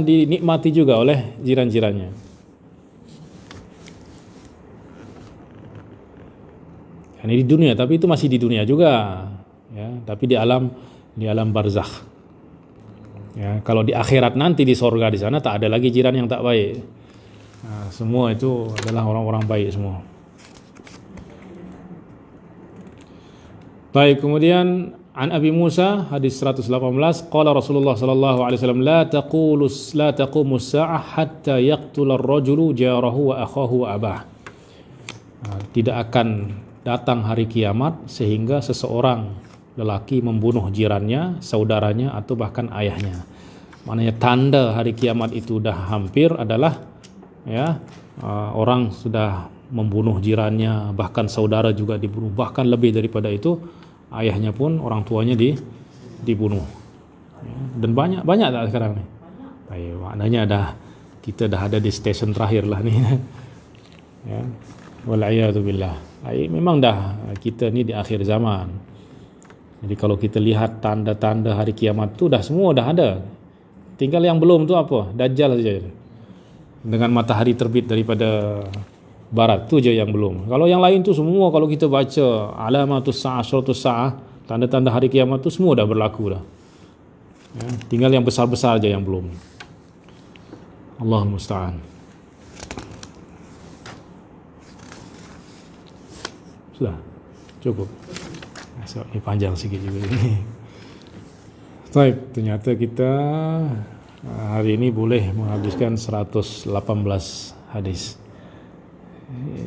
dinikmati juga oleh jiran-jirannya. Ini di dunia, tapi itu masih di dunia juga, ya. Tapi di alam barzakh. Ya, kalau di akhirat nanti di sorga di sana tak ada lagi jiran yang tak baik. Nah, semua itu adalah orang-orang baik semua. Baik, kemudian An Abi Musa hadis 118 qala Rasulullah sallallahu alaihi wasallam la taqumu as-sa'ah hatta yaqtula ar-rajulu jarahu wa akhahu wa abah. Tidak akan datang hari kiamat sehingga seseorang lelaki membunuh jirannya, saudaranya atau bahkan ayahnya. Maknanya tanda hari kiamat itu dah hampir adalah ya orang sudah membunuh jirannya, bahkan saudara juga dibunuh, bahkan lebih daripada itu ayahnya pun, orang tuanya dibunuh. Ya, dan banyak tak sekarang nih. Baik, maknanya kita dah ada di stesen terakhir lah nih. Ya. Wal'iyadu billah. Memang dah kita ni di akhir zaman. Jadi kalau kita lihat tanda-tanda hari kiamat tu semua dah ada. Tinggal yang belum tu apa? Dajjal saja. Dengan matahari terbit daripada barat tu je yang belum. Kalau yang lain tu semua, kalau kita baca alamatus sa'ah, syaratus sa'ah, tanda-tanda hari kiamat tu semua dah berlaku dah. Ya, tinggal yang besar-besar je yang belum. Allahul musta'an. Sudah cukup. So, ini panjang sikit juga ini. Baik, ternyata kita hari ini boleh menghabiskan 118 hadis.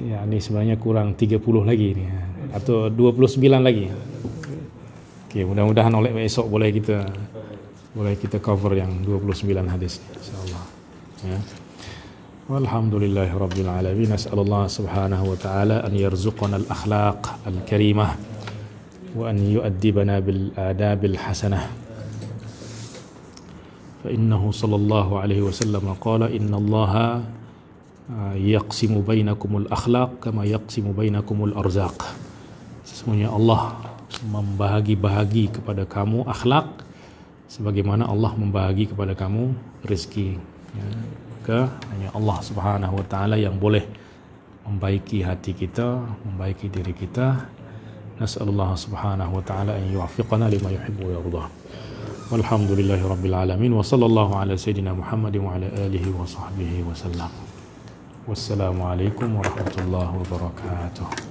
Ya, ini sebenarnya kurang 30 lagi ni, atau 29 lagi. Okey, mudah-mudahan oleh esok boleh kita cover yang 29 hadis insyaallah. Ya. Walhamdulillahirabbil alamin. Nas'alullah subhanahu wa ta'ala an yarzuqana al-akhlaq al-karimah wa an yu'addibana bil adabil hasanah. Fa innahu sallallahu alaihi wasallam qala innallaha yaqsimu bainakumul akhlaq kama yaqsimu bainakumul arzaq. Sesungguhnya Allah membahagi kepada kamu akhlak sebagaimana Allah membahagi kepada kamu rezeki. Ya, hanya Allah Subhanahu wa taala yang boleh membaiki hati kita, membaiki diri kita. Nas'alullah Subhanahu wa taala an yuwaffiqana lima yuhibbu wa yardah. Walhamdulillahirabbil alamin wa sallallahu ala sayidina Muhammadin wa ala alihi wa sahbihi wa sallam. Wassalamualaikum warahmatullahi wabarakatuh.